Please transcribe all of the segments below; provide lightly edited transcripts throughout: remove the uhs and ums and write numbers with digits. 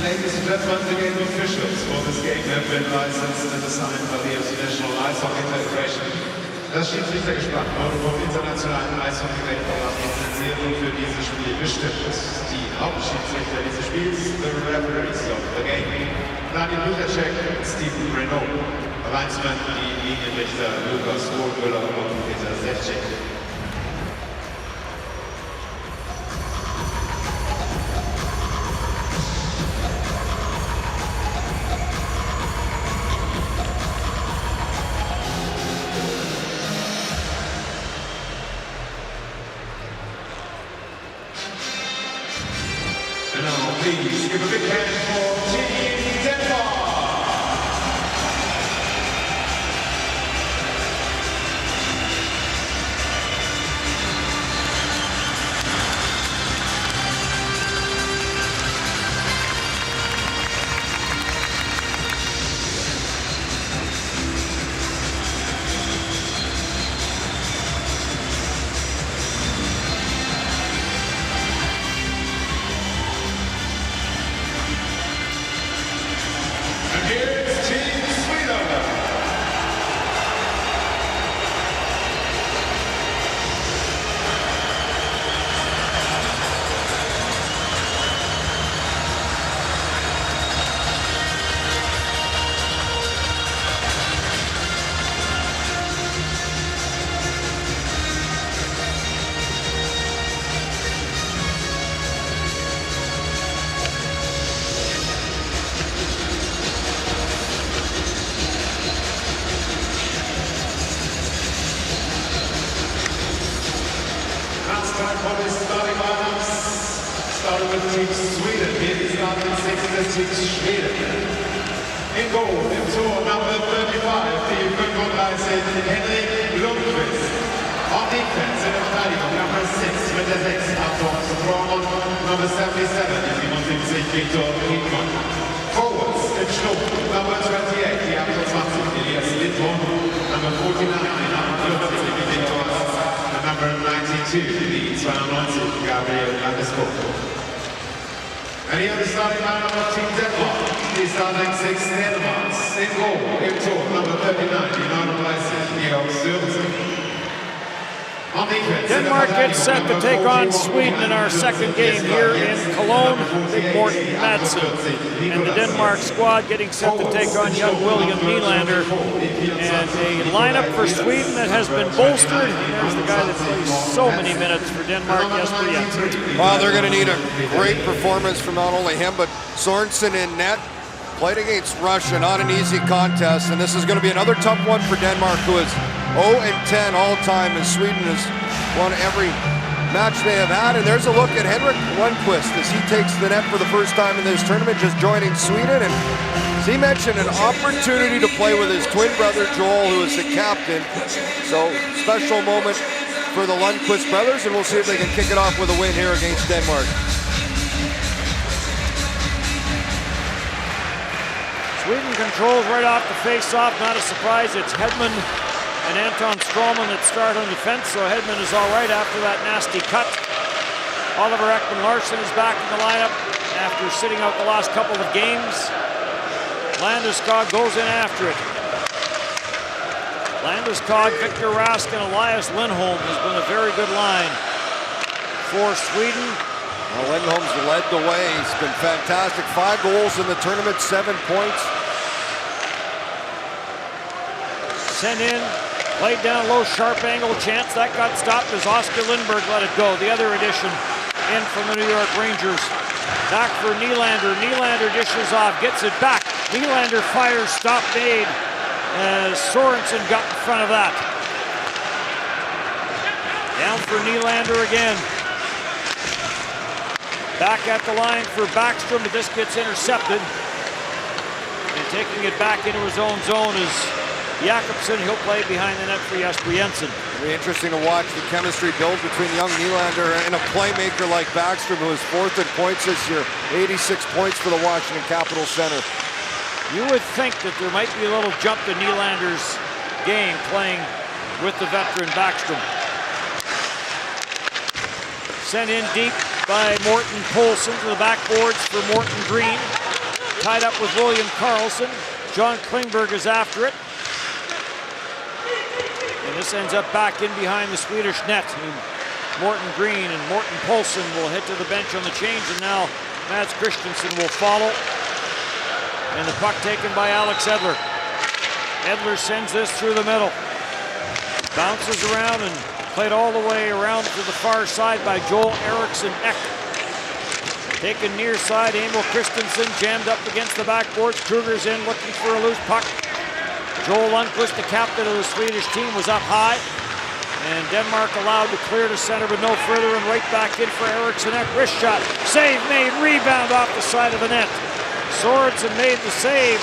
Ladies and gentlemen, the game officials for this game have been licensed and assigned by the International Ice Hockey Federation. Das Schiedsrichtergespann wurde vom Internationalen Eishockey-Weltverband lizenziert und für dieses Spiel bestimmt. Die Hauptschiedsrichter dieses Spiels, the referees of the game, Daniel Luchacek und Stephen Renault. Linesmen, die Linienrichter Lukas Rothmüller und Peter Sechcik. Now, please give a big hand for Team Denmark. Here's Team Sweden. Time for the starting lineups. Starting with Team Sweden. Here is starting six as Team Sweden. In goal, im Tor number 35, die 35, Henrik Lundqvist. On defense in the Verteidigung, number 6 mit der 6, Alphonse Straumann. Number 77, die 77, Viktor Hickmann. Forwards, im Sturm, number 28, die 28, Elias Lindholm. Number 49, die 48, die Viktor Number 92, the 92, Gabriel Landeskog. And here the starting lineup of Team Denmark. The starting six Denmarks. In goal, in total, number 39, the 39, Georg Sørensen. On defense, Denmark gets set to take on Sweden in our second game here in Cologne. Big Morten Madsen and the Denmark squad getting set to take on young William Nylander. And a lineup for Sweden that has been bolstered. There's the guy that plays so many minutes for Denmark, Jesper Jensen. Well, they're going to need a great performance from not only him, but Sorensen in net. Played against Russia, not an easy contest, and this is going to be another tough one for Denmark, who is 0-10 all-time, and Sweden has won every match they have had. And there's a look at Henrik Lundqvist as he takes the net for the first time in this tournament, just joining Sweden. And as he mentioned, an opportunity to play with his twin brother Joel, who is the captain. So, special moment for the Lundqvist brothers, and we'll see if they can kick it off with a win here against Denmark. Sweden controls right off the face-off. Not a surprise, it's Hedman and Anton Strömman that start on defense, so Hedman is all right after that nasty cut. Oliver Ekman-Larsson is back in the lineup after sitting out the last couple of games. Landeskog goes in after it. Landeskog, Victor Rask, and Elias Lindholm has been a very good line for Sweden. Well, Lindholm's led the way. He's been fantastic. 5 goals in the tournament, 7 points. Sent in, played down low, sharp angle chance. That got stopped as Oscar Lindberg let it go. The other addition in from the New York Rangers. Back for Nylander. Nylander dishes off, gets it back. Nylander fires, stop made as Sorensen got in front of that. Down for Nylander again. Back at the line for Backstrom, but this gets intercepted. And taking it back into his own zone is Jakobsen. He'll play behind the net for Jesper Jensen. It'll be interesting to watch the chemistry build between young Nylander and a playmaker like Backstrom, who is 4th in points this year. 86 points for the Washington Capitals center. You would think that there might be a little jump to Nylander's game playing with the veteran Backstrom. Sent in deep by Morten Poulsen to the backboards for Morten Green. tied up with William Karlsson. John Klingberg is after it. And this ends up back in behind the Swedish net. Morton Green and Morten Poulsen will head to the bench on the change, and now Mads Christensen will follow. And the puck taken by Alex Edler. Edler sends this through the middle. Bounces around and played all the way around to the far side by Joel Eriksson Ek. Taken near side, Emil Christensen jammed up against the backboards. Kruger's in looking for a loose puck. Joel Lundqvist, the captain of the Swedish team, was up high. And Denmark allowed to clear to center, but no further, and right back in for Eriksson Ek. Wrist shot, save made, rebound off the side of the net. Sorensen made the save.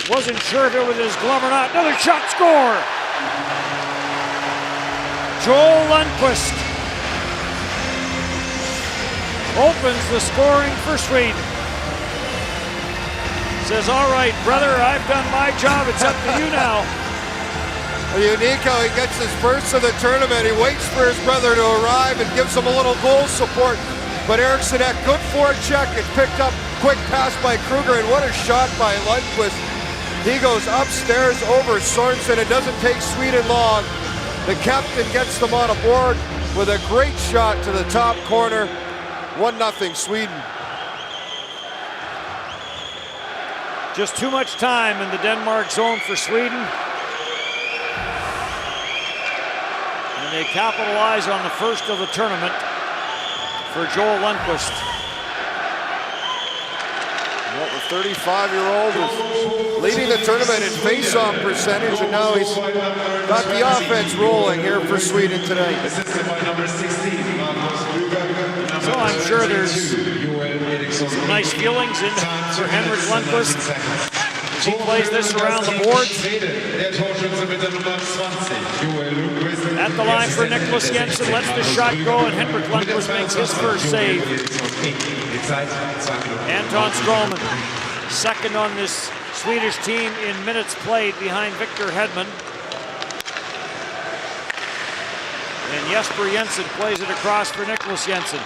Wasn't sure if it was his glove or not. Another shot, score! Joel Lundqvist opens the scoring for Sweden. Says, all right, brother, I've done my job. It's up to you now. Unique how he gets his first of the tournament. He waits for his brother to arrive and gives him a little goal support. But Eriksson Ek, good forecheck. It's picked up, quick pass by Kruger, and what a shot by Lundqvist. He goes upstairs over Sorensen. It doesn't take Sweden long. The captain gets them on a board with a great shot to the top corner. 1-0 Sweden. Just too much time in the Denmark zone for Sweden. And they capitalize on the first of the tournament for Joel Lundqvist. Well, the 35-year-old is leading the tournament in face-off percentage, and now he's got the offense rolling here for Sweden tonight. So I'm sure there's some nice feelings in for Henrik Lundqvist as he plays this around the boards. At the line for Niklas Jensen, lets the shot go, and Henrik Lundqvist makes his first save. Anton Stroman, second on this Swedish team in minutes played behind Victor Hedman. And Jesper Jensen plays it across for Niklas Jensen.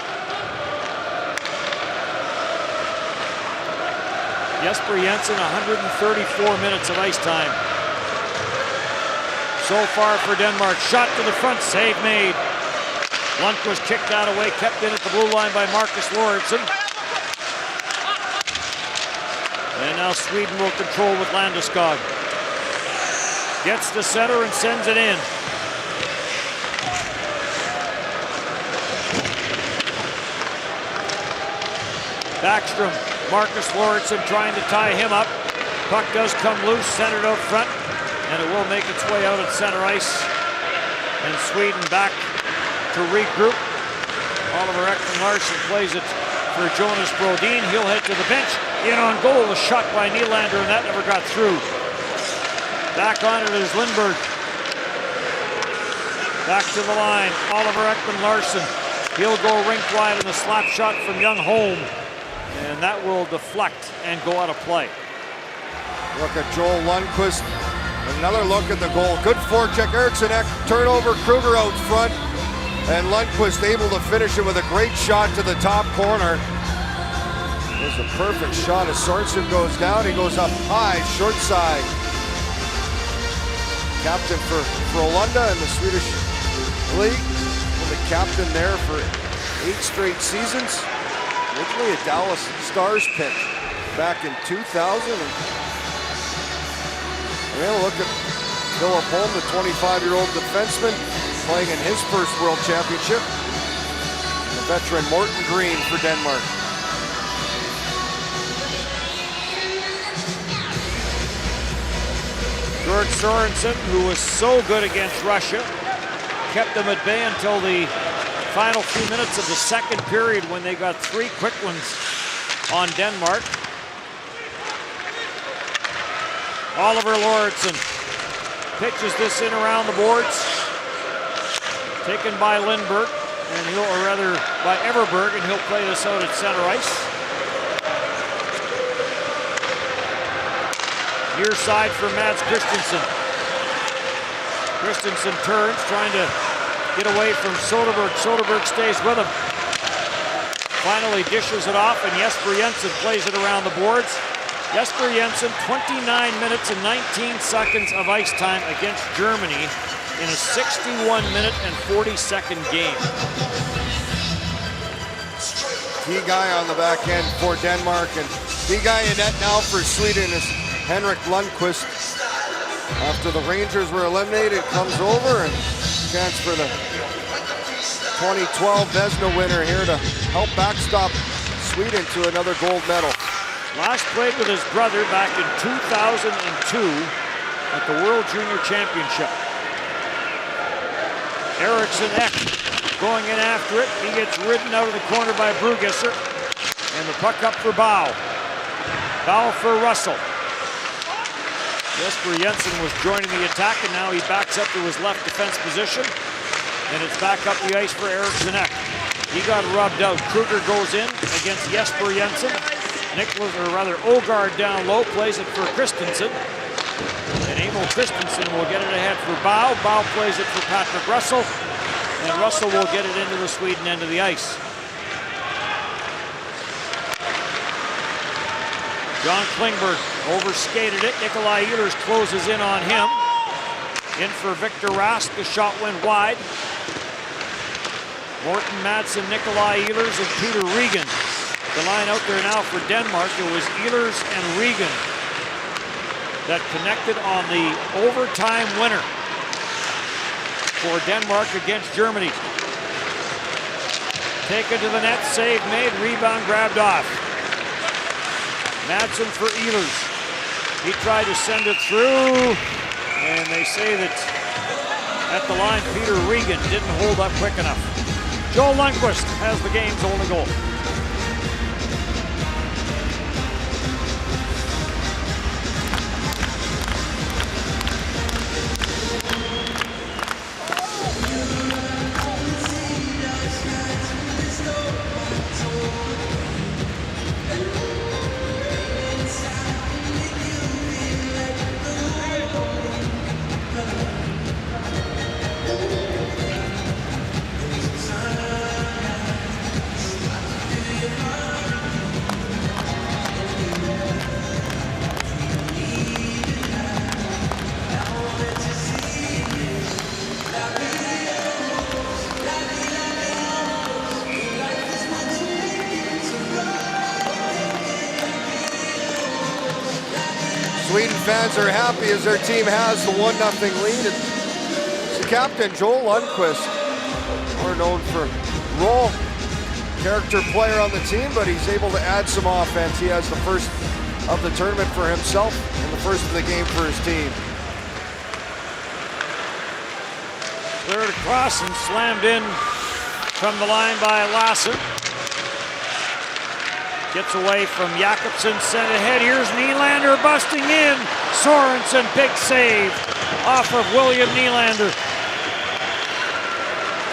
Jesper Jensen, 134 minutes of ice time so far for Denmark. Shot to the front, save made. Lundqvist kicked that away, kept in at the blue line by Marcus Lorentzen. And now Sweden will control with Landeskog. Gets to center and sends it in. Backstrom, Marcus Lorentzen trying to tie him up. Puck does come loose, centered out front, and it will make its way out at center ice. And Sweden back to regroup. Oliver Ekman-Larsson plays it for Jonas Brodin. He'll head to the bench. In on goal, a shot by Nylander, and that never got through. Back on it is Lindberg. Back to the line, Oliver Ekman-Larsson. He'll go rink wide in the slap shot from Young Holm. And that will deflect and go out of play. Look at Joel Lundqvist. Another look at the goal. Good forecheck. Eriksson Ek, turnover. Kruger out front. And Lundqvist able to finish it with a great shot to the top corner. It was a perfect shot as Sorensen goes down. He goes up high, short side. Captain for Frölunda in the Swedish league. The captain there for 8 straight seasons. Originally a Dallas Stars pick back in 2000. We'll look at Philip Holm, the 25-year-old defenseman, playing in his first World Championship. The veteran Morton Green for Denmark. Georg Sorensen, who was so good against Russia, kept them at bay until the final few minutes of the second period when they got 3 quick ones on Denmark. Oliver Lorentzen pitches this in around the boards. Taken by Lindberg, and or rather by Everberg, and he'll play this out at center ice. Near side for Mads Christensen. Christensen turns, trying to get away from Soderberg. Soderberg stays with him. Finally dishes it off, and Jesper Jensen plays it around the boards. Jesper Jensen, 29 minutes and 19 seconds of ice time against Germany in a 61-minute and 40-second game. Key guy on the back end for Denmark, and key guy in net now for Sweden is Henrik Lundqvist. After the Rangers were eliminated, comes over and chance for the 2012 Vezina winner here to help backstop Sweden to another gold medal. Last played with his brother back in 2002 at the World Junior Championship. Eriksson Ek going in after it. He gets ridden out of the corner by Brugisser. And the puck up for Bow. Bow for Russell. Jesper Jensen was joining the attack, and now he backs up to his left defense position. And it's back up the ice for Eriksson Ek. He got rubbed out. Kruger goes in against Jesper Jensen. Ogard down low, plays it for Christensen. And Emil Christensen will get it ahead for Bow. Bow plays it for Patrick Russell. And Russell will get it into the Sweden end of the ice. John Klingberg overskated it. Nikolai Ehlers closes in on him. In for Victor Rask. The shot went wide. Morten Madsen, Nikolai Ehlers, and Peter Regan. The line out there now for Denmark. It was Ehlers and Regan that connected on the overtime winner for Denmark against Germany. Taken to the net, save made, rebound grabbed off. Madsen for Ehlers. He tried to send it through, and they say that at the line, Peter Regan didn't hold up quick enough. Joel Lundqvist has the game's only goal. Sweden fans are happy as their team has the 1-0 lead. It's the captain, Joel Lundqvist, more known for role character player on the team, but he's able to add some offense. He has the first of the tournament for himself and the first of the game for his team. Cleared across and slammed in from the line by Lassen. Gets away from Jakobsen, sent ahead. Here's Nylander busting in. Sorensen, big save off of William Nylander.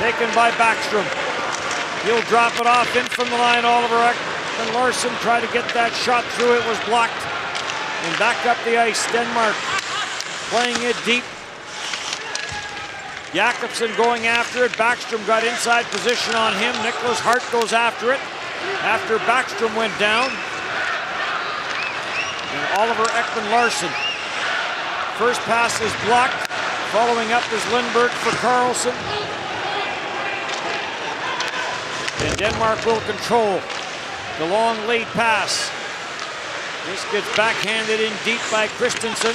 Taken by Backstrom. He'll drop it off in from the line. Oliver Ekman Larsson tried to get that shot through. It was blocked. And back up the ice. Denmark playing it deep. Jakobsen going after it. Backstrom got inside position on him. Nicholas Hart goes after it. After Backstrom went down. And Oliver Ekman Larsson. First pass is blocked. Following up is Lindberg for Carlson. And Denmark will control the long lead pass. This gets backhanded in deep by Christensen.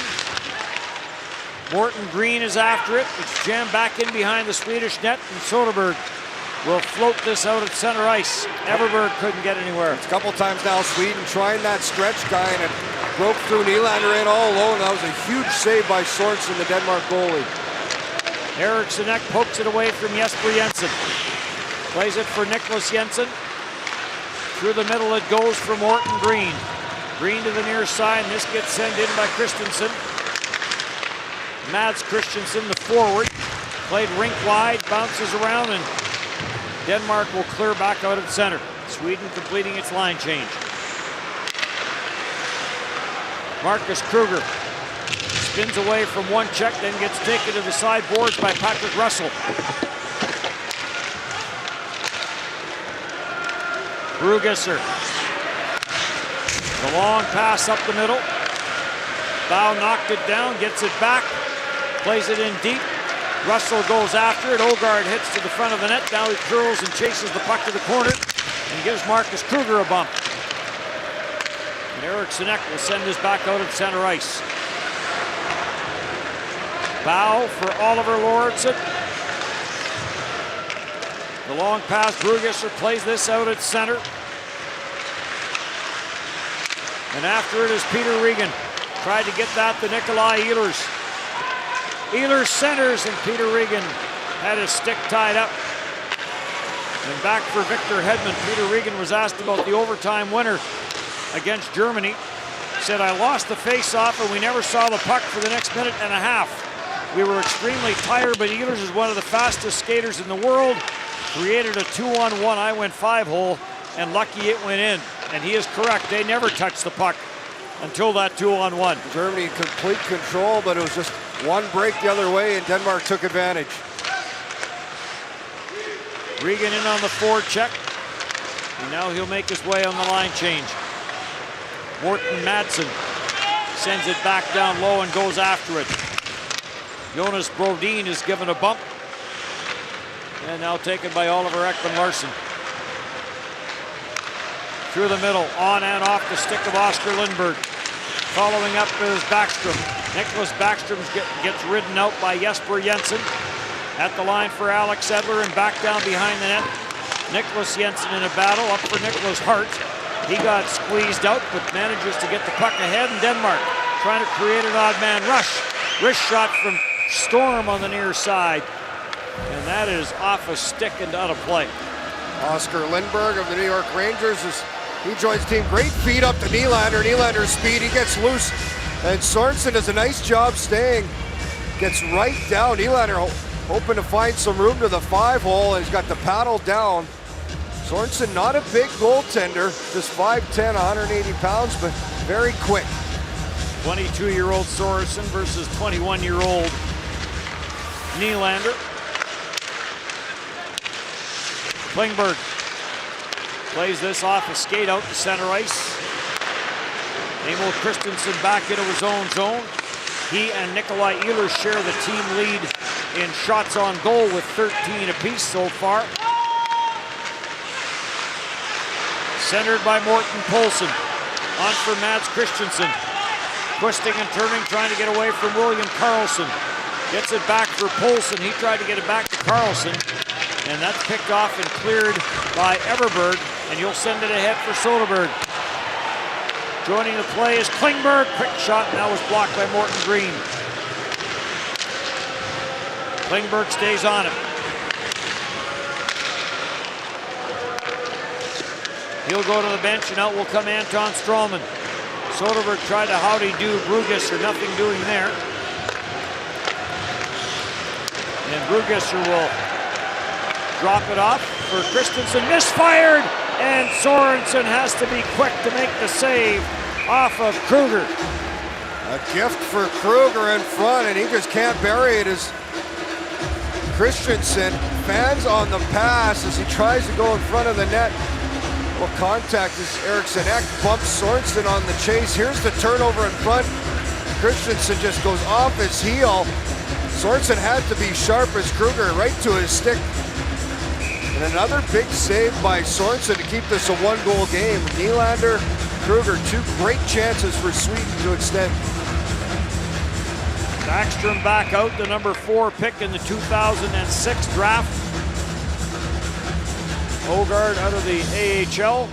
Morten Green is after it. It's jammed back in behind the Swedish net, and Soderberg will float this out at center ice. Everberg couldn't get anywhere. It's a couple times now, Sweden trying that stretch guy, and it broke through. Nylander in all alone. That was a huge save by Sorensen, the Denmark goalie. Eriksson Ek pokes it away from Jesper Jensen. Plays it for Nicholas Jensen. Through the middle it goes for Morten Green. Green to the near side, and this gets sent in by Christensen. Mads Christensen, the forward. Played rink wide, bounces around, and Denmark will clear back out at center. Sweden completing its line change. Marcus Kruger spins away from one check, then gets taken to the sideboards by Patrick Russell. Brugisser The long pass up the middle. Bow knocked it down, gets it back, plays it in deep. Russell goes after it. Ogard hits to the front of the net. Now he curls and chases the puck to the corner and gives Marcus Kruger a bump. And Eric Sinek will send this back out at center ice. Bow for Oliver Lauritsen. The long pass, Brugesser plays this out at center. And after it is Peter Regan. Tried to get that to Nikolai Ehlers. Ehlers centers and Peter Regan had his stick tied up. And back for Victor Hedman. Peter Regan was asked about the overtime winner against Germany. Said, I lost the face-off and we never saw the puck for the next minute and a half. We were extremely tired, but Ehlers is one of the fastest skaters in the world. Created a 2-on-1. I went 5-hole and lucky it went in. And he is correct. They never touched the puck until that 2-on-1. Germany in complete control, but it was just one break the other way and Denmark took advantage. Regan in on the forecheck. And now he'll make his way on the line change. Morten Madsen sends it back down low and goes after it. Jonas Brodin is given a bump. And now taken by Oliver Ekman-Larsson. Through the middle, on and off the stick of Oscar Lindberg. Following up is Backstrom. Nicholas Backstrom gets ridden out by Jesper Jensen. At the line for Alex Edler and back down behind the net. Nicholas Jensen in a battle, up for Nicholas Hart. He got squeezed out, but manages to get the puck ahead, and Denmark trying to create an odd man rush. Wrist shot from Storm on the near side. And that is off a stick and out of play. Oscar Lindberg of the New York Rangers, he joins the team. Great feed up to Nylander. Nylander's speed, he gets loose. And Sorensen does a nice job staying. Gets right down. Nylander hoping to find some room to the 5-hole, and he's got the paddle down. Sorensen, not a big goaltender, just 5'10", 180 pounds, but very quick. 22-year-old Sorensen versus 21-year-old Nylander. Klingberg plays this off a skate out to center ice. Emil Christensen back into his own zone. He and Nikolai Ehlers share the team lead in shots on goal with 13 apiece so far. Centered by Morten Poulsen. On for Mads Christensen. Twisting and turning, trying to get away from William Karlsson. Gets it back for Poulsen. He tried to get it back to Karlsson. And that's picked off and cleared by Everberg. And you'll send it ahead for Soderberg. Joining the play is Klingberg. Quick shot, now was blocked by Morten Green. Klingberg stays on it. He'll go to the bench, and out will come Anton Strålman. Soderberg tried to howdy-do Brugesser, nothing doing there. And Brugesser will drop it off for Christensen. Misfired, and Sorensen has to be quick to make the save off of Kruger. A gift for Kruger in front, and he just can't bury it as Christensen fans on the pass as he tries to go in front of the net. Well, contact as Eriksson Ek bumps Sorensen on the chase. Here's the turnover in front. Christensen just goes off his heel. Sorensen had to be sharp as Kruger right to his stick. And another big save by Sorensen to keep this a one-goal game. Nylander, Kruger, two great chances for Sweden to extend. Backstrom back out, the number 4 pick in the 2006 draft. Ogard out of the AHL.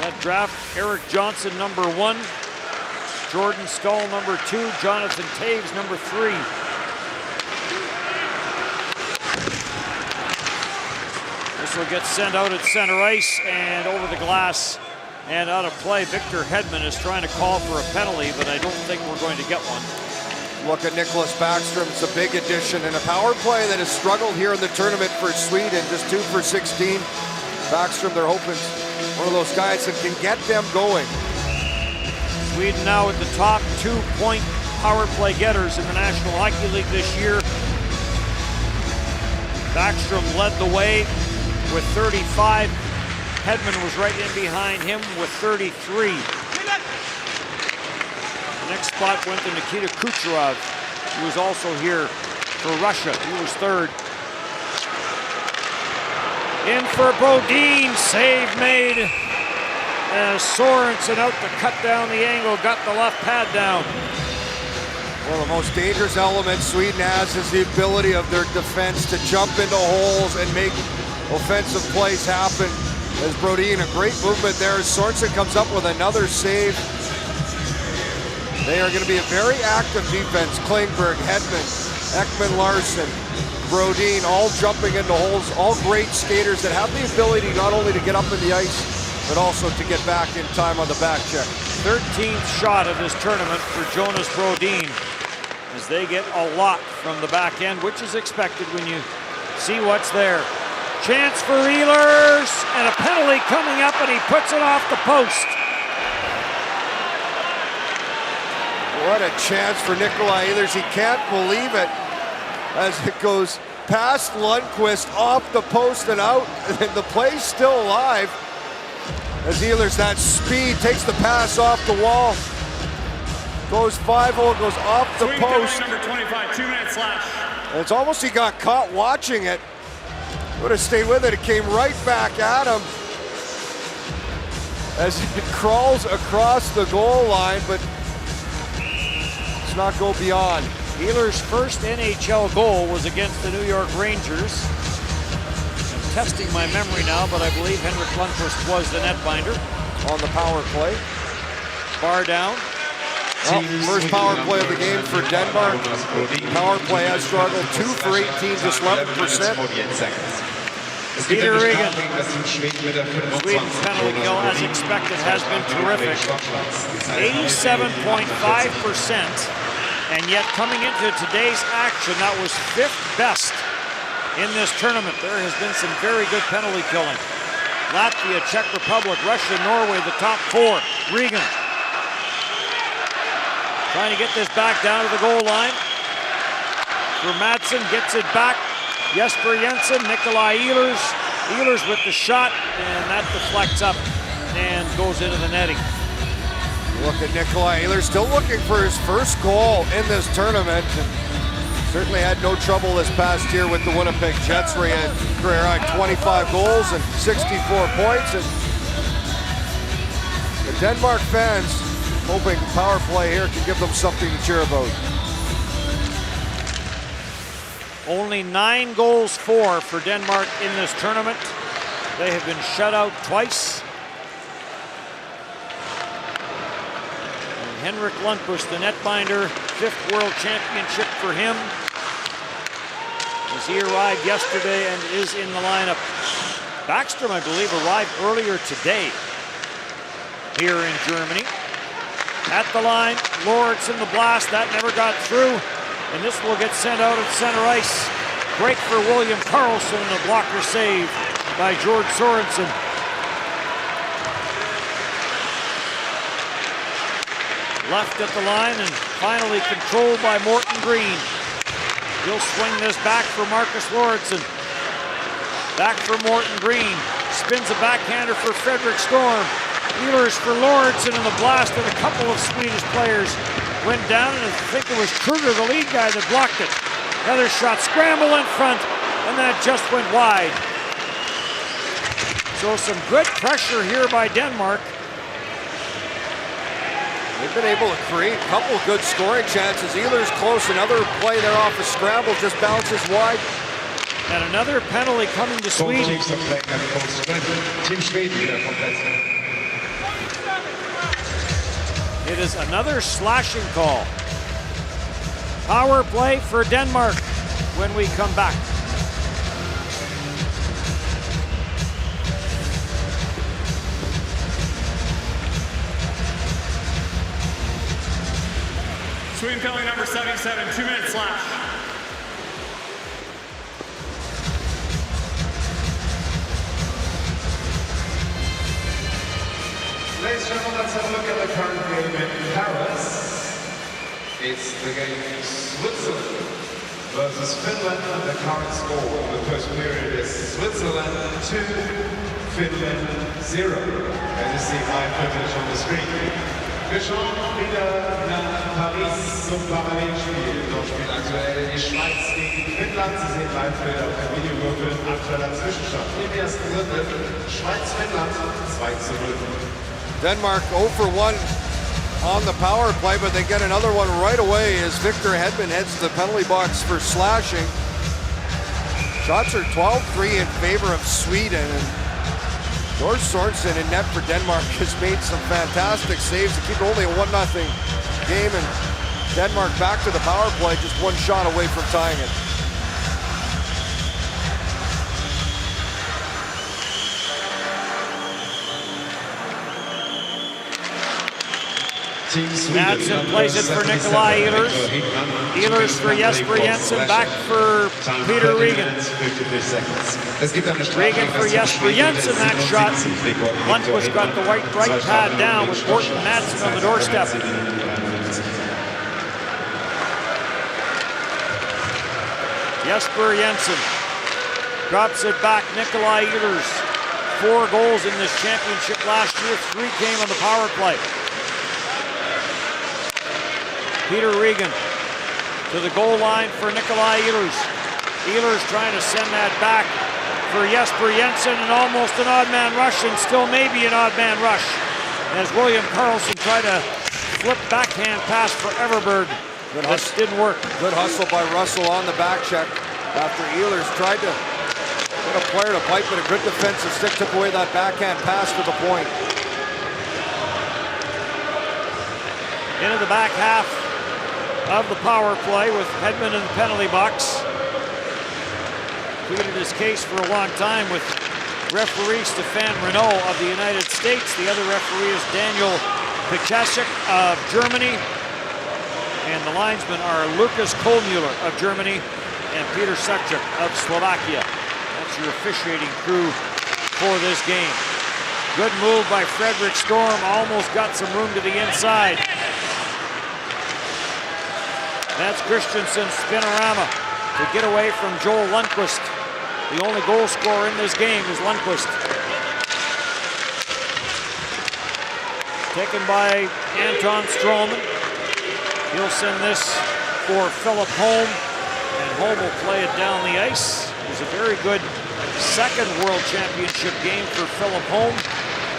That draft, Eric Johnson, number 1. Jordan Staal, number 2. Jonathan Taves, number 3. This will get sent out at center ice and over the glass and out of play. Victor Hedman is trying to call for a penalty, but I don't think we're going to get one. Look at Nicholas Backstrom. It's a big addition and a power play that has struggled here in the tournament for Sweden. Just 2 for 16. Backstrom, they're hoping one of those guys that can get them going. Sweden now at the top 2-point power play getters in the National Hockey League this year. Backstrom led the way with 35. Hedman was right in behind him with 33. The next spot went to Nikita Kucherov, who was also here for Russia. He was third. In for Bodine, save made as Sorensen out to cut down the angle, got the left pad down. Well, the most dangerous element Sweden has is the ability of their defense to jump into holes and make offensive plays happen. As Brodin, a great movement there. Sorensen comes up with another save. They are going to be a very active defense. Klingberg, Hedman, Ekman Larson, Brodin, all jumping into holes, all great skaters that have the ability not only to get up in the ice, but also to get back in time on the back check. 13th shot of this tournament for Jonas Brodin, as they get a lot from the back end, which is expected when you see what's there. Chance for Ehlers, and a penalty coming up, and he puts it off the post. What a chance for Nikolai Ehlers. He can't believe it as it goes past Lundqvist, off the post and out, and the play's still alive. As Ehlers, that speed, takes the pass off the wall. Goes 5-0, goes off the post. Number 25, 2-minute slash. And it's almost he got caught watching it. Would have stayed with it. It came right back at him as it crawls across the goal line, but does not go beyond. Ehlers' first NHL goal was against the New York Rangers. I'm testing my memory now, but I believe Henrik Lundqvist was the netminder. On the power play. Bar down. Well, first power play of the game for Denmark. Power play has struggled, 2 for 18, just 11%. Peter Regan. Sweden's penalty kill, as expected, has been terrific. 87.5%. And yet, coming into today's action, that was 5th best in this tournament. There has been some very good penalty killing. Latvia, Czech Republic, Russia, Norway, the top 4. Regan trying to get this back down to the goal line. For Madsen, gets it back. Jesper Jensen, Nikolai Ehlers. Ehlers with the shot, and that deflects up and goes into the netting. Look at Nikolai Ehlers, still looking for his first goal in this tournament. And certainly had no trouble this past year with the Winnipeg Jets, where he had career high 25 goals and 64 points. And the Denmark fans hoping power play here can give them something to cheer about. Only 9 goals for Denmark in this tournament. They have been shut out twice. And Henrik Lundqvist, the netminder, 5th World Championship for him, as he arrived yesterday and is in the lineup. Backstrom, I believe, arrived earlier today here in Germany. At the line, Lauritsen, the blast, that never got through. And this will get sent out at center ice. Break for William Karlsson, and a blocker save by George Sorensen. Left at the line and finally controlled by Morton Green. He'll swing this back for Marcus Lauritsen. Back for Morton Green. Spins a backhander for Fredrik Storm. Ehlers for Lauritsen, and the blast, and a couple of Swedish players went down, and I think it was Kruger, the lead guy, that blocked it. Another shot, scramble in front, and that just went wide. So some good pressure here by Denmark. They've been able to create a couple of good scoring chances. Ehlers close, another play there off a scramble, just bounces wide. And another penalty coming to Sweden. It is another slashing call. Power play for Denmark when we come back. Sweden penalty number 77, 2-minute slash. Ladies and gentlemen, let's have a look at the current game in Paris. It's the game Switzerland versus Finland. The current score in the first period is Switzerland 2, Finland 0. As you see my footage on the screen. Wir schauen wieder nach Paris zum Parallelspiel. Dort spielt aktuell die Schweiz gegen Finnland. Sie sehen Live-Bilder auf der Videowürfel. Aktueller Zwischenstand im ersten Drittel. Schweiz-Finnland 2:0. Denmark 0 for 1 on the power play, but they get another one right away as Victor Hedman heads to the penalty box for slashing. Shots are 12-3 in favor of Sweden. And George Sorensen in net for Denmark has made some fantastic saves to keep only a 1-0 game, and Denmark back to the power play, just one shot away from tying it. Madsen plays it for Nikolai Ehlers. Ehlers for Jesper Jensen, back for Peter Regan. Regan for Jesper Jensen, that shot. Lundqvist got the right pad down with Morten Madsen on the doorstep. Jesper Jensen drops it back. Nikolai Ehlers, 4 goals in this championship last year, 3 came on the power play. Peter Regan to the goal line for Nikolai Ehlers. Ehlers trying to send that back for Jesper Jensen, and almost an odd man rush, and still maybe an odd man rush as William Karlsson tried to flip backhand pass for Everberg. This didn't work. Good hustle by Russell on the back check after Ehlers tried to get a player to pipe it. A good defensive stick took away that backhand pass to the point. Into the back half of the power play with Hedman in the penalty box. Pleaded his case for a long time with referee Stefan Renault of the United States. The other referee is Daniel Pikasek of Germany. And the linesmen are Lukas Kohlmüller of Germany and Peter Sekchuk of Slovakia. That's your officiating crew for this game. Good move by Frederick Storm, almost got some room to the inside. That's Christensen's spinorama to get away from Joel Lundqvist. The only goal scorer in this game is Lundqvist. Taken by Anton Stroman. He'll send this for Philip Holm, and Holm will play it down the ice. It was a very good second World Championship game for Philip Holm.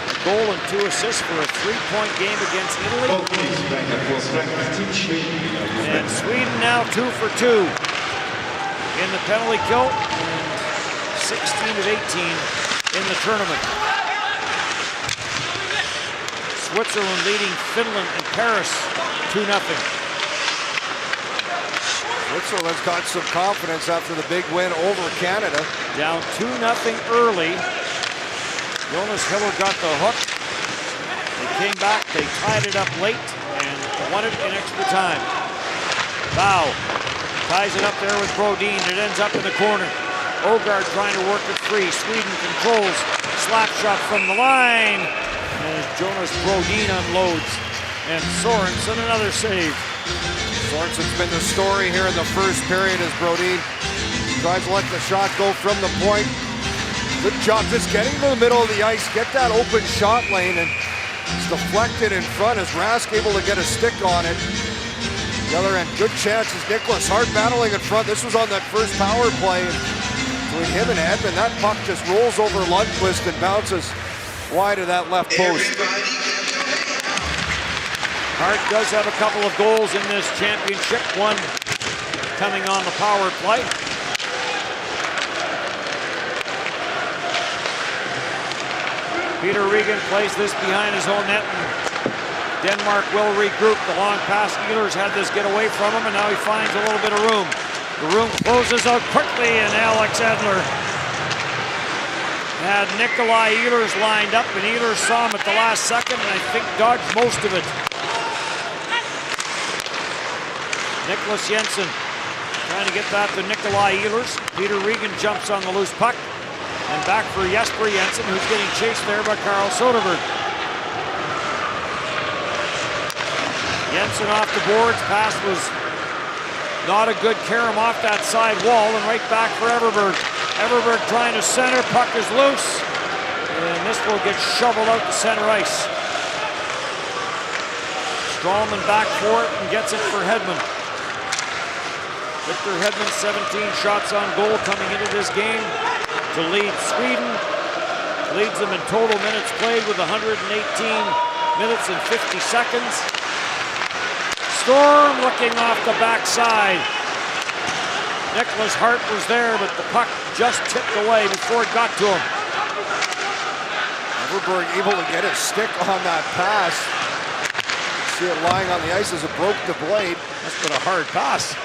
A goal and 2 assists for a 3-point game against Italy. And Sweden now 2 for 2 in the penalty kill, and 16 of 18 in the tournament. Switzerland leading Finland and Paris 2-0. Switzerland's got some confidence after the big win over Canada. Down 2-0 early. Jonas Hiller got the hook. They came back, they tied it up late, and won it in extra time. Bow ties it up there with Brodin. It ends up in the corner. Ogard trying to work it free. Sweden controls. Slap shot from the line. And Jonas Brodin unloads. And Sorensen another save. Sorensen's been the story here in the first period as Brodin tries to let the shot go from the point. Good job just getting to the middle of the ice, get that open shot lane, and it's deflected in front as Rask able to get a stick on it. The other end, good chances. Nicholas Hart battling in front. This was on that first power play. Between him and Edmund, that puck just rolls over Lundqvist and bounces wide of that left post. Hart does have a couple of goals in this championship, one coming on the power play. Peter Regan plays this behind his own net. Denmark will regroup. The long pass, Ehlers had this get away from him, and now he finds a little bit of room. The room closes out quickly, and Alex Edler had Nikolai Ehlers lined up, and Ehlers saw him at the last second, and I think dodged most of it. Nicholas Jensen trying to get that to Nikolai Ehlers. Peter Regan jumps on the loose puck. And back for Jesper Jensen, who's getting chased there by Carl Soderberg. Jensen off the boards. Pass was not a good carom off that side wall, and right back for Everberg. Everberg trying to center. Puck is loose. And this will get shoveled out to center ice. Strawman back for it and gets it for Hedman. Victor Hedman, 17 shots on goal coming into this game to lead Sweden. Leads them in total minutes played with 118 minutes and 50 seconds. Storm looking off the backside. Nicholas Hart was there, but the puck just tipped away before it got to him. Everberg able to get his stick on that pass. See it lying on the ice as it broke the blade. That's been a hard pass.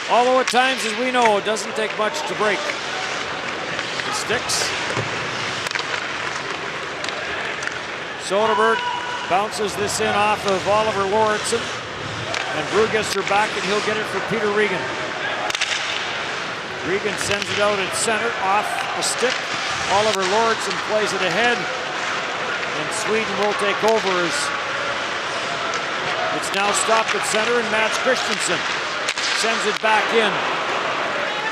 Although at times, as we know, it doesn't take much to break the sticks. Soderberg bounces this in off of Oliver Lauritsen. And Brugesser back, and he'll get it for Peter Regan. Regan sends it out at center, off the stick. Oliver Lauritsen plays it ahead. And Sweden will take over as it's now stopped at center, and Mats Christensen sends it back in.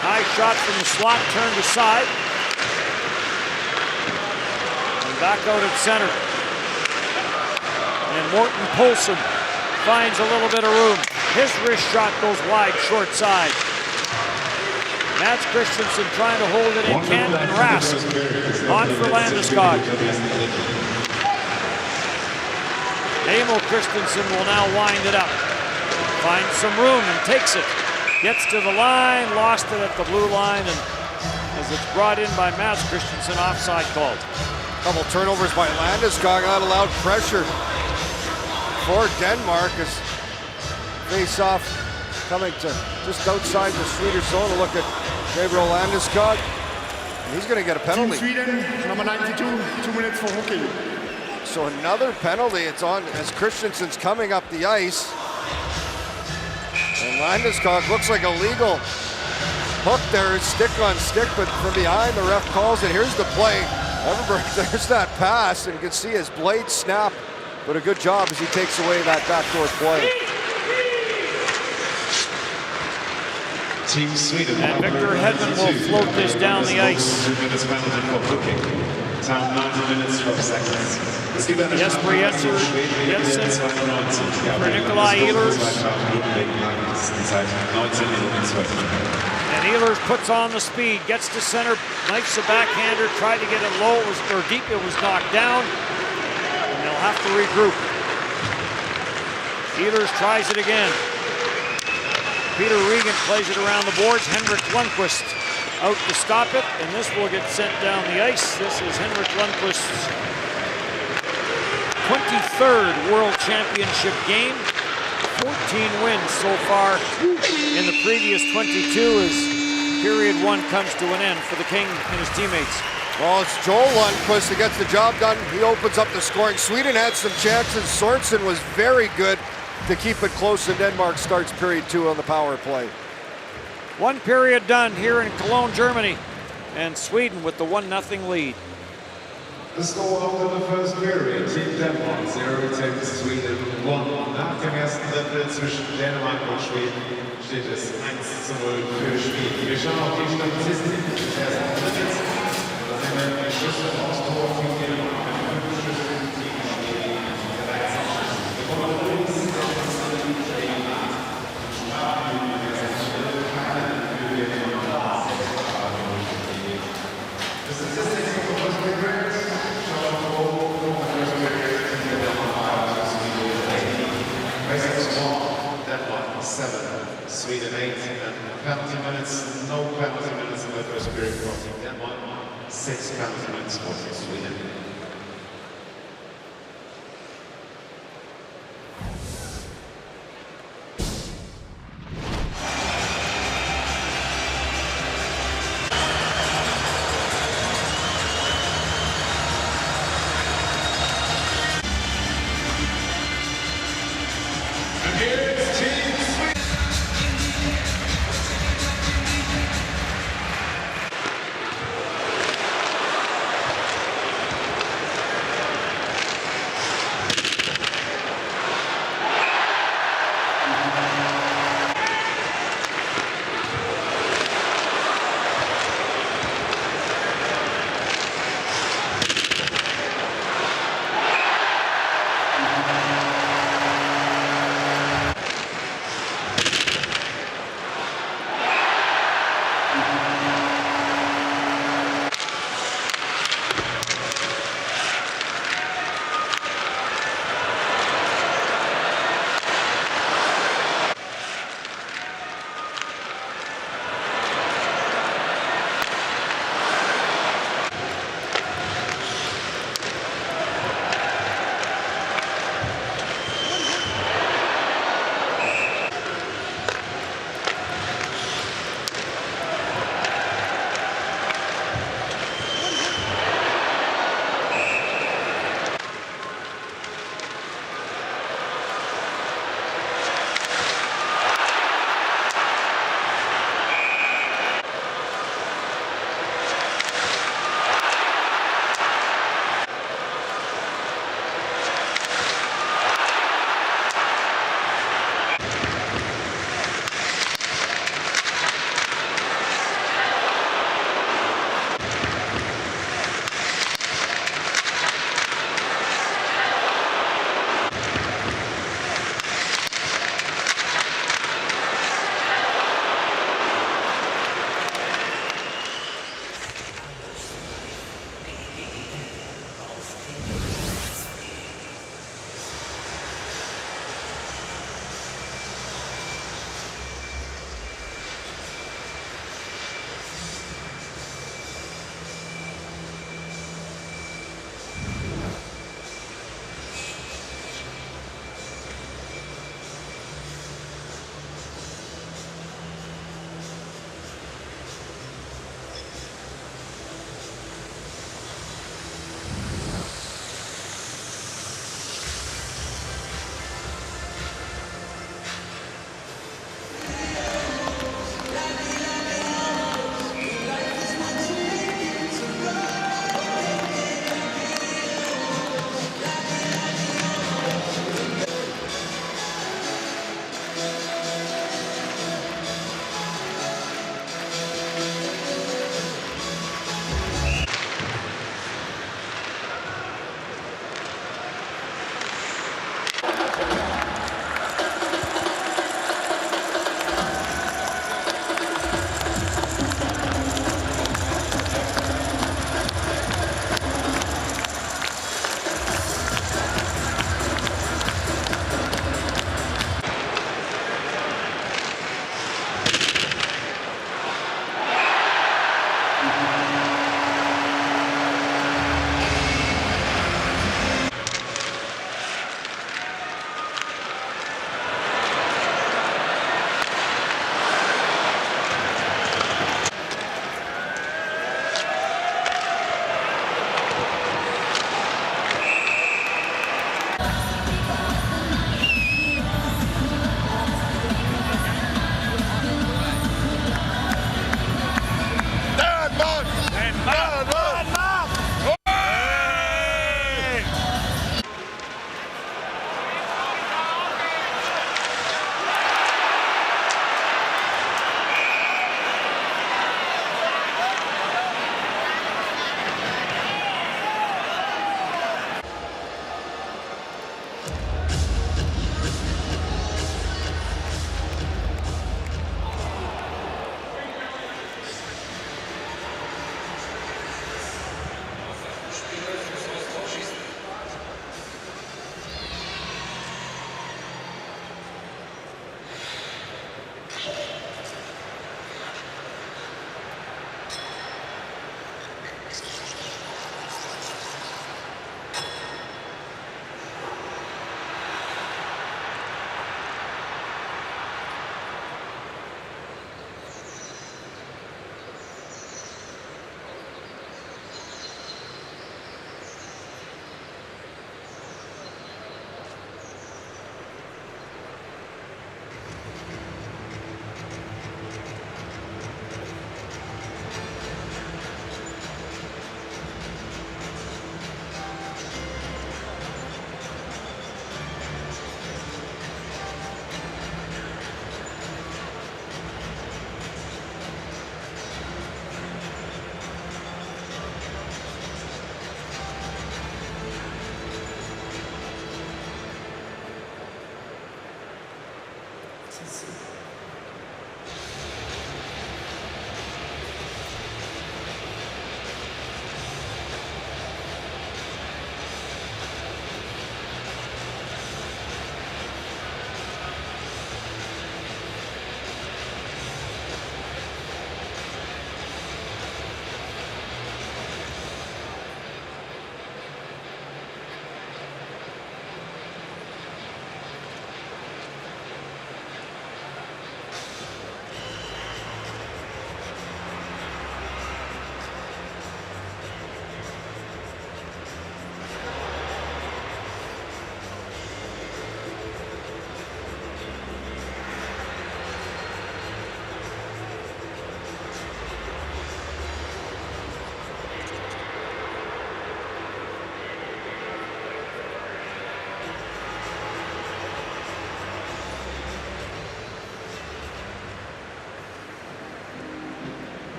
High shot from the slot, turned aside. And back out at center. And Morten Poulsen finds a little bit of room. His wrist shot goes wide, short side. Mats Christensen trying to hold it in, can't, and Rask on for Landeskog. Emil Christensen will now wind it up. Finds some room and takes it. Gets to the line, lost it at the blue line, and as it's brought in by Mats Christensen, offside called. Couple turnovers by Landeskog, that allowed pressure for Denmark as face-off coming to just outside the Swedish zone to look at Gabriel Landeskog. And he's going to get a penalty. Team Sweden, number 92, 2 minutes for hooking. So another penalty. It's on as Christensen's coming up the ice. And Landeskog looks like a legal hook there. Stick on stick, but from behind the ref calls it. Here's the play. Everberg, there's that pass, and you can see his blade snap. But a good job as he takes away that backdoor play. Team Sweden. And Victor Hedman will float this down the ice. 2 minutes penalty for hooking. Time 90 minutes 12 seconds. Jesper Jensen for Nikolai Ehlers. And Ehlers puts on the speed, gets to center, knifes a backhander, tried to get it low, or deep, it was knocked down. And they'll have to regroup. Ehlers tries it again. Peter Regan plays it around the boards. Henrik Lundqvist out to stop it, and this will get sent down the ice. This is Henrik Lundqvist's 23rd World Championship game. 14 wins so far in the previous 22 as period one comes to an end for the King and his teammates. Well, it's Joel Lundqvist that gets the job done. He opens up the scoring. Sweden had some chances. Sorensen was very good to keep it close, and Denmark starts period two on the power play. One period done here in Cologne, Germany, and Sweden with the 1-0 lead. The score after the first period, Team Denmark 0 takes Sweden 1. Nach dem ersten Drittel zwischen Dänemark und Schweden steht es 1:0 für Schweden. Wir schauen auf die Statistik des ersten Drittels. Da sehen wir die Schüsse aufs Tor von Dänemark. 5 Schüsse für Team Schweden. 13 Schüsse. Wir kommen links auf das Team Schweden an. Strafen in der ersten Drittel, keine für Dänemark. Das ist das nächste von first period. Denmark 7, Sweden 8, and penalty minutes, no penalty minutes in the first period for Denmark, 6 penalty minutes for Sweden.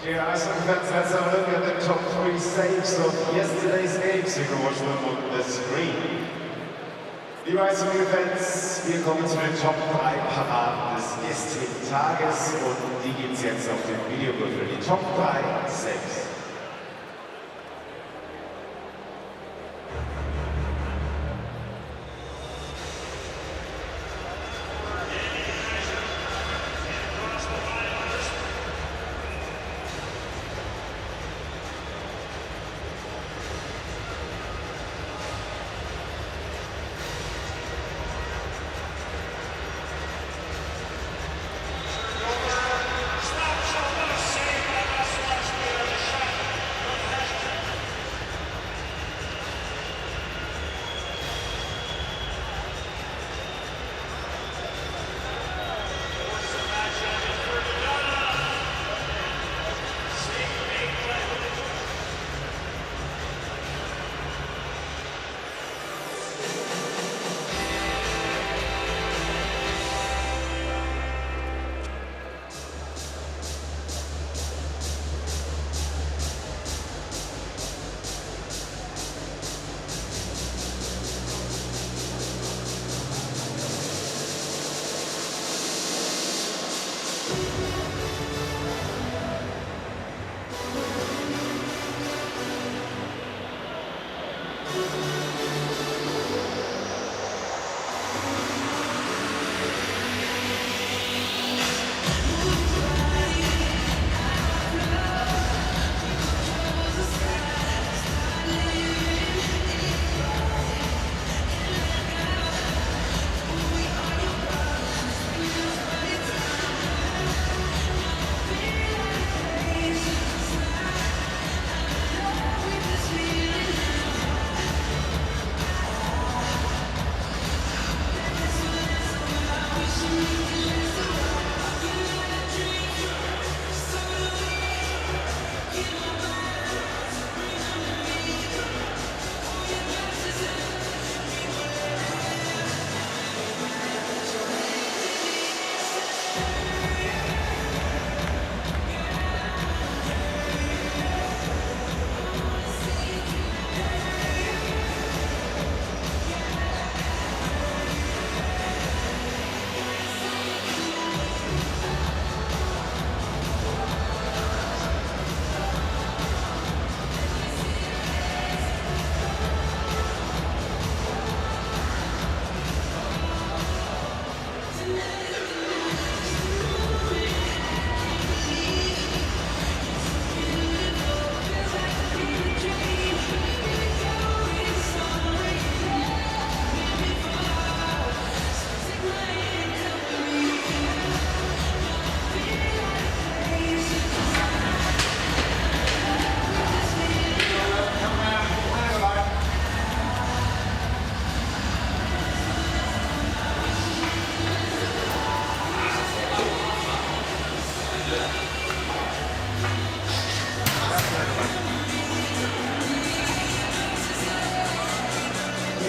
Dear Iceland fans, let's have a look at the top 3 saves of yesterday's games. You can watch them on the screen. Liebe Eishockey-Fans, wir kommen zu den Top 3 Paraden des gestrigen Tages und die gibt es jetzt auf dem Videowürfel. Die Top 3 Saves.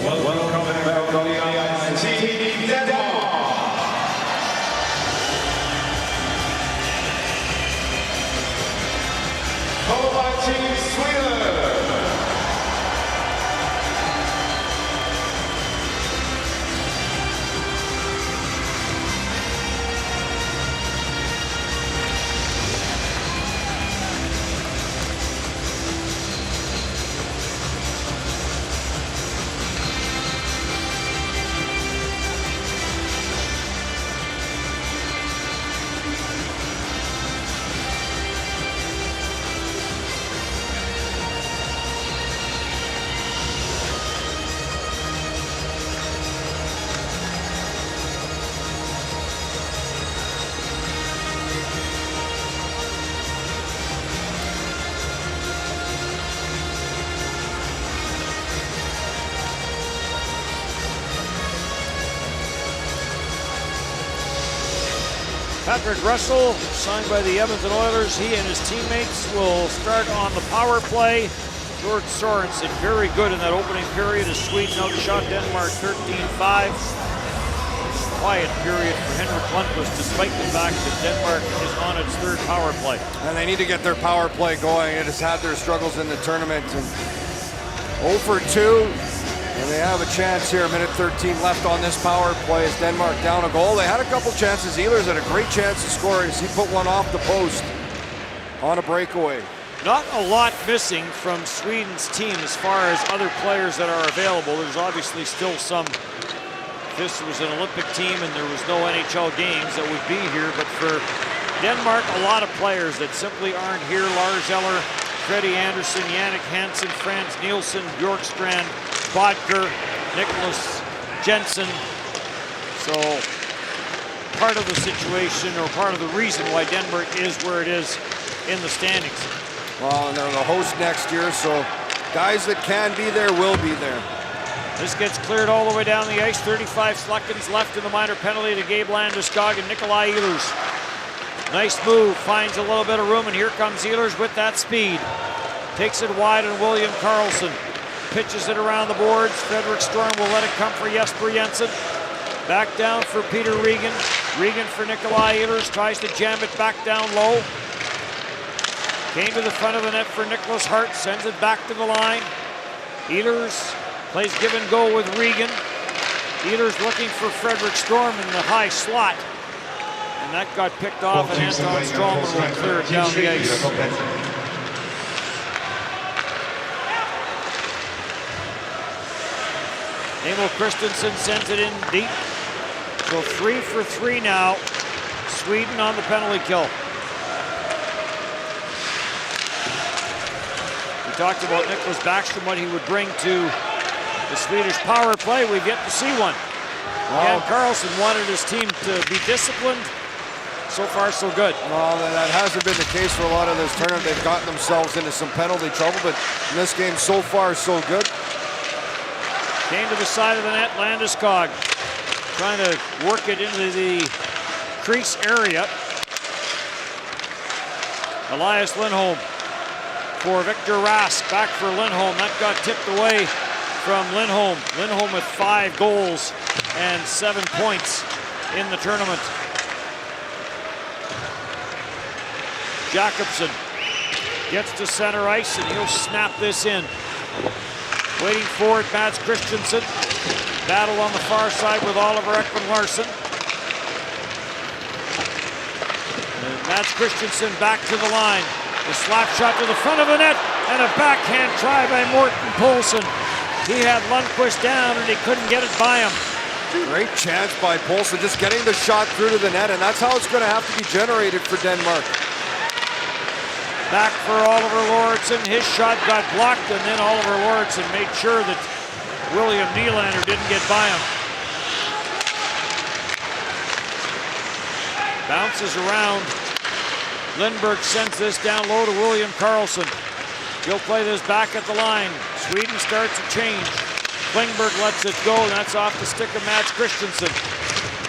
Welcome back on the ice, Team Denmark. Followed by Team Sweden. Patrick Russell, signed by the Edmonton Oilers. He and his teammates will start on the power play. George Sorensen, very good in that opening period as Sweden outshot Denmark 13-5. Quiet period for Henrik Lundqvist, despite the fact that Denmark is on its third power play. And they need to get their power play going. It has had their struggles in the tournament. And 0 for 2. And they have a chance here, minute 13 left on this power play as Denmark down a goal. They had a couple chances. Ehlers had a great chance to score as he put one off the post on a breakaway. Not a lot missing from Sweden's team as far as other players that are available. There's obviously still some. This was an Olympic team and there was no NHL games that would be here. But for Denmark, a lot of players that simply aren't here. Lars Eller, Freddie Anderson, Jannik Hansen, Frans Nielsen, Bjorkstrand, Bodker, Nicholas Jensen. So part of the situation or part of the reason why Denmark is where it is in the standings. Well, and they're the host next year, so guys that can be there will be there. This gets cleared all the way down the ice. 35 seconds left in the minor penalty to Gabe Landeskog and Nikolai Ehlers. Nice move, finds a little bit of room, and here comes Ehlers with that speed. Takes it wide on William Karlsson. Pitches it around the boards. Frederick Storm will let it come for Jesper Jensen. Back down for Peter Regan. Regan for Nikolai Ehlers. Tries to jam it back down low. Came to the front of the net for Nicholas Hart. Sends it back to the line. Ehlers plays give and go with Regan. Ehlers looking for Frederick Storm in the high slot. And that got picked off, and Anton Stralman will clear it down the ice. Emil Christensen sends it in deep. So 3 for 3 now. Sweden on the penalty kill. We talked about Nicholas Backstrom, what he would bring to the Swedish power play. We've yet to see one. Jan Karlsson wanted his team to be disciplined. So far, so good. Well, that hasn't been the case for a lot of this tournament. They've gotten themselves into some penalty trouble, but in this game, so far, so good. Came to the side of the net, Landeskog trying to work it into the crease area. Elias Lindholm for Victor Rask, back for Lindholm. That got tipped away from Lindholm. Lindholm with 5 goals and 7 points in the tournament. Jacobson gets to center ice and he'll snap this in. Waiting for it, Mads Christensen. Battle on the far side with Oliver Ekman-Larsson. Mads Christensen back to the line. The slap shot to the front of the net and a backhand try by Morten Poulsen. He had Lundqvist down and he couldn't get it by him. Great chance by Poulsen, just getting the shot through to the net, and that's how it's going to have to be generated for Denmark. Back for Oliver Lauritsen. His shot got blocked, and then Oliver Lauritsen made sure that William Nylander didn't get by him. Bounces around. Lindbergh sends this down low to William Karlsson. He'll play this back at the line. Sweden starts a change. Klingberg lets it go, and that's off the stick of Mads Christensen.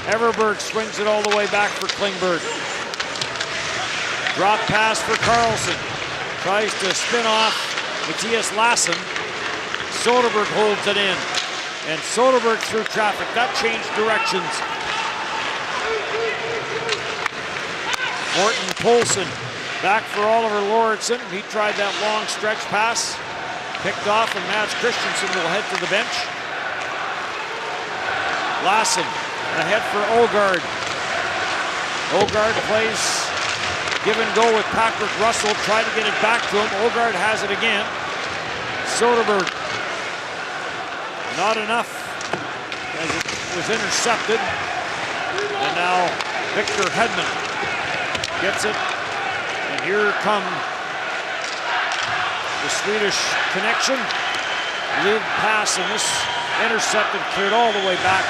Everberg swings it all the way back for Klingberg. Drop pass for Karlsson. Tries to spin off Matthias Lassen. Soderberg holds it in. And Soderberg through traffic. That changed directions. Morton Polson back for Oliver Lauritsen. He tried that long stretch pass. Picked off, and Mads Christensen will head to the bench. Lassen ahead for Ogard. Ogard plays give and go with Patrick Russell. Tried to get it back to him. Ogard has it again. Soderberg. Not enough as it was intercepted. And now Victor Hedman gets it. And here come the Swedish connection. Lead pass, and this intercepted, cleared all the way back.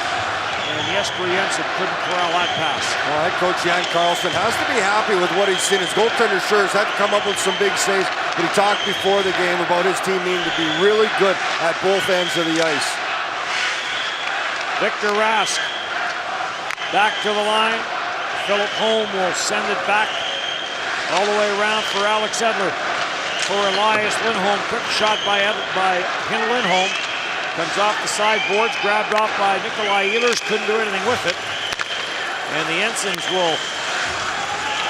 And Jesper Jensen couldn't corral that pass. Well, head coach Jan Carlson has to be happy with what he's seen. His goaltender sure has had to come up with some big saves, but he talked before the game about his team needing to be really good at both ends of the ice. Victor Rask back to the line. Philip Holm will send it back all the way around for Alex Edler. For Elias Lindholm, quick shot by Lindholm. Comes off the sideboards, grabbed off by Nikolai Ehlers, couldn't do anything with it. And the Jensens will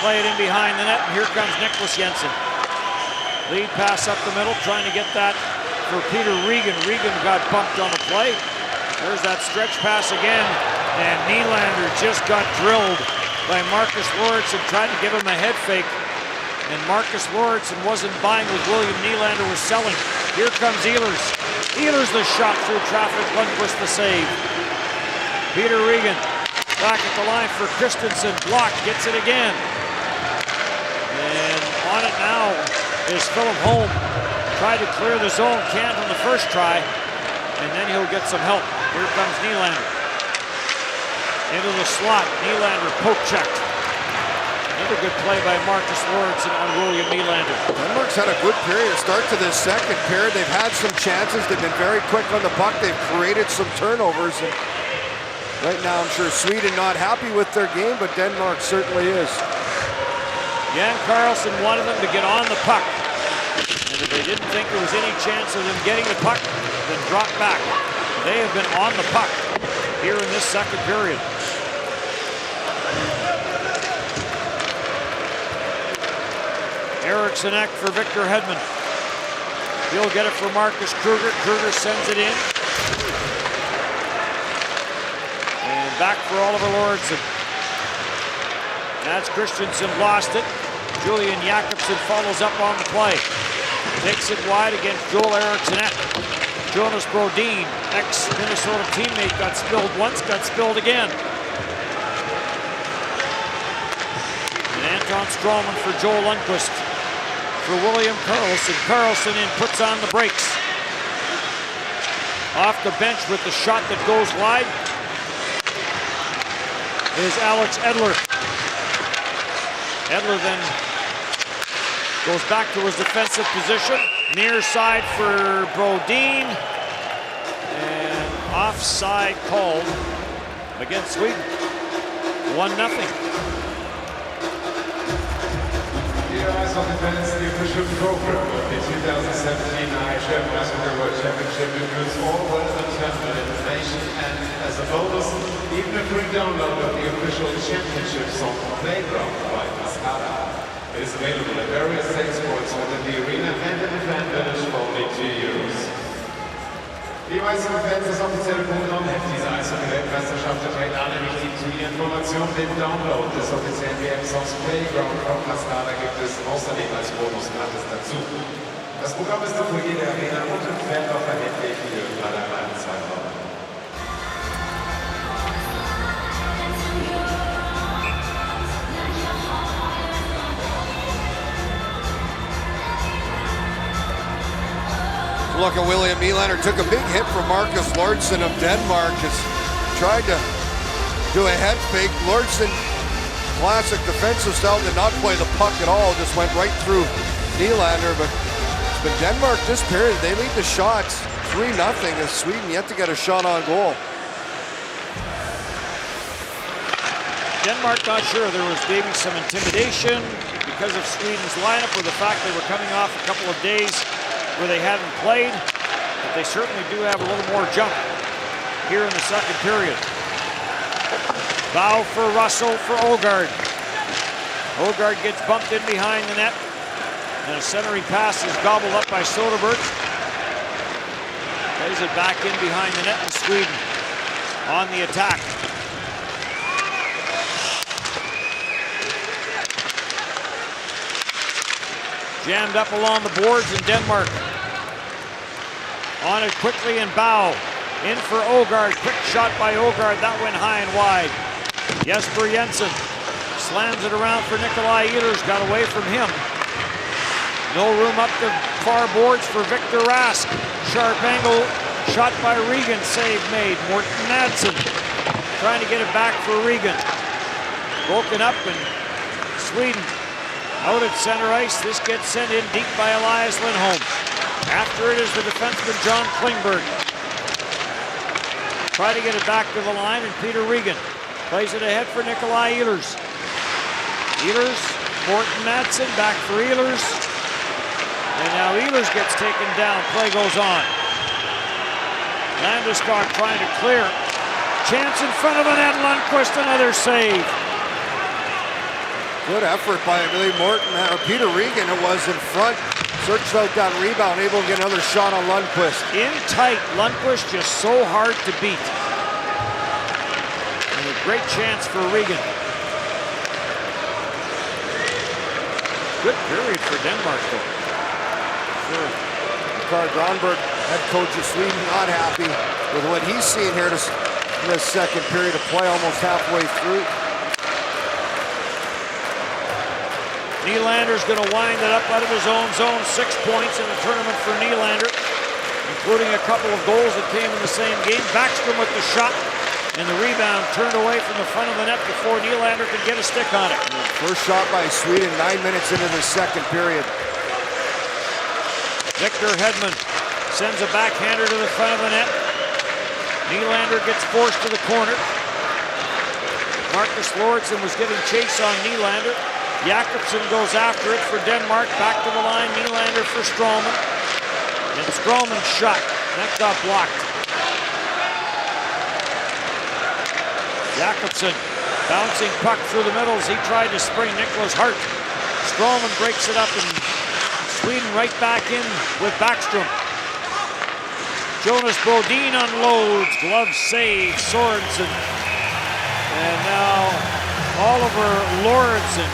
play it in behind the net, and here comes Nicholas Jensen. Lead pass up the middle, trying to get that for Peter Regan. Regan got bumped on the play. There's that stretch pass again, and Nylander just got drilled by Marcus Lauritsen, trying to give him a head fake. And Marcus Lauritsen wasn't buying what William Nylander was selling. Here comes Ehlers. Ehlers the shot through traffic, Lundqvist the save. Peter Regan back at the line for Christensen. Block, gets it again. And on it now is Philip Holm. Tried to clear the zone, can't on the first try. And then he'll get some help. Here comes Nylander. Into the slot, Nylander poke checked. Another good play by Marcus Lauritsen on William Nylander. Denmark's had a good period start to this second period. They've had some chances. They've been very quick on the puck. They've created some turnovers. And right now, I'm sure Sweden not happy with their game, but Denmark certainly is. Jan Carlson wanted them to get on the puck. And if they didn't think there was any chance of them getting the puck, then drop back. They have been on the puck here in this second period. Eriksson Ek for Victor Hedman. He'll get it for Marcus Kruger. Kruger sends it in. And back for Oliver Lauritsen. Mads Christensen lost it. Julian Jakobsen follows up on the play. Takes it wide against Joel Eriksson Ek. Jonas Brodin, ex-Minnesota teammate, got spilled once, got spilled again. And Anton Strawman for Joel Lundqvist. For William Karlsson. Karlsson in, puts on the brakes. Off the bench with the shot that goes wide is Alex Edler. Edler then goes back to his defensive position. Near side for Brodin. And offside called against Sweden. 1-0. Here are some events, the official program of the 2017 IIHF Basketball World Championship includes all relevant tournament information, and as a bonus, even a free download of the official championship song Playground by Mascara. It is available at various sex points within the arena and in the fan village for only €2. Die weißen Fans des offiziellen Programms dieser Eishockey-Weltmeisterschaft enthält alle wichtigen Turnierinformationen. Den Download des offiziellen WM-Songs Playground von Mascara gibt es außerdem als Bonus gratis dazu. Das Programm ist für jede Arena und im Fanlauf erhältlich für alle Zeitraum. Look at William Nylander, took a big hit from Marcus Lauritsen of Denmark. Has tried to do a head fake. Lauritsen, classic defensive style, did not play the puck at all, just went right through Nylander. But it's been Denmark this period. They lead the shots 3-0 as Sweden yet to get a shot on goal. Denmark not sure. There was maybe some intimidation because of Sweden's lineup, or the fact they were coming off a couple of days where they hadn't played, but they certainly do have a little more jump. here in the second period. Bow for Russell for Ogard. Ogard gets bumped in behind the net. And a centering pass is gobbled up by Soderberg. Plays it back in behind the net, and Sweden on the attack. Jammed up along the boards, and Denmark on it quickly, and Bow in for Ogard. Quick shot by Ogard. That went high and wide. Jesper Jensen slams it around for Nikolai Ehlers. Got away from him. No room up the far boards for Victor Rask. Sharp angle shot by Regan. Save made. Morten Madsen trying to get it back for Regan. Broken up, and Sweden out at center ice. This gets sent in deep by Elias Lindholm. After it is the defenseman John Klingberg. Try to get it back to the line, and Peter Regan plays it ahead for Nikolai Ehlers. Ehlers, Morten Madsen back for Ehlers. And now Ehlers gets taken down. Play goes on. Landeskog trying to clear. Chance in front of the net. Lundqvist, another save. Good effort by, I believe, Peter Regan. It was in front. Searched out that rebound, able to get another shot on Lundqvist. In tight. Lundqvist just so hard to beat. And a great chance for Regan. Good period for Denmark, though. Sure. Carl Granberg, head coach of Sweden, not happy with what he's seen here in this second period of play, almost halfway through. Nylander's going to wind it up out of his own zone. 6 points in the tournament for Nylander, including a couple of goals that came in the same game. Backstrom with the shot, and the rebound turned away from the front of the net before Nylander could get a stick on it. First shot by Sweden 9 minutes into the second period. Victor Hedman sends a backhander to the front of the net. Nylander gets forced to the corner. Marcus Lorentzen was giving chase on Nylander. Jakobsen goes after it for Denmark. Back to the line, Nylander for Stralman. And Stralman's shot. That got blocked. Jakobsen bouncing puck through the middle as he tried to spring Nicholas Hart. Stralman breaks it up, and Sweden right back in with Backstrom. Jonas Brodin unloads. Glove save, Sorensen. And now Oliver Lorentzen.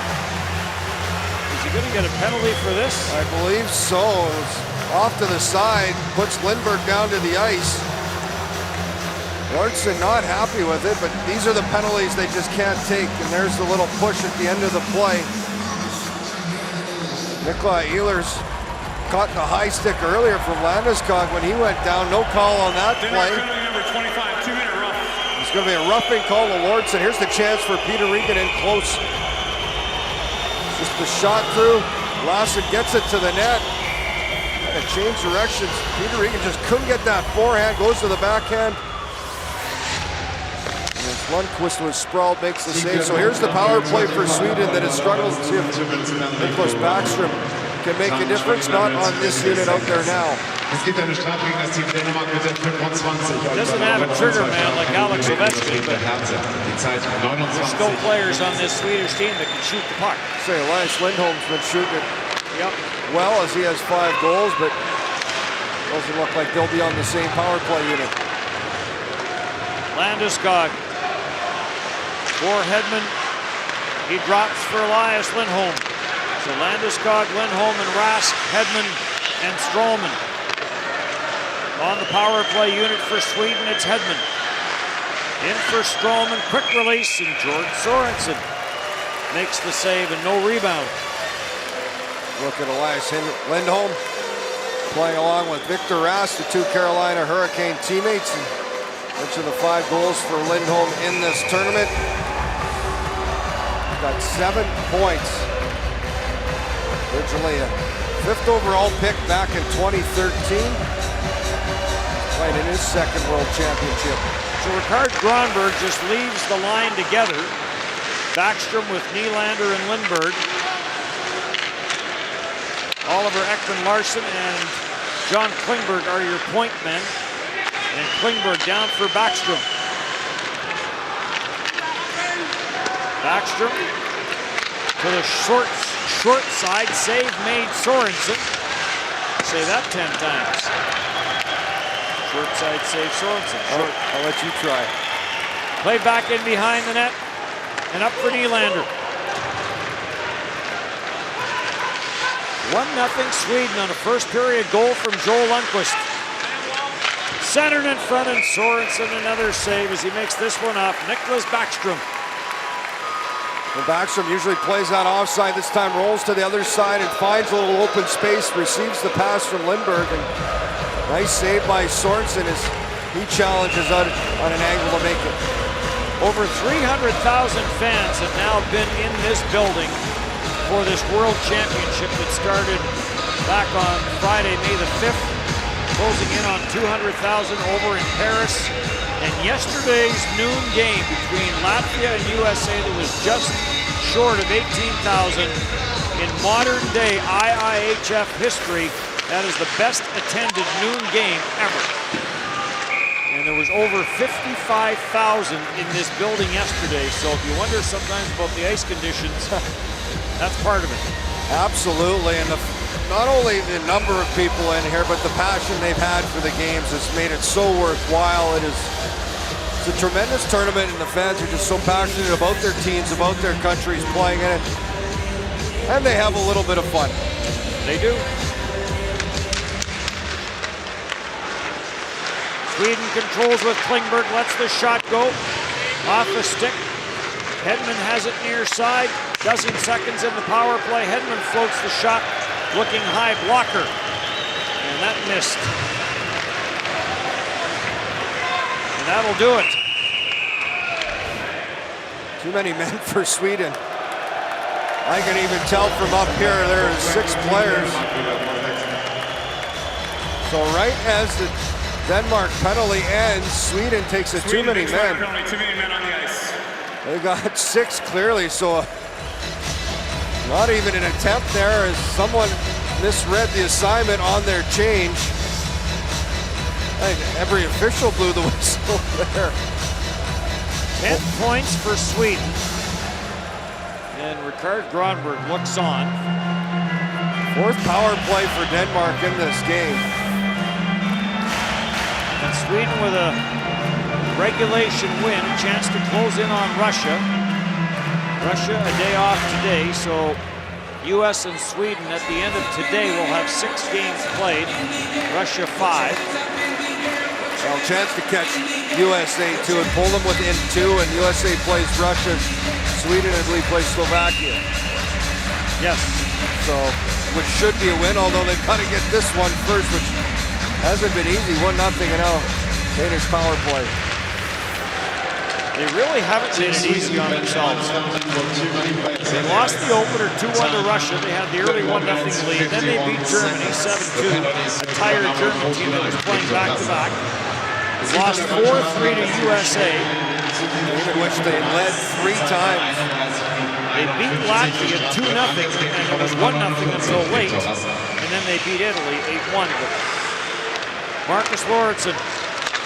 Is he going to get a penalty for this? I believe so. It's off to the side, puts Lindberg down to the ice. Lorentzen not happy with it, but these are the penalties they just can't take. And there's the little push at the end of the play. Nikolai Ehlers caught the high stick earlier from Landeskog when he went down. No call on that play. Number 25, 2-minute rough. It's going to be a roughing call to Lorentzen. Here's the chance for Peter Regan in close. Just the shot through. Lassen gets it to the net. And it changed directions. Peter Regan just couldn't get that forehand. Goes to the backhand. And as Lundqvist was sprawled, makes the save. So here's the power play for Sweden that has struggled to see if Nicholas Backstrom can make a difference. Not on this unit out there now. Doesn't have a trigger man like Alex Ovechkin, but there's still players on this Swedish team that can shoot the puck. Say Elias Lindholm's been shooting it well as he has 5 goals, but doesn't look like they'll be on the same power play unit. Landeskog for Hedman. He drops for Elias Lindholm. So Landeskog, Lindholm, and Rask, Hedman, and Stralman. On the power play unit for Sweden, it's Hedman. In for Stralman, quick release, and George Sorensen makes the save and no rebound. Look at Elias Lindholm playing along with Victor Rask, the 2 Carolina Hurricane teammates. And mention the 5 goals for Lindholm in this tournament. Got 7 points. Originally a 5th overall pick back in 2013. Playing in his 2nd World Championship. So Ricard Granberg just leaves the line together. Backstrom with Nylander and Lindberg. Oliver Ekman Larsson and John Klingberg are your point men. And Klingberg down for Backstrom. Backstrom to the short side, save made Sorensen. Say that 10 times. Short side save Sorensen. I'll let you try. Play back in behind the net and up for Nylander. 1-0 Sweden on a first period goal from Joel Lundqvist. Centered in front, and Sorensen another save as he makes this one up. Nicklas Backstrom. Well, Backstrom usually plays that offside. This time rolls to the other side and finds a little open space, receives the pass from Lindberg, and nice save by Sorensen as he challenges out on an angle to make it. Over 300,000 fans have now been in this building for this World Championship that started back on Friday, May the 5th, closing in on 200,000 over in Paris. And yesterday's noon game between Latvia and USA that was just short of 18,000 in modern day IIHF history. That is the best attended noon game ever. And there was over 55,000 in this building yesterday. So if you wonder sometimes about the ice conditions, that's part of it. Absolutely, and not only the number of people in here, but the passion they've had for the games has made it so worthwhile. It's a tremendous tournament, and the fans are just so passionate about their teams, about their countries playing in it, and they have a little bit of fun. They do. Sweden controls with Klingberg, lets the shot go off the stick. Hedman has it near side. Dozen seconds in the power play. Hedman floats the shot, looking high, blocker, and that missed. And that'll do it. Too many men for Sweden. I can even tell from up here there are 6 players. So right as the Denmark penalty ends, Sweden takes a too many men. Too many men on the ice. They got 6 clearly, so not even an attempt there as someone misread the assignment on their change. I think every official blew the whistle there. 10 points for Sweden. And Rikard Gronberg looks on. 4th power play for Denmark in this game. And Sweden with a regulation win, a chance to close in on Russia. Russia a day off today, so US and Sweden at the end of today will have 6 games played. Russia 5. Well, chance to catch USA too and pull them within 2, and USA plays Russia. Sweden, I believe, plays Slovakia. Yes. So, which should be a win, although they've got to get this one first, which hasn't been easy. 1-0 and now Danish power play. They really haven't made it easy on themselves. They lost the opener 2-1 to Russia. They had the early 1-0 lead. Then they beat Germany 7-2, a tired German team that was playing back-to-back. They lost 4-3 to USA. In which they led 3 times. They beat Latvia 2-0, and it was 1-0 until late. And then they beat Italy 8-1. Marcus Lorentzen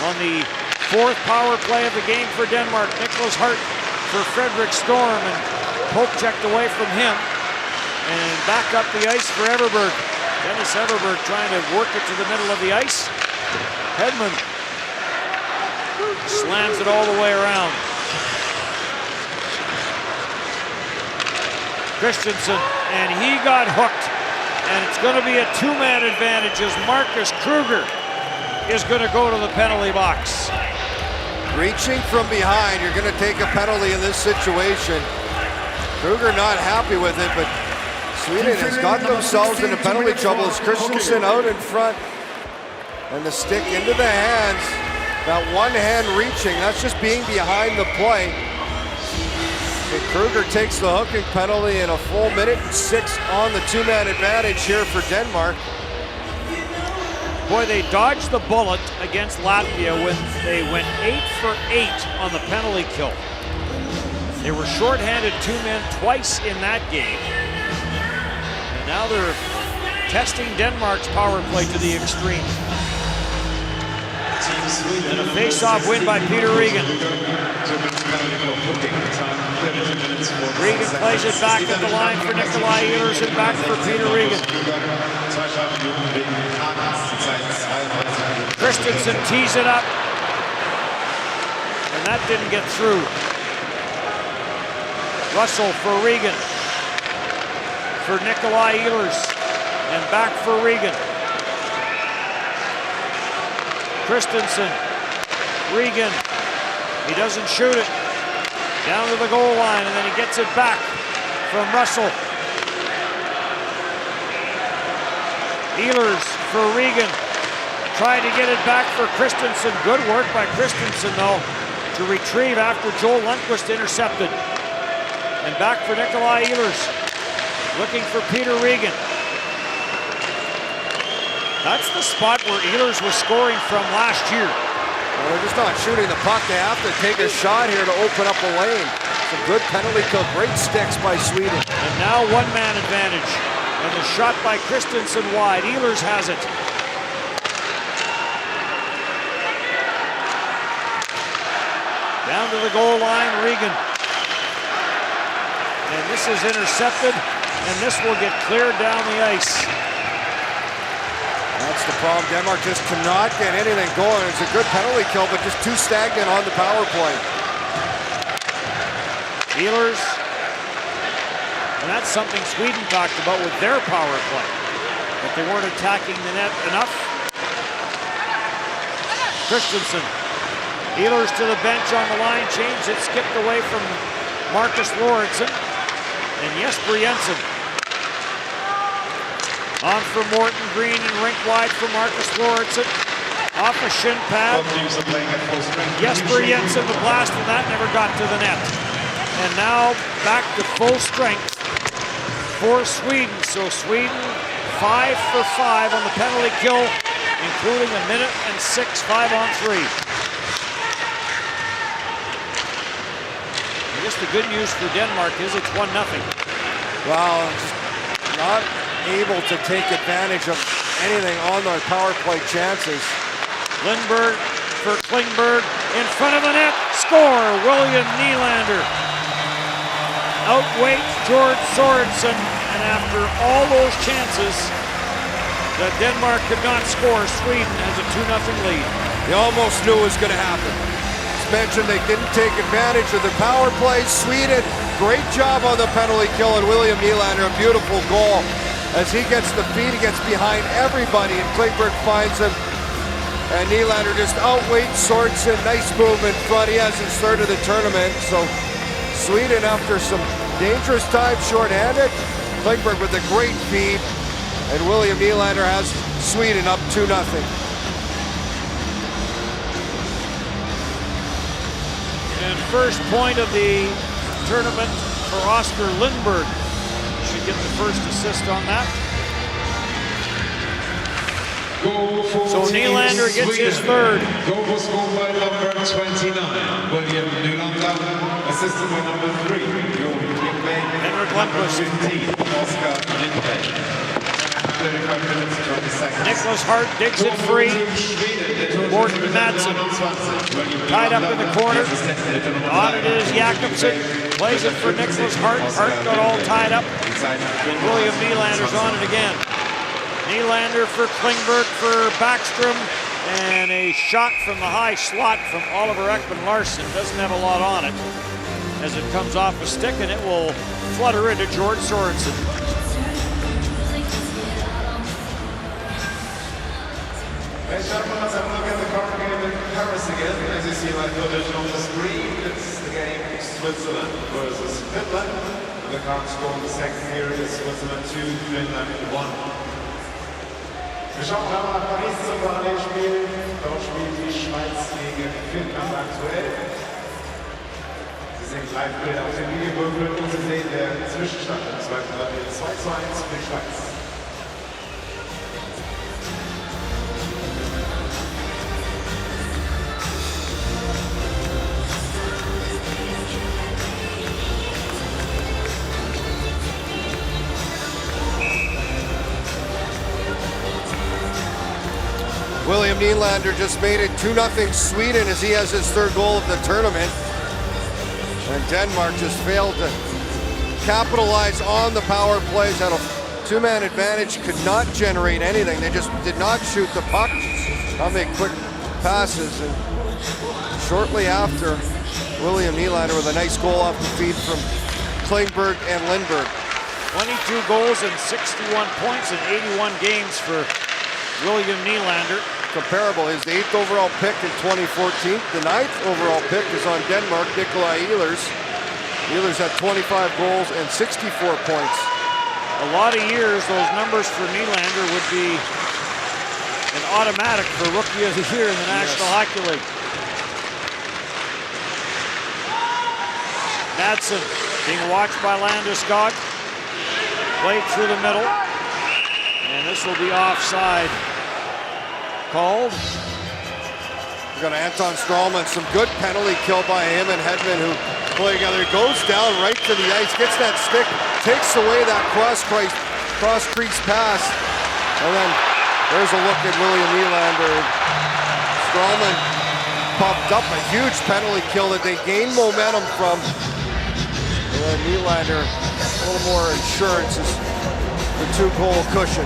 on the 4th power play of the game for Denmark. Nicholas Hart for Fredrik Storm, and Pope checked away from him. And back up the ice for Everberg. Dennis Everberg trying to work it to the middle of the ice. Hedman slams it all the way around. Christensen, and he got hooked. And it's going to be a 2-man advantage as Marcus Kruger is going to go to the penalty box. Reaching from behind, you're going to take a penalty in this situation. Kruger not happy with it, but Sweden has got themselves into penalty trouble as Christensen out in front. And the stick into the hands. That one hand reaching, that's just being behind the play. And Kruger takes the hooking penalty in a full 1:06 on the 2-man advantage here for Denmark. Boy, they dodged the bullet against Latvia when they went 8 for 8 on the penalty kill. They were shorthanded 2 men twice in that game. And now they're testing Denmark's power play to the extreme. And a face-off win by Peter Regan. Regan plays it back at the line for Nikolai Ehlers and back for Peter Regan. Christensen tees it up. And that didn't get through. Russell for Regan. For Nikolai Ehlers. And back for Regan. Christensen. Regan. He doesn't shoot it. Down to the goal line, and then he gets it back from Russell. Ehlers for Regan. Trying to get it back for Christensen. Good work by Christensen, though, to retrieve after Joel Lundqvist intercepted. And back for Nikolai Ehlers. Looking for Peter Regan. That's the spot where Ehlers was scoring from last year. Well, they're just not shooting the puck. They have to take a shot here to open up a lane. Some good penalty kill. Great sticks by Sweden. And now one-man advantage. And the shot by Christensen wide. Ehlers has it. Down to the goal line, Regan. And this is intercepted, and this will get cleared down the ice. That's the problem. Denmark just cannot get anything going. It's a good penalty kill, but just too stagnant on the power play. Ehlers. And that's something Sweden talked about with their power play. That they weren't attacking the net enough. Christensen. Ehlers to the bench on the line change. It skipped away from Marcus Lorentzen. And Jesper Jensen. On for Morton Green and rink wide for Marcus Lorentzen. Off a shin pad. Jesper Jensen the blast, and that never got to the net. And now back to full strength for Sweden. So Sweden 5 for 5 on the penalty kill, including a minute and 6 5-on-3. I guess the good news for Denmark is it's 1-0. Well, just not able to take advantage of anything on the power play chances. Lindberg for Klingberg in front of the net. Score, William Nylander. Outweight George Sorensen, and after all those chances that Denmark could not score, Sweden has a 2-0 lead. You almost knew it was going to happen. As mentioned, they didn't take advantage of the power play. Sweden, great job on the penalty kill, and William Nylander, a beautiful goal. As he gets the feed, he gets behind everybody, and Klingberg finds him. And Nylander just outweights Sorensen. Nice move in front. He has his third of the tournament. So Sweden, after some dangerous times shorthanded, Klingberg with a great feed. And William Nylander has Sweden up 2-0. And first point of the tournament for Oscar Lindberg. Should get the first assist on that. So Nylander gets his third. Goal was scored by number 29, William Nylander. Assisted by number 3, Henrik Lundqvist. 15, Oscar Lindberg. 35 minutes, 20 seconds. Nicholas Hart digs it free. Morten Madsen tied up in the corner. On it is Jakobsen. Plays it for Nicholas Hart. Hart got all tied up. And William Nylander's on it again. Nylander for Klingberg for Backstrom. And a shot from the high slot from Oliver Ekman-Larsson. Doesn't have a lot on it as it comes off a stick, and it will flutter into George Sorensen. Ladies and gentlemen, let's have a look at the current game in Paris again. As you see like the vision on the screen, it's the game Switzerland versus Finland. The current score in the second period is Switzerland 2, Finland 1. Wir schauen nach Paris zum Parallelspiel. Dort spielt die Schweiz gegen Finnland aktuell. Sie sehen Live-Bilder auf dem Videowürfel und Sie sehen der Zwischenstand im zweiten Level 2:1 für die Schweiz. William Nylander just made it 2-0 Sweden as he has his third goal of the tournament. And Denmark just failed to capitalize on the power plays, had a two-man advantage, could not generate anything. They just did not shoot the puck, not make quick passes. And shortly after, William Nylander with a nice goal off the feed from Klingberg and Lindberg. 22 goals and 61 points in 81 games for William Nylander. Comparable, his 8th overall pick in 2014. The 9th overall pick is on Denmark, Nikolai Ehlers. Ehlers had 25 goals and 64 points. A lot of years, those numbers for Nylander would be an automatic for Rookie of the Year in the National Hockey League. Madsen being watched by Landeskog. Played through the middle. And this will be offside called. We're going to Anton Strålman, some good penalty kill by him and Hedman, who play together. He goes down right to the ice, gets that stick, takes away that cross-crease pass, and then there's a look at William Nylander. Strålman popped up a huge penalty kill that they gained momentum from. And then Nylander, a little more insurance is the 2-goal cushion.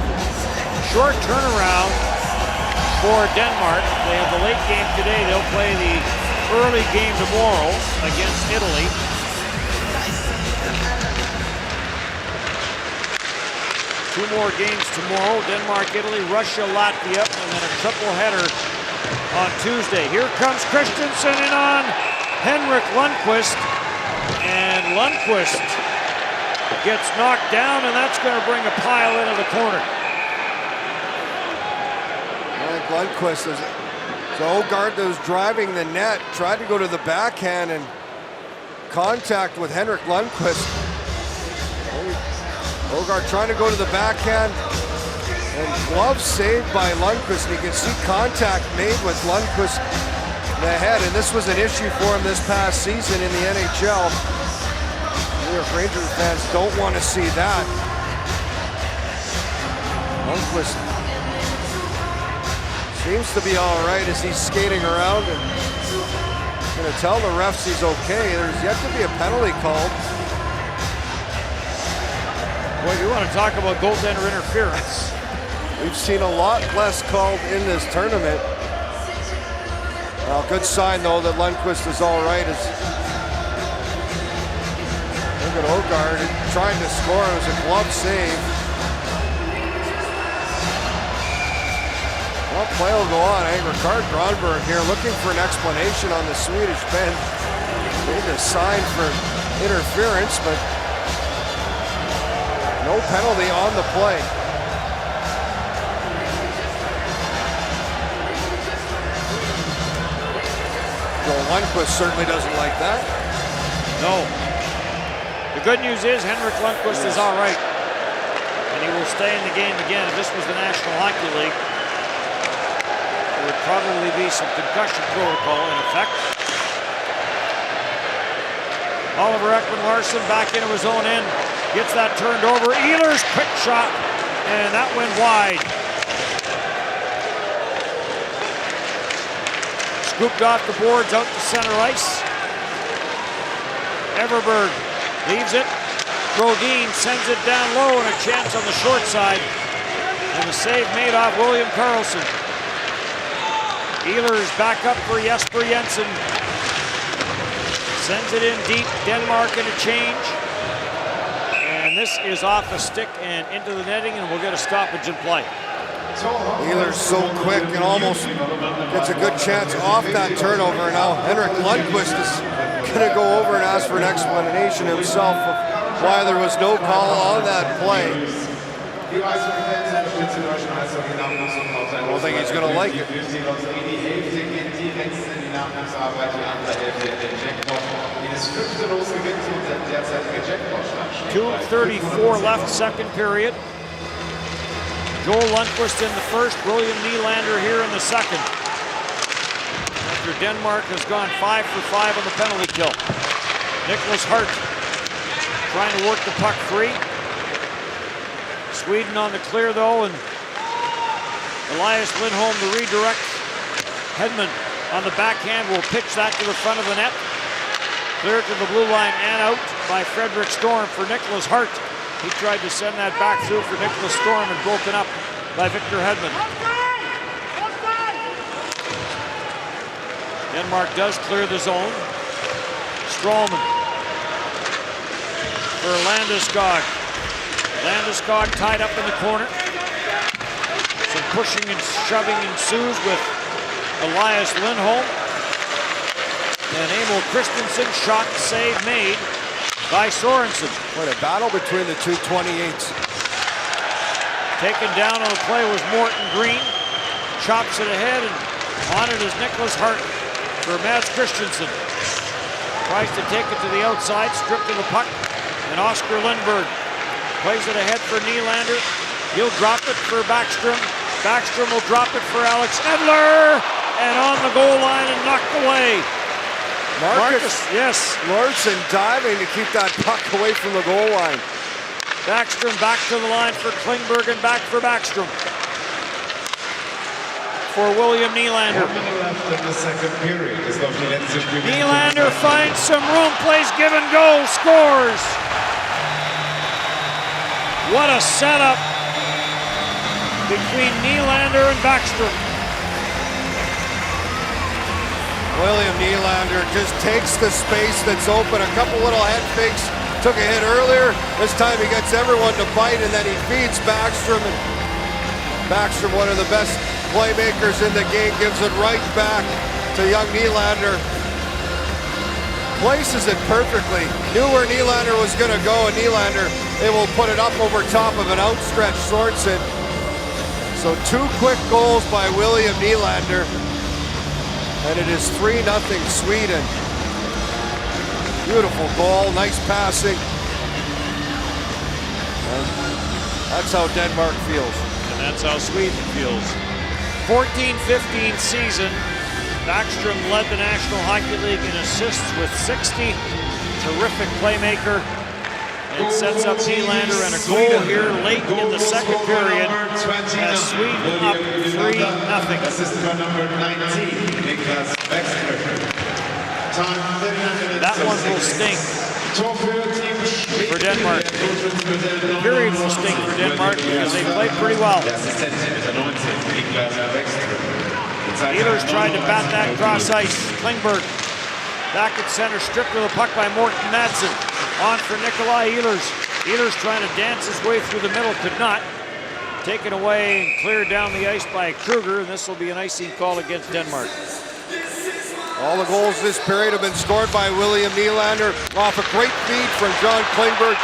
Short turnaround for Denmark. They have the late game today. They'll play the early game tomorrow against Italy. Two more games tomorrow. Denmark, Italy, Russia, Latvia, and then a triple header on Tuesday. Here comes Christensen in on Henrik Lundqvist. And Lundqvist gets knocked down, and that's going to bring a pile into the corner. Lundqvist is so Ogard that was driving the net, tried to go to the backhand and contact with Henrik Lundqvist. Ogard trying to go to the backhand and glove saved by Lundqvist. And you can see contact made with Lundqvist in the head, and this was an issue for him this past season in the NHL. New York Rangers fans don't want to see that. Lundqvist seems to be all right as he's skating around and going to tell the refs he's okay. There's yet to be a penalty called. Well, you want to talk about goaltender interference. We've seen a lot less called in this tournament. Well, good sign though that Lundqvist is all right. Look at Ogard trying to score. It was a glove save. Well, play will go on. Ricard Gronberg here looking for an explanation on the Swedish bench. Made a sign for interference, but no penalty on the play. Joel Lundqvist certainly doesn't like that. No. The good news is Henrik Lundqvist is all right. And he will stay in the game again. If this was the National Hockey League, there would probably be some concussion protocol in effect. Oliver Ekman-Larsson back into his own end. Gets that turned over. Ehlers, quick shot. And that went wide. Scooped off the boards out to center ice. Everberg leaves it. Brodin sends it down low and a chance on the short side. And the save made off William Karlsson. Ehlers back up for Jesper Jensen. Sends it in deep. Denmark in a change. And this is off a stick and into the netting, and we'll get a stoppage in play. Ehlers so quick and almost gets a good chance off that turnover. Now Henrik Lundqvist is going to go over and ask for an explanation himself of why there was no call on that play. I don't think he's going to like it. 2:34 left, second period. Joel Lundqvist in the first, William Nylander here in the second. After Denmark has gone 5 for 5 on the penalty kill. Nicholas Hart trying to work the puck free. Sweden on the clear though, and Elias Lindholm to redirect. Hedman on the backhand will pitch that to the front of the net. Clear to the blue line and out by Frederick Storm for Nicholas Hart. He tried to send that back through for Nicholas Storm and broken up by Victor Hedman. Denmark does clear the zone. Stralman for Landeskog. Landeskog tied up in the corner. Some pushing and shoving ensues with Elias Lindholm. And Emil Christensen, shot save made by Sorensen. What a battle between the two 28s. Taken down on the play was Morton Green. Chops it ahead, and on it is Nicholas Hart for Mads Christensen. Tries to take it to the outside, stripped of the puck, and Oscar Lindberg plays it ahead for Nylander. He'll drop it for Backstrom. Backstrom will drop it for Alex Edler, and on the goal line and knocked away. Marcus yes. Larson diving to keep that puck away from the goal line. Backstrom back to the line for Klingberg and back for Backstrom. For William Nylander. 1 minute left in the second period. Nylander finds some room, plays give and go, scores. What a setup between Nylander and Backstrom. William Nylander just takes the space that's open. A couple little head fakes. Took a hit earlier. This time he gets everyone to bite, and then he feeds Backstrom. And Backstrom, one of the best playmakers in the game, gives it right back to young Nylander. Places it perfectly. Knew where Nylander was going to go, and Nylander able to put it up over top of an outstretched Sorensen. So 2 quick goals by William Nylander. And it is 3-0 Sweden. Beautiful goal, nice passing. And that's how Denmark feels. And that's how Sweden feels. 14-15 season. Backstrom led the National Hockey League in assists with 60. Terrific playmaker. And sets up Nylander, and a goal here late in the second period as Sweden up 3-0. Assisted by number 19, Niklas Bäckström. That one will stink for Denmark. The period will stink for Denmark because they played pretty well. Ehlers tried to bat that cross ice. Klingberg back at center, stripped of the puck by Morten Madsen. On for Nikolai Ehlers. Ehlers trying to dance his way through the middle, could not. Taken away and cleared down the ice by Kruger, and this will be an icing call against Denmark. All the goals this period have been scored by William Nylander off a great feed from John Klingberg.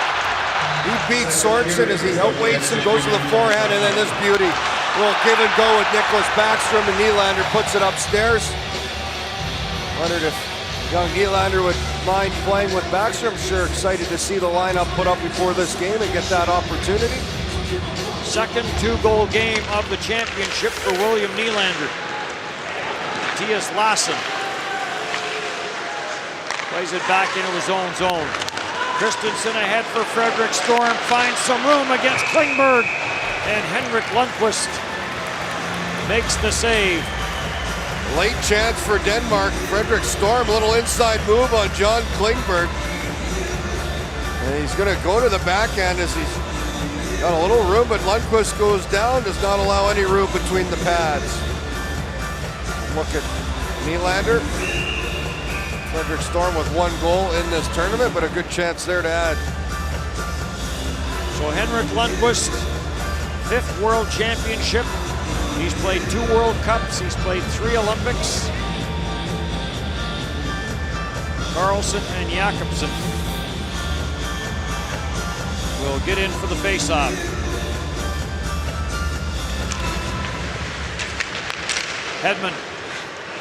He beats Sorensen as he outweights him, goes to the forehand, and then this beauty. A little give and go with Nicholas Backstrom, and Nylander puts it upstairs. Wondered if young Nylander would mind playing with Backstrom. Sure excited to see the lineup put up before this game and get that opportunity. Second 2-goal game of the championship for William Nylander. Mattias Larsson plays it back into his own zone. Christensen ahead for Frederick Storm, finds some room against Klingberg, and Henrik Lundqvist makes the save. Late chance for Denmark. Frederick Storm, little inside move on John Klingberg. And he's going to go to the backhand as he's got a little room, but Lundqvist goes down, does not allow any room between the pads. Look at Nylander. Frederick Storm with 1 goal in this tournament, but a good chance there to add. So Henrik Lundqvist, 5th World Championship. He's played 2 World Cups. He's played 3 Olympics. Carlson and Jakobsen will get in for the face-off. Hedman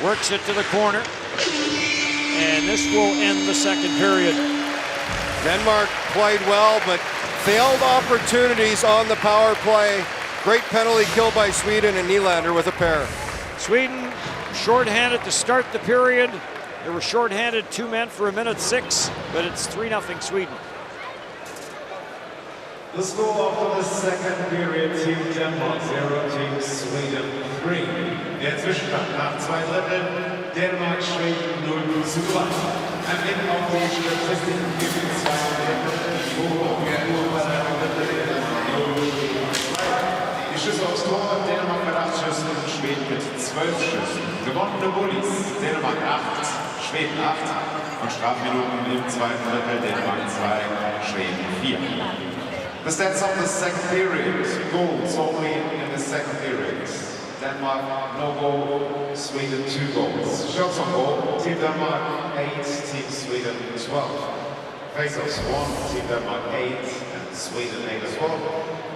works it to the corner. And this will end the second period. Denmark played well, but failed opportunities on the power play. Great penalty kill by Sweden, and Nylander with a pair. Sweden shorthanded to start the period. They were shorthanded 2 men for 1:06, but it's 3-0 Sweden. The score after the second period, Team Denmark 0, Team Sweden 3. Der Zwischenstand nach 2 Dritteln, Dänemark, Schweden 0 zu 2. Ein Blick auf die Statistiken gibt es 2 Drittel, die Schüsse aufs Tor, Dänemark mit 8 Schüssen, Schweden mit 12 Schüssen. Gewonnene Bullies, Dänemark 8, Schweden 8 und Strafminuten im zweiten Drittel, Dänemark 2, Schweden 4. The stats of the second period, goals only in the second period. Denmark, no goal, Sweden 2 goals. Shots on goal, Team Denmark 8, Team Sweden 12. Face-offs 1, Team Denmark 8 and Sweden 8 as well.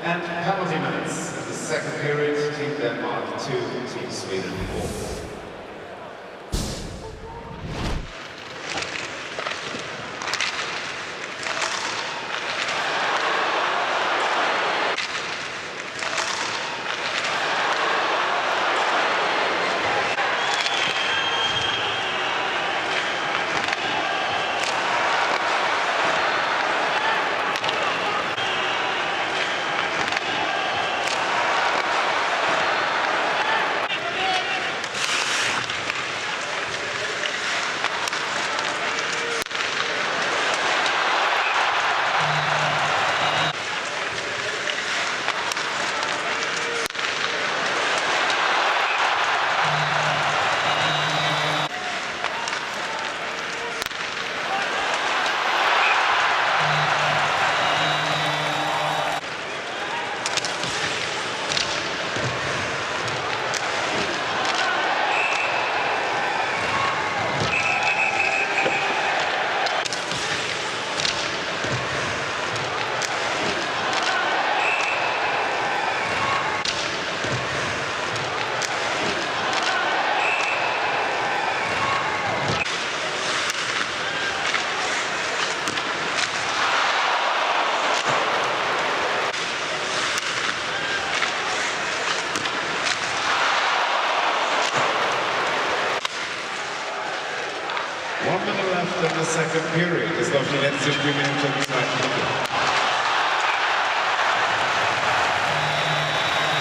And penalty minutes in the second period, Team Denmark 2, Team Sweden 4. The second period ist auf die letzte Spielminute im zweiten Drittel.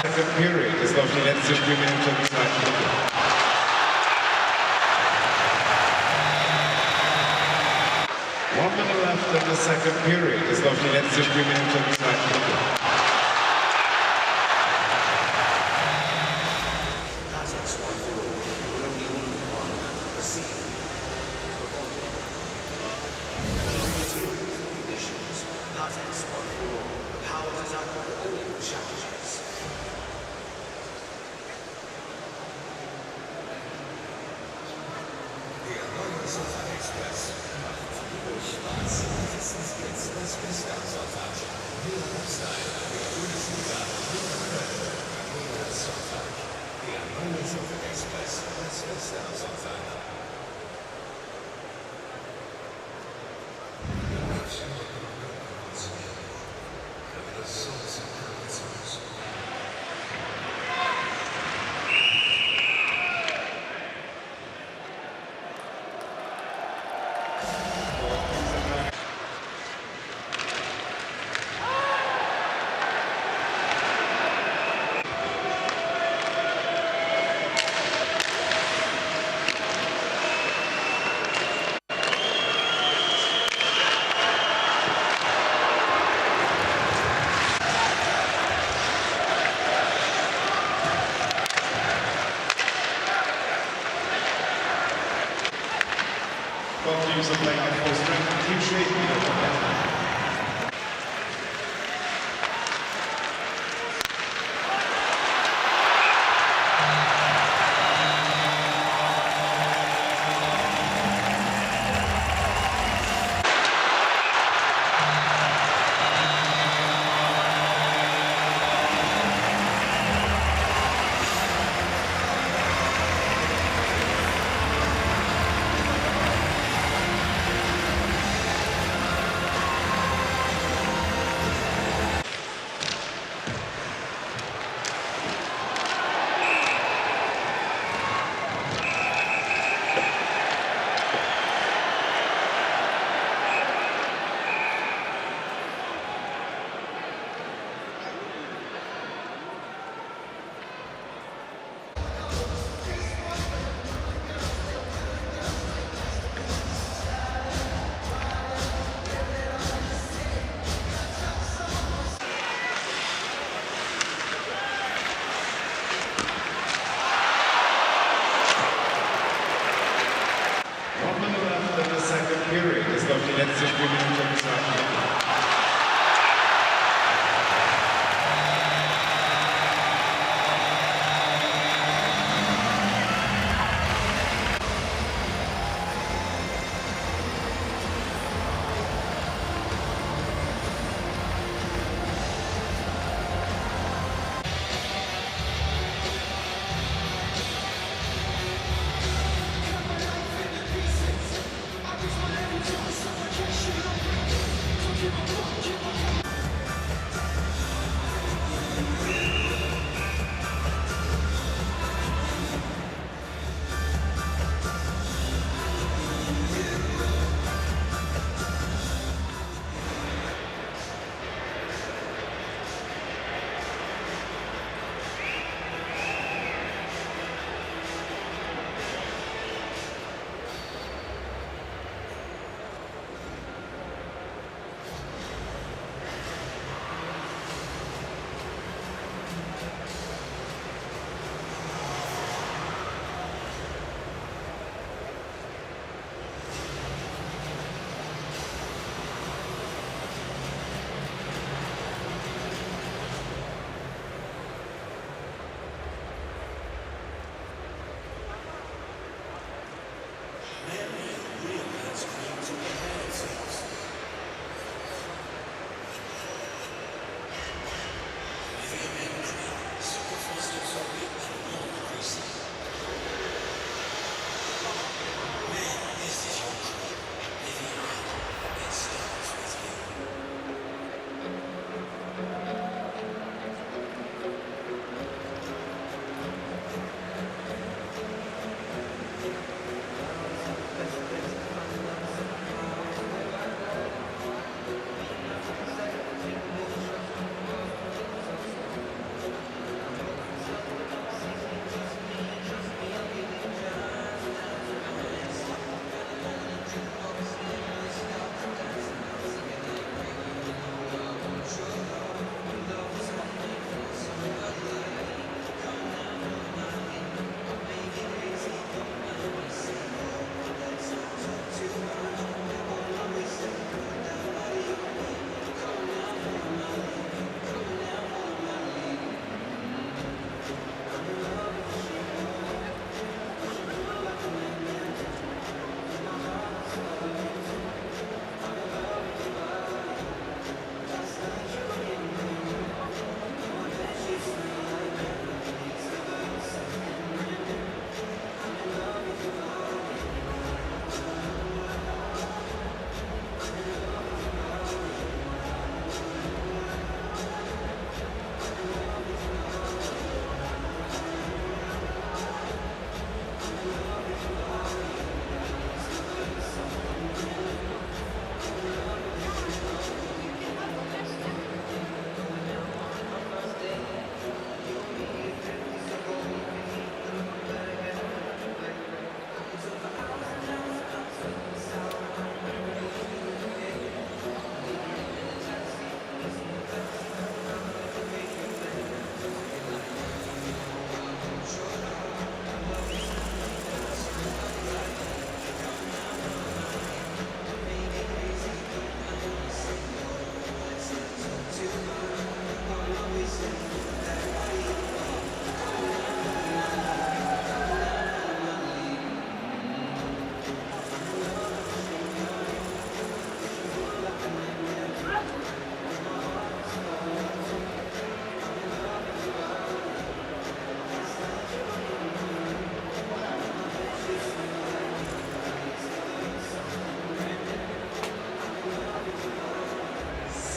Second period ist auf die letzte Spielminute im zweiten Drittel. One minute left in the second period ist auf die letzte Spielminute im zweiten Drittel. Both teams are playing at full strength. Team Schweden,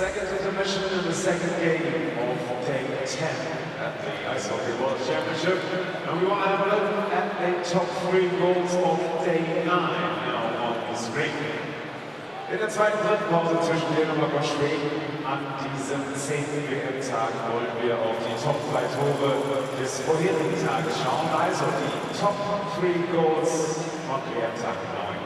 second intermission in the second game of day 10 at the Ice Hockey World Championship. And we want to have a look at the top 3 goals of day 9 now on the screen. In der zweiten Pause zwischen Dänemark und Schweden an diesem 10. WM-Tag wollen wir auf die Top 3 Tore des vorherigen Tages schauen. Also die Top 3 Goals von WM-Tag 9.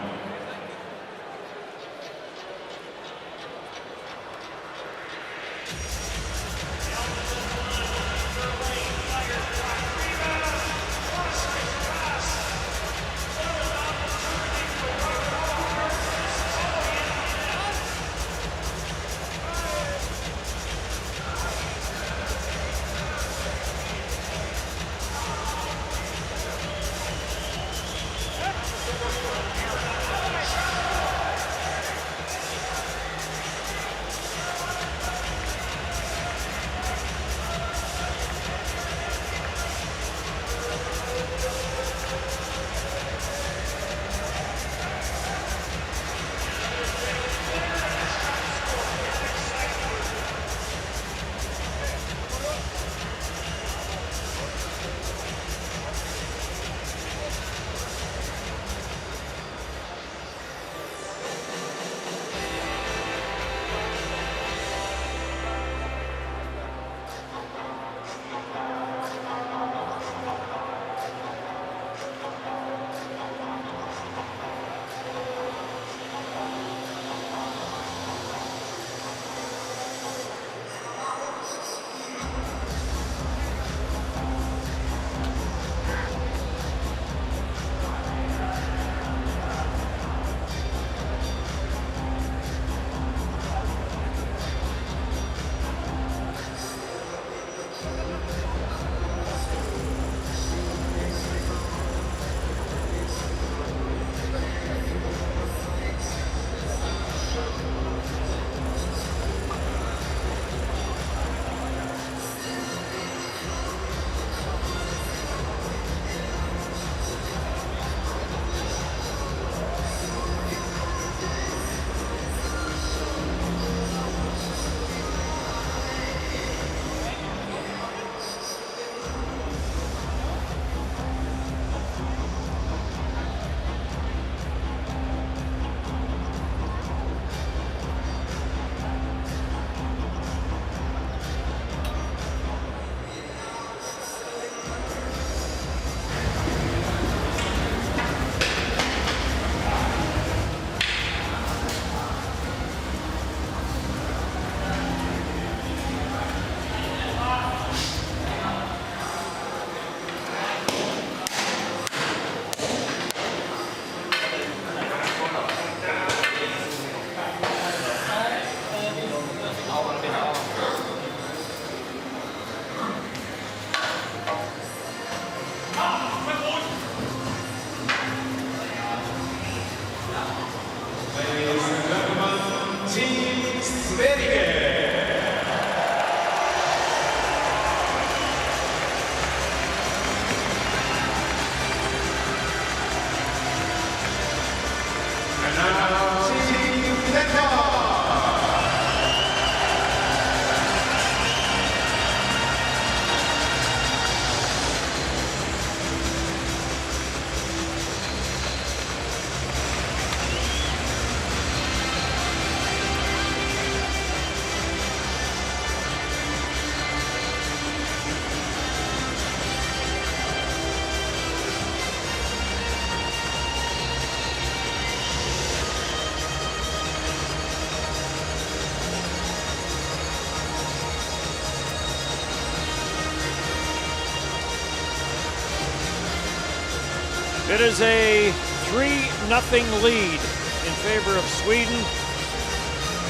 It is a 3-0 lead in favor of Sweden.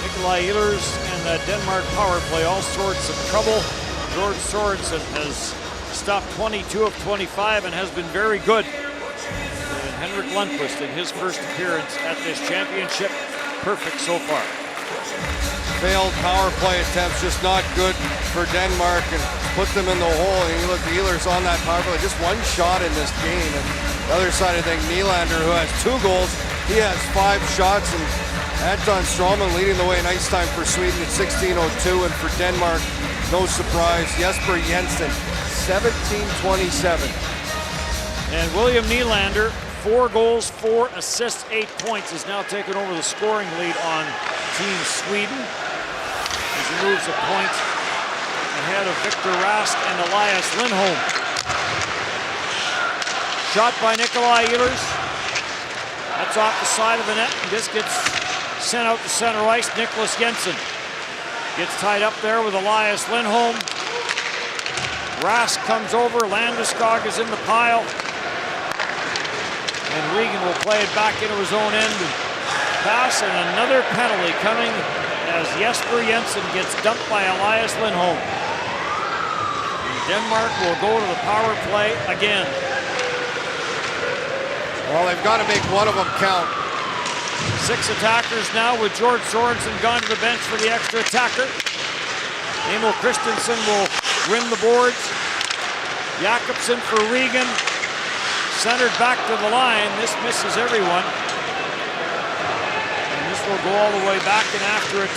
Nikolai Ehlers and the Denmark power play, all sorts of trouble. George Sorensen has stopped 22 of 25 and has been very good. And Henrik Lundqvist in his first appearance at this championship, perfect so far. Failed power play attempts, just not good for Denmark, and put them in the hole. And you look at Ehlers on that power play, just one shot in this game. And the other side, I think Nylander, who has 2 goals, he has 5 shots, and Anton Stroman leading the way in ice time for Sweden at 16:02, and for Denmark, no surprise, Jesper Jensen, 17:27. And William Nylander, 4 goals, 4 assists, 8 points, has now taken over the scoring lead on Team Sweden as he moves a point ahead of Victor Rask and Elias Lindholm. Shot by Nikolai Ehlers. That's off the side of the net, and this gets sent out to center ice. Nicholas Jensen gets tied up there with Elias Lindholm. Rask comes over, Landeskog is in the pile. And Regan will play it back into his own end and pass, and another penalty coming as Jesper Jensen gets dumped by Elias Lindholm. And Denmark will go to the power play again. Well, they've got to make one of them count. 6 attackers now with George Sorensen gone to the bench for the extra attacker. Emil Christensen will win the boards. Jakobsen for Regan. Centered back to the line. This misses everyone. And this will go all the way back, and after it,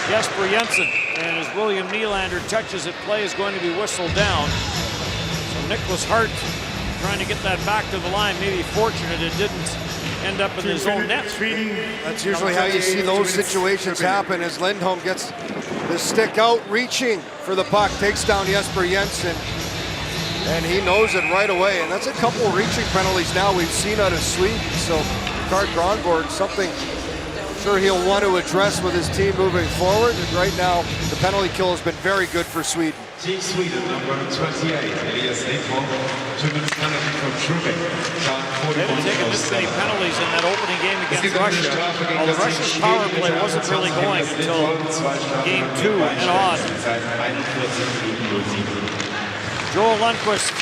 Jesper Jensen. And as William Nylander touches it, play is going to be whistled down. So Nicholas Hart trying to get that back to the line. Maybe fortunate it didn't end up in his own net. That's usually how you see those situations happen, as Lindholm gets the stick out, reaching for the puck, takes down Jesper Jensen. And he knows it right away, and that's a couple reaching penalties now we've seen out of Sweden. So Carl Gronborg, something I'm sure he'll want to address with his team moving forward. And right now, the penalty kill has been very good for Sweden. Team Sweden, number 28, Elias Lindholm, 2 minutes penalty from Trubeck. They haven't taken this many penalties in that opening game against Russia. Well, the Russia's power play wasn't really going until game 2 and on. Joel Lundqvist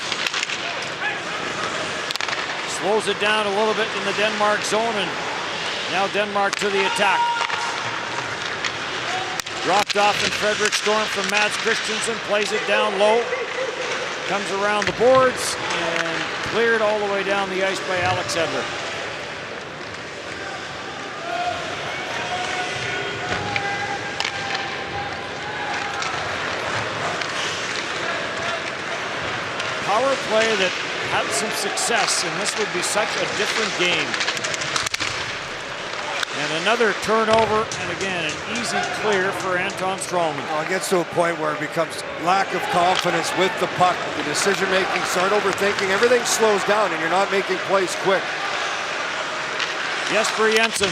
slows it down a little bit in the Denmark zone, and now Denmark to the attack. Dropped off in Frederick Storm from Mads Christensen, plays it down low, comes around the boards, and cleared all the way down the ice by Alex Edler. Power play that had some success, and this would be such a different game. And another turnover, and again, an easy clear for Anton Stroman. Well, it gets to a point where it becomes lack of confidence with the puck. The decision-making, start overthinking, everything slows down, and you're not making plays quick. Jesper Jensen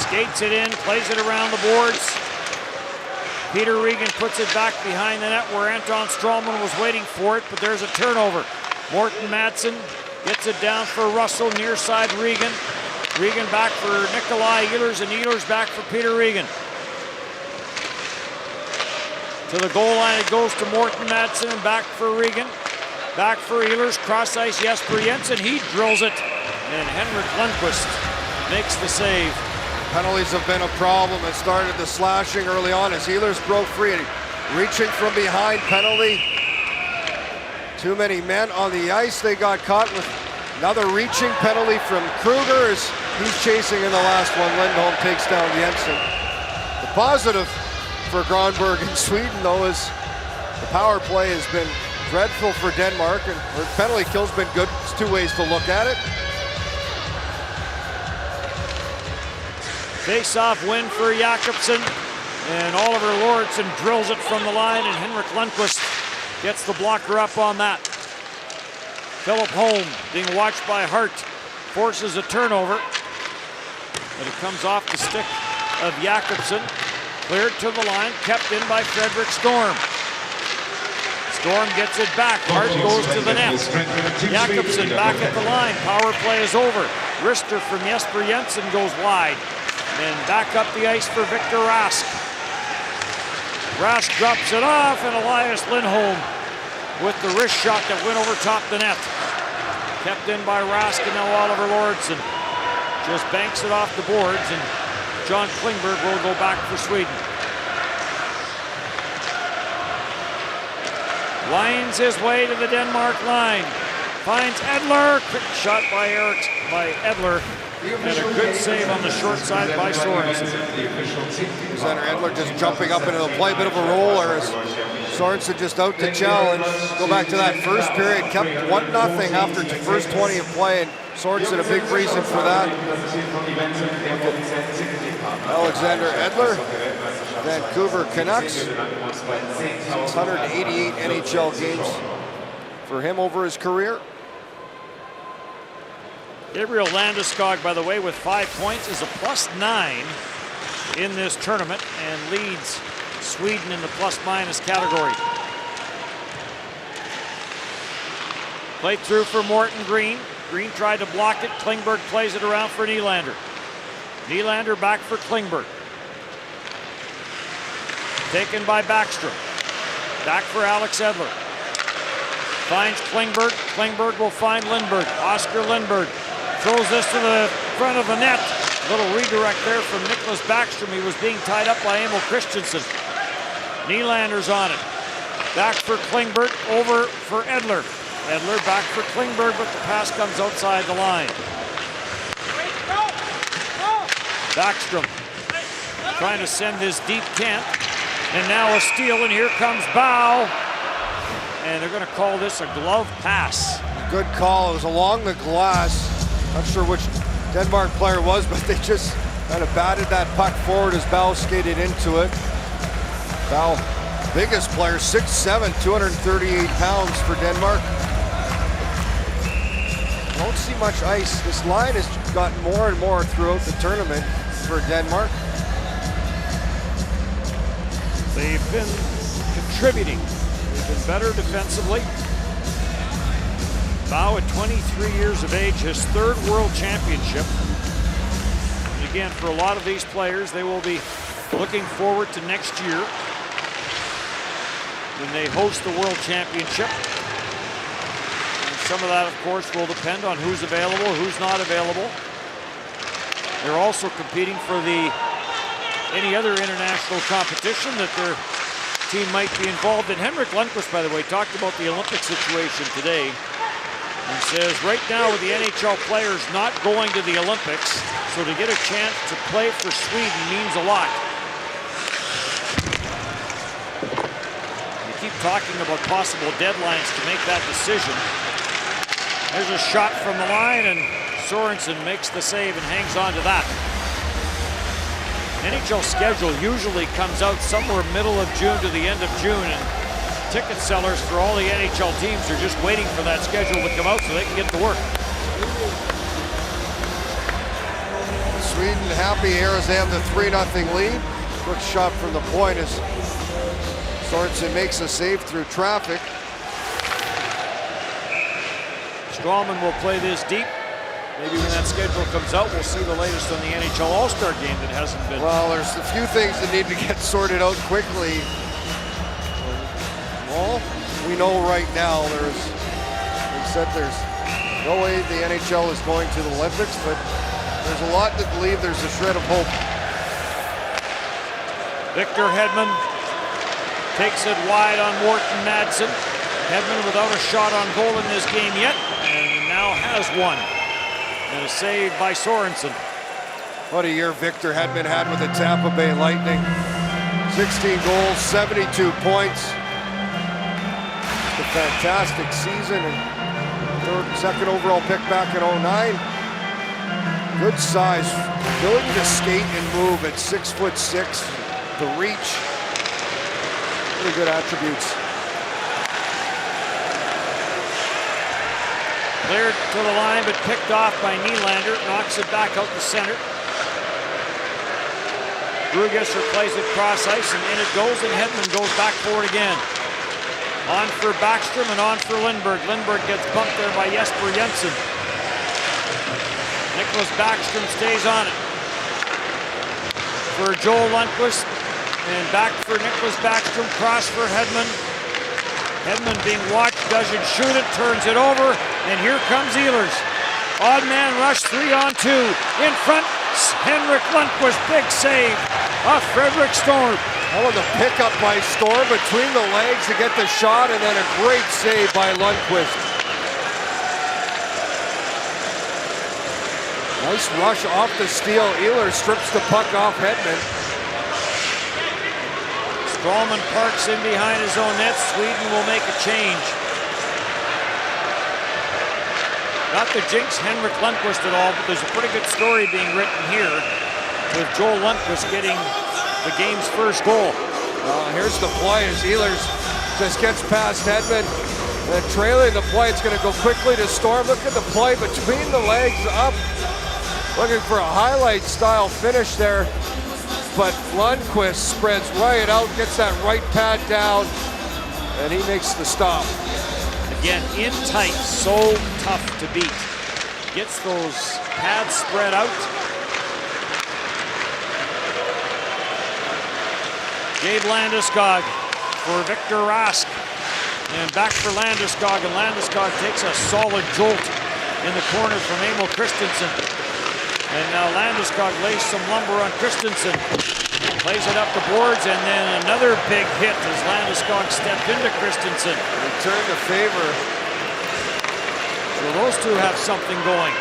skates it in, plays it around the boards. Peter Regan puts it back behind the net where Anton Stroman was waiting for it, but there's a turnover. Morten Madsen gets it down for Russell, near side Regan. Regan back for Nikolai Ehlers, and Ehlers back for Peter Regan. To the goal line it goes to Morten Madsen, and back for Regan. Back for Ehlers, cross ice Jesper Jensen, he drills it, and Henrik Lundqvist makes the save. Penalties have been a problem. It started the slashing early on as Ehlers broke free. Reaching from behind penalty. Too many men on the ice. They got caught with another reaching penalty from Kruger as he's chasing in the last one. Lindholm takes down Jensen. The positive for Gronborg in Sweden, though, is the power play has been dreadful for Denmark, and the penalty kill's been good. It's 2 ways to look at it. Face-off win for Jakobsen, and Oliver Lauritsen drills it from the line, and Henrik Lundqvist gets the blocker up on that. Philip Holm, being watched by Hart, forces a turnover, but it comes off the stick of Jakobsen. Cleared to the line, kept in by Frederick Storm. Storm gets it back, Hart goes to the net. Jakobsen back at the line, power play is over. Wrister from Jesper Jensen goes wide. And back up the ice for Victor Rask. Rask drops it off, and Elias Lindholm with the wrist shot that went over top the net. Kept in by Rask, and now Oliver Lauritsen just banks it off the boards, and John Klingberg will go back for Sweden. Winds his way to the Denmark line. Finds Edler. Quick shot by Edler. And a good save on the short side by Sorensen. Center Edler just jumping up into the play, bit of a roller as Sorensen just out to challenge. Go back to that first period, kept 1-0 after the first 20 of play, and Sorensen a big reason for that. Alexander Edler, Vancouver Canucks, 688 NHL games for him over his career. Gabriel Landeskog, by the way, with 5 points, is a +9 in this tournament and leads Sweden in the plus-minus category. Played through for Morton Green. Green tried to block it. Klingberg plays it around for Nylander. Nylander back for Klingberg. Taken by Backstrom. Back for Alex Edler. Finds Klingberg. Klingberg will find Lindberg. Oscar Lindberg throws this to the front of the net. Little redirect there from Nicholas Backstrom. He was being tied up by Emil Christensen. Nylander's on it. Back for Klingberg, over for Edler. Edler back for Klingberg, but the pass comes outside the line. Backstrom trying to send this deep Kent. And now a steal, and here comes Bow. And they're going to call this a glove pass. Good call. It was along the glass. Not sure which Denmark player it was, but they just kind of batted that puck forward as Bow skated into it. Bow, biggest player, 6'7", 238 pounds for Denmark. Don't see much ice. This line has gotten more and more throughout the tournament for Denmark. They've been contributing. They've been better defensively. Bow at 23 years of age, his third World Championship. And again, for a lot of these players, they will be looking forward to next year when they host the World Championship. And some of that, of course, will depend on who's available, who's not available. They're also competing for any other international competition that their team might be involved in. Henrik Lundqvist, by the way, talked about the Olympic situation today. And says right now with the NHL players not going to the Olympics, so to get a chance to play for Sweden means a lot. You keep talking about possible deadlines to make that decision. There's a shot from the line, and Sorensen makes the save and hangs on to that. NHL schedule usually comes out somewhere middle of June to the end of June, and ticket sellers for all the NHL teams are just waiting for that schedule to come out so they can get to work. Sweden happy here as they have the 3-0 lead. Quick shot from the point as Sorensen makes a save through traffic. Strawman will play this deep. Maybe when that schedule comes out, we'll see the latest on the NHL All-Star game that hasn't been. Well, there's a few things that need to get sorted out quickly. Well, we know right now there's no way the NHL is going to the Olympics, but there's a lot to believe there's a shred of hope. Victor Hedman takes it wide on Morten Madsen. Hedman without a shot on goal in this game yet, and now has one. And a save by Sorensen. What a year Victor Hedman had with the Tampa Bay Lightning. 16 goals, 72 points. A fantastic season, and second overall pick back in 09. Good size, ability to skate and move at 6'6", the reach. Really good attributes. Cleared to the line, but picked off by Nylander. Knocks it back out the center. Brugesser plays it cross ice, and in it goes, and Hedman goes back for it again. On for Backstrom and on for Lindberg. Lindberg gets bumped there by Jesper Jensen. Nicholas Backstrom stays on it. For Joel Lundqvist. And back for Nicholas Backstrom. Cross for Hedman. Hedman being watched, doesn't shoot it, turns it over. And here comes Ehlers. Odd man rush, 3-on-2. In front, Henrik Lundqvist, big save off Fredrik Storm. That was a pickup by Storm between the legs to get the shot, and then a great save by Lundqvist. Nice rush off the steal. Ehlers strips the puck off Hedman. Strawman parks in behind his own net. Sweden will make a change. Not to jinx Henrik Lundqvist at all, but there's a pretty good story being written here with Joel Lundqvist getting the game's first goal. Here's the play as Ehlers just gets past Hedman. And trailing the play, it's going to go quickly to Storm. Look at the play between the legs up. Looking for a highlight style finish there. But Lundqvist spreads right out, gets that right pad down, and he makes the stop. Again, in tight, so tough to beat. Gets those pads spread out. Gabe Landeskog for Victor Rask. And back for Landeskog, and Landeskog takes a solid jolt in the corner from Emil Christensen. And now Landeskog lays some lumber on Christensen. Plays it up the boards, and then another big hit as Landeskog stepped into Christensen. Return the favor. So those two have something going.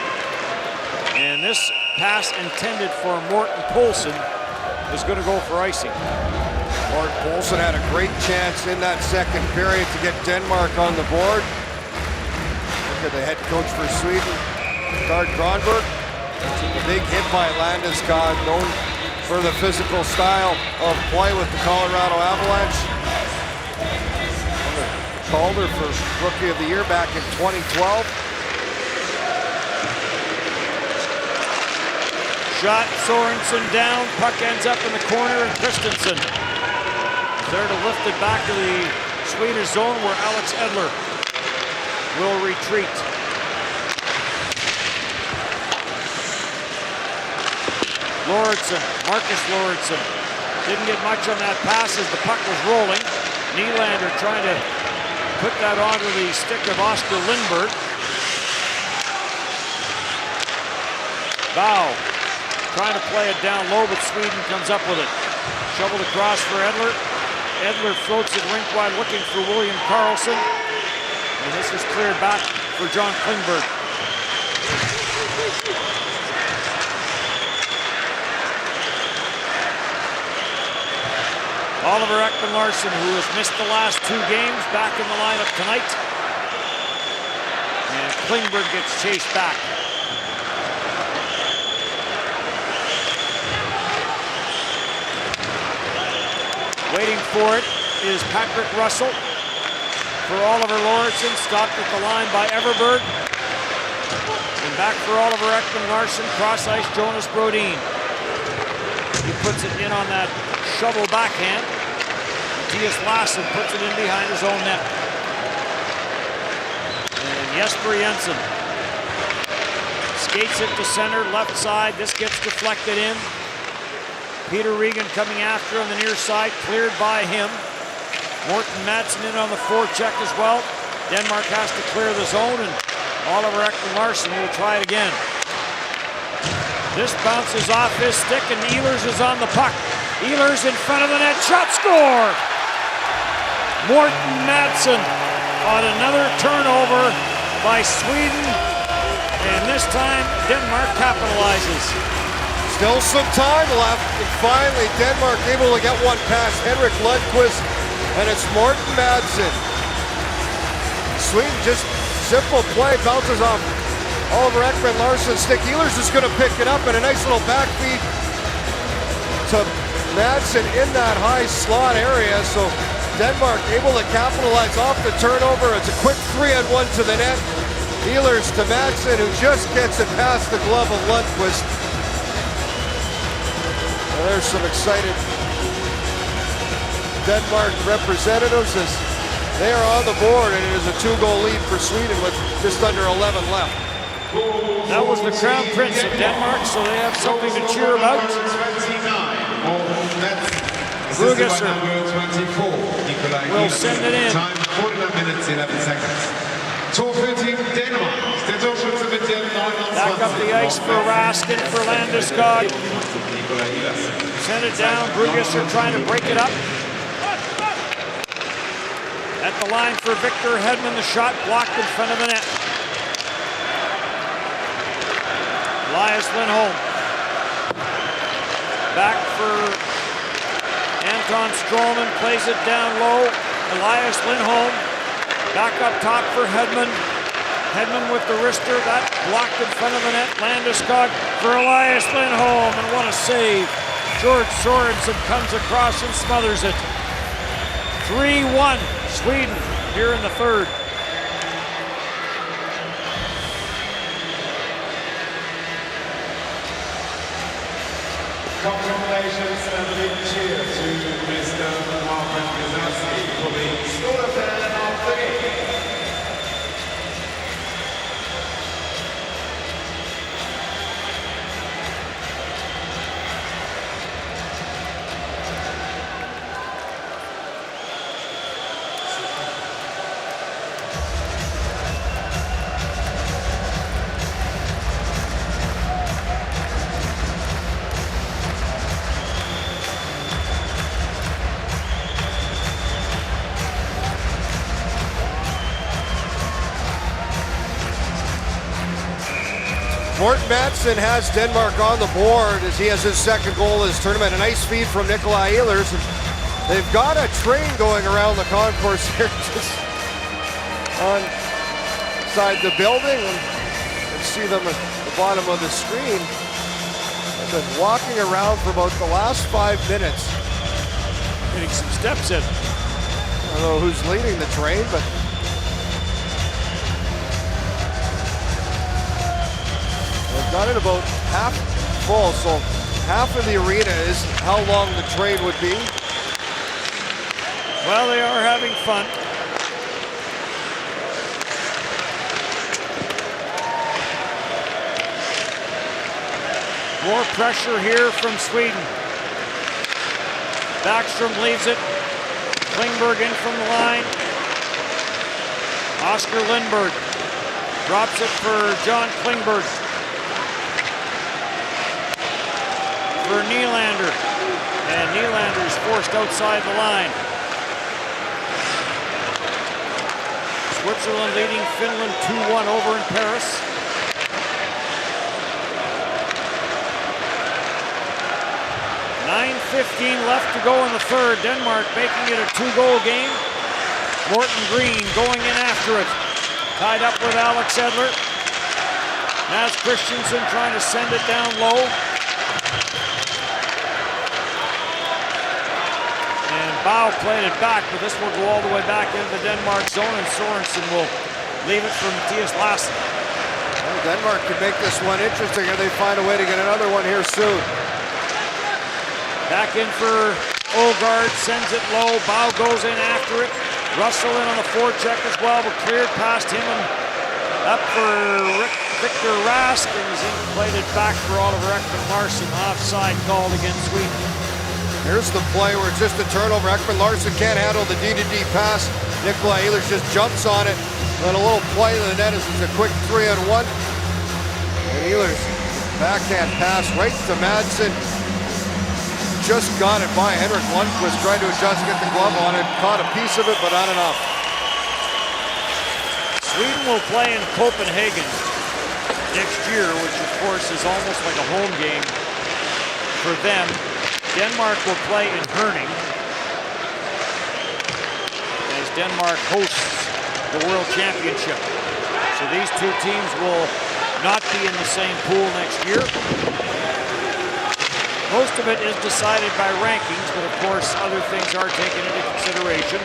And this pass intended for Morten Poulsen is going to go for icing. Morten Poulsen had a great chance in that second period to get Denmark on the board. Look at the head coach for Sweden, Gard Granberg. A big hit by Landeskog, known for the physical style of play with the Colorado Avalanche. Calder for Rookie of the Year back in 2012. Shot, Sorensen down, puck ends up in the corner, and Christensen is there to lift it back to the Swedish zone where Alex Edler will retreat. Lauritsen, Marcus Lauritsen, didn't get much on that pass as the puck was rolling. Nylander trying to put that onto the stick of Oscar Lindberg. Bow trying to play it down low, but Sweden comes up with it. Shoveled across for Edler. Edler floats it rink wide looking for William Karlsson. And this is cleared back for John Klingberg. Oliver Ekman-Larsson, who has missed the last 2 games, back in the lineup tonight. And Klingberg gets chased back. Waiting for it is Patrick Russell for Oliver Lauritsen, stopped at the line by Everberg. And back for Oliver Ekman-Larsson, cross ice Jonas Brodin. He puts it in on that shovel backhand. Mattias Larsson puts it in behind his own net. And Jesper Jensen skates it to center, left side. This gets deflected in. Peter Regan coming after on the near side, cleared by him. Morten Madsen in on the forecheck as well. Denmark has to clear the zone, and Oliver Ekman-Larsson will try it again. This bounces off his stick, and Ehlers is on the puck. Ehlers in front of the net, shot, score! Morten Madsen on another turnover by Sweden, and this time Denmark capitalizes. Still some time left, and finally Denmark able to get one past Henrik Lundqvist, and it's Morten Madsen. Sweden just simple play, bounces off Oliver Ekman-Larsson's stick. Ehlers is going to pick it up, and a nice little back feed to Madsen in that high slot area. So Denmark able to capitalize off the turnover. It's a quick 3-on-1 to the net. Ehlers to Madsen, who just gets it past the glove of Lundqvist. And there's some excited Denmark representatives as they are on the board, and it is a 2-goal lead for Sweden with just under 11 left. That was the Crown Prince of Denmark, so they have something to cheer about. Brugesser will send it in. Time 49 minutes, 11 seconds. Tor für Team Denmark. Der Torschütze mit der 29. Back up the ice for Rask and for Landeskog. Send it down. Brugesser trying to break it up. At the line for Victor Hedman, the shot blocked in front of the net. Elias Lindholm. Back for Anton Stroman, plays it down low. Elias Lindholm back up top for Hedman. Hedman with the wrister, that blocked in front of the net. Landeskog for Elias Lindholm, and what a save. George Sorensen comes across and smothers it. 3-1 Sweden here in the third. Congratulations and a big cheer to Mr. Marvin Gazowski for being School of Man of the Game. Morten Madsen has Denmark on the board as he has his second goal of this tournament. A nice feed from Nikolai Ehlers. And they've got a train going around the concourse here just on inside the building. And you see them at the bottom of the screen. They've been walking around for about the last 5 minutes. Getting some steps in. I don't know who's leading the train, but they've got it about half full, so half of the arena is how long the train would be. Well, they are having fun. More pressure here from Sweden. Backstrom leaves it. Klingberg in from the line. Oscar Lindberg drops it for John Klingberg. For Nylander, and Nylander is forced outside the line. Switzerland leading Finland 2-1 over in Paris. .9:15 left to go in the third. Denmark making it a 2-goal game. Morten Green going in after it. Tied up with Alex Edler. Mads Christensen trying to send it down low. Bow played it back, but this will go all the way back into the Denmark zone, and Sorensen will leave it for Mattias Lassen. Well, Denmark could make this one interesting if they find a way to get another one here soon. Back in for Ågaard, sends it low. Bow goes in after it. Russell in on the forecheck as well, but cleared past him and up for Victor Rask, and he's played it back for Oliver Ekman-Larsson. Offside called against Sweden. Here's the play where it's just a turnover. Ekman-Larsson can't handle the D-to-D pass. Nikolai Ehlers just jumps on it. Then a little play to the net as it's a quick 3-on-1. And Ehlers, backhand pass right to Madsen. Just got it by Henrik Lundqvist, tried to adjust, get the glove on it. Caught a piece of it, but not enough. Sweden will play in Copenhagen next year, which of course is almost like a home game for them. Denmark will play in Herning as Denmark hosts the World Championship. So these two teams will not be in the same pool next year. Most of it is decided by rankings, but of course other things are taken into consideration.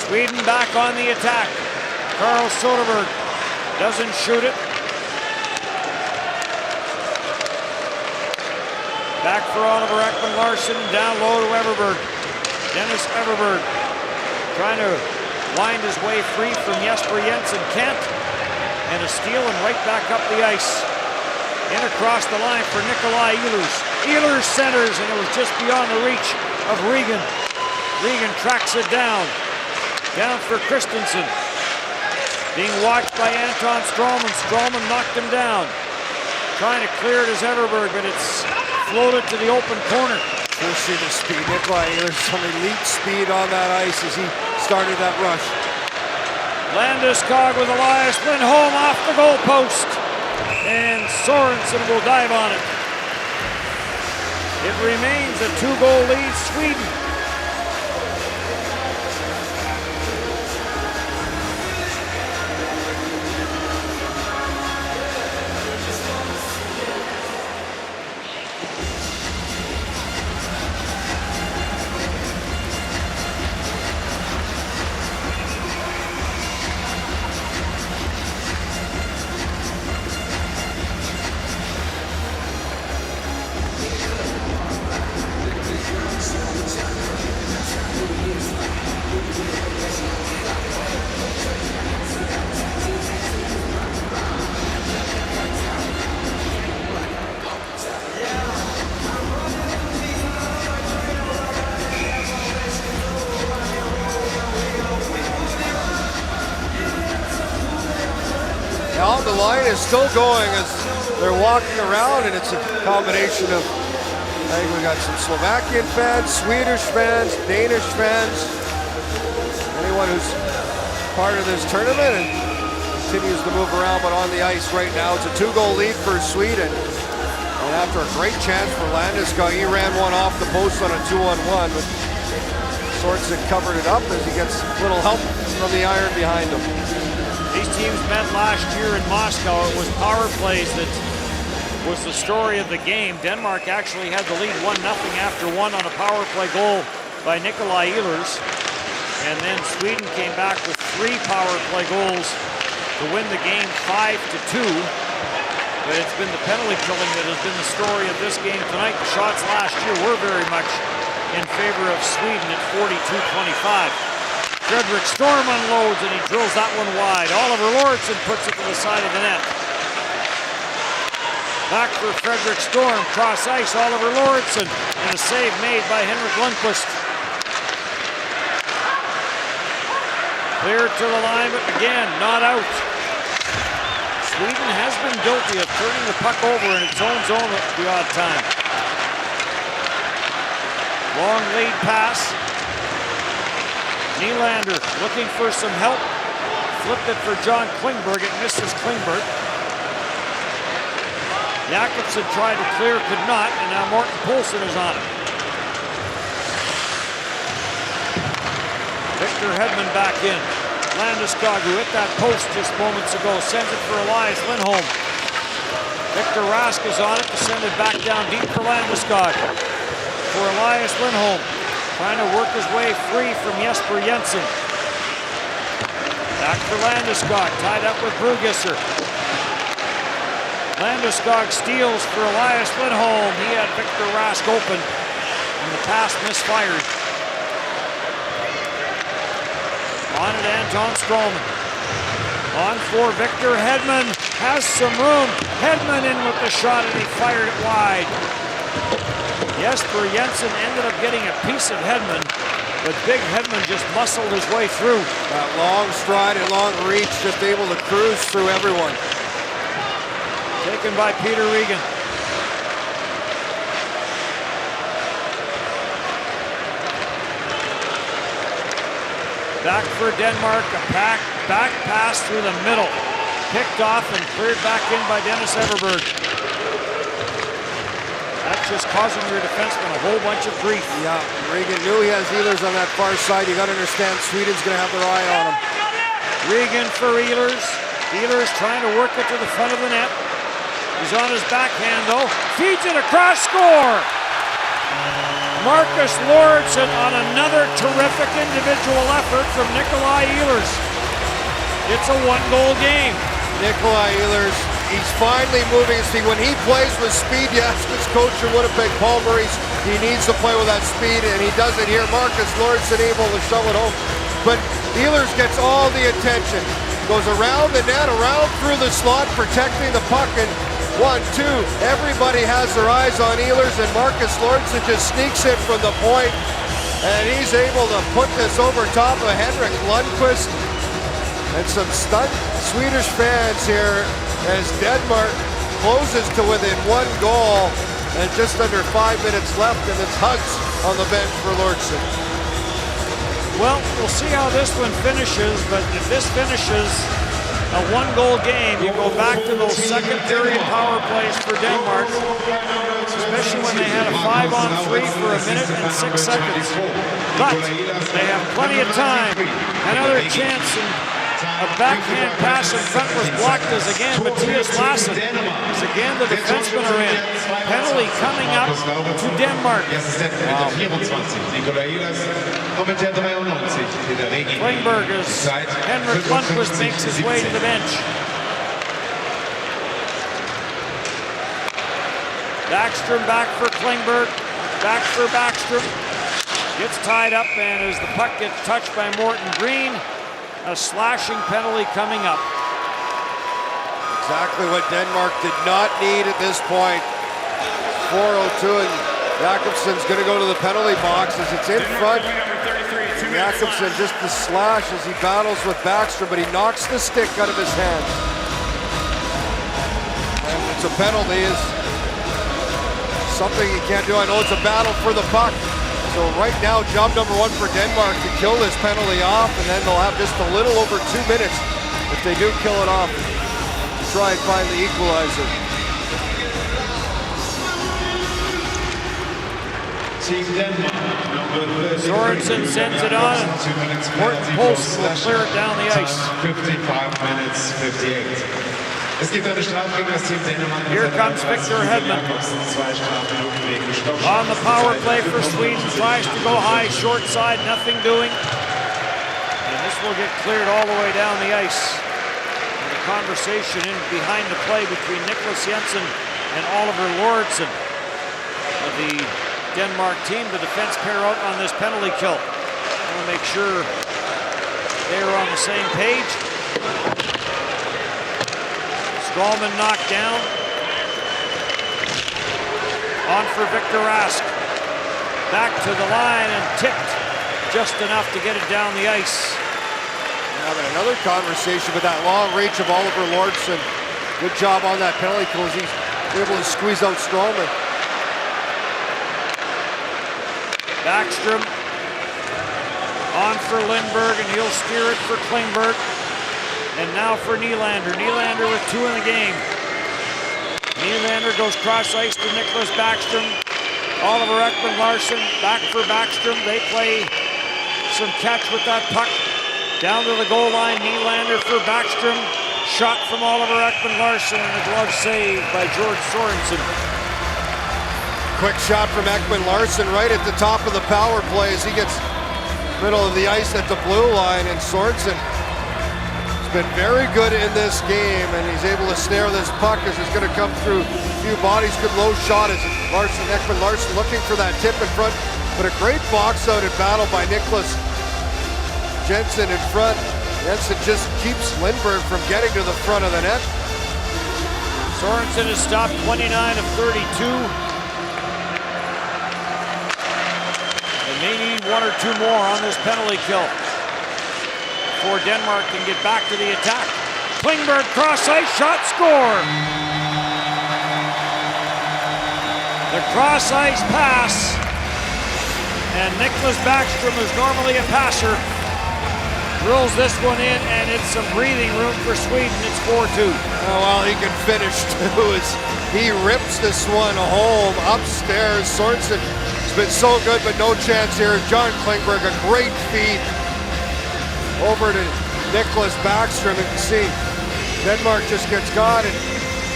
Sweden back on the attack. Carl Soderberg doesn't shoot it. Back for Oliver Ekman-Larsson, down low to Everberg. Dennis Everberg trying to wind his way free from Jesper Jensen Kent. And a steal and right back up the ice. In across the line for Nikolai Ehlers. Ehlers centers, and it was just beyond the reach of Regan. Regan tracks it down. Down for Christensen. Being watched by Anton Stroman. Stroman knocked him down. Trying to clear it as Everberg, but it's floated to the open corner. First see the speed. Nikolai Ehlers, some elite speed on that ice as he started that rush. Landeskog with Elias Lindholm off the goal post. And Sorensen will dive on it. It remains a 2-goal lead, Sweden. Now the line is still going as they're walking around, and it's a combination of, I think we got some Slovakian fans, Swedish fans, Danish fans, anyone who's part of this tournament, and continues to move around. But on the ice right now, it's a 2-goal lead for Sweden. And after a great chance for Landeskog, he ran one off the post on a 2-on-1, but Sorensen covered it up as he gets a little help from the iron behind him. These teams met last year in Moscow. It was power plays that was the story of the game. Denmark actually had the lead 1-0 after one on a power play goal by Nikolai Ehlers. And then Sweden came back with 3 power play goals to win the game 5-2. But it's been the penalty killing that has been the story of this game tonight. The shots last year were very much in favor of Sweden at 42-25. Fredrik Storm unloads and he drills that one wide. Oliver Lauritsen puts it to the side of the net. Back for Fredrik Storm, cross ice, Oliver Lauritsen, and a save made by Henrik Lundqvist. Cleared to the line, but again, not out. Sweden has been guilty of turning the puck over in its own zone at the odd time. Long lead pass. Nylander looking for some help. Flipped it for John Klingberg. It misses Klingberg. Jakobsen tried to clear, could not, and now Morten Poulsen is on it. Victor Hedman back in. Landeskog, who hit that post just moments ago, sends it for Elias Lindholm. Victor Rask is on it to send it back down deep for Landeskog. For Elias Lindholm. Trying to work his way free from Jesper Jensen. Back for Landeskog, tied up with Brugisser. Landeskog steals for Elias Lindholm. He had Victor Rask open, and the pass misfired. On it, Anton Stralman. On for Victor Hedman. Has some room. Hedman in with the shot, and he fired it wide. Jesper Jensen ended up getting a piece of Hedman, but big Hedman just muscled his way through. That long stride and long reach, just able to cruise through everyone. Taken by Peter Regan. Back for Denmark, a back pass through the middle. Picked off and cleared back in by Dennis Everberg. That's just causing your defenseman a whole bunch of grief. Yeah, Regan knew he has Ehlers on that far side. You got to understand Sweden's going to have their eye on him. Regan for Ehlers. Ehlers trying to work it to the front of the net. He's on his backhand though. Feeds it across, score! Marcus Lauritsen on another terrific individual effort from Nikolai Ehlers. It's a 1-goal game. Nikolai Ehlers, he's finally moving. See, when he plays with speed, you ask his coach in Winnipeg, Paul Murray, he needs to play with that speed, and he does it here. Marcus Lauritsen able to shove it home. But Ehlers gets all the attention. Goes around the net, around through the slot, protecting the puck, and 1, 2, everybody has their eyes on Ehlers, and Marcus Lauritsen just sneaks it from the point, and he's able to put this over top of Henrik Lundqvist. And some stunned Swedish fans here as Denmark closes to within 1 goal, and just under 5 minutes left, and it's hugs on the bench for Lauritsen. Well, we'll see how this one finishes, but if this finishes a one-goal game, you go back to those second period power plays for Denmark, especially when they had a 5-on-3 for a minute and 6 seconds. But they have plenty of time. Another chance, and a backhand pass in front was blocked as again Mathias Lassen. As again the defensemen are in. Penalty coming up to Denmark. Klingberg as Henrik Lundqvist makes his way to the bench. Backstrom back for Klingberg. Back for Backstrom. Gets tied up, and as the puck gets touched by Morton Green, a slashing penalty coming up. Exactly what Denmark did not need at this point. 4:02, and Jakobsen's going to go to the penalty box as it's in front. Jakobsen just the slash as he battles with Backstrom, but he knocks the stick out of his hand. And it's a penalty, is something he can't do. I know it's a battle for the puck. So right now, job number one for Denmark to kill this penalty off, and then they'll have just a little over 2 minutes if they do kill it off to try and find the equalizer. Sorensen sends it on. Morton Poulsen will clear it down the ice. 55 minutes, 58. Here comes Victor Hedman. On the power play for Sweden, tries to go high, short side, nothing doing. And this will get cleared all the way down the ice. And the conversation in behind the play between Niklas Jensen and Oliver Lauritsen of the Denmark team, the defense pair out on this penalty kill. I want to make sure they are on the same page. Strawman knocked down. On for Victor Rask. Back to the line and tipped just enough to get it down the ice. Having another conversation with that long reach of Oliver Lauritsen. Good job on that penalty kill as he's able to squeeze out Strawman. Backstrom on for Lindberg, and he'll steer it for Klingberg. And now for Nylander. Nylander with 2 in the game. Nylander goes cross ice to Niklas Backstrom. Oliver Ekman-Larsson back for Backstrom. They play some catch with that puck. Down to the goal line, Nylander for Backstrom. Shot from Oliver Ekman-Larsson, and the glove saved by George Sorensen. Quick shot from Ekman-Larsson right at the top of the power play as he gets middle of the ice at the blue line, and Sorensen been very good in this game, and he's able to snare this puck as it's going to come through a few bodies. Good low shot as Ekman-Larsson looking for that tip in front, but a great box out and battle by Niklas Jensen in front. Jensen just keeps Lindberg from getting to the front of the net. Sorensen has stopped 29 of 32. They may need 1 or 2 more on this penalty kill before Denmark can get back to the attack. Klingberg cross ice shot, score! The cross ice pass, and Niklas Backstrom, who's normally a passer, drills this one in, and it's some breathing room for Sweden. It's 4-2. Oh, well, he can finish too as he rips this one home upstairs. Sorensen has been so good, but no chance here. John Klingberg, a great feed over to Niklas Backstrom. You can see Denmark just gets caught and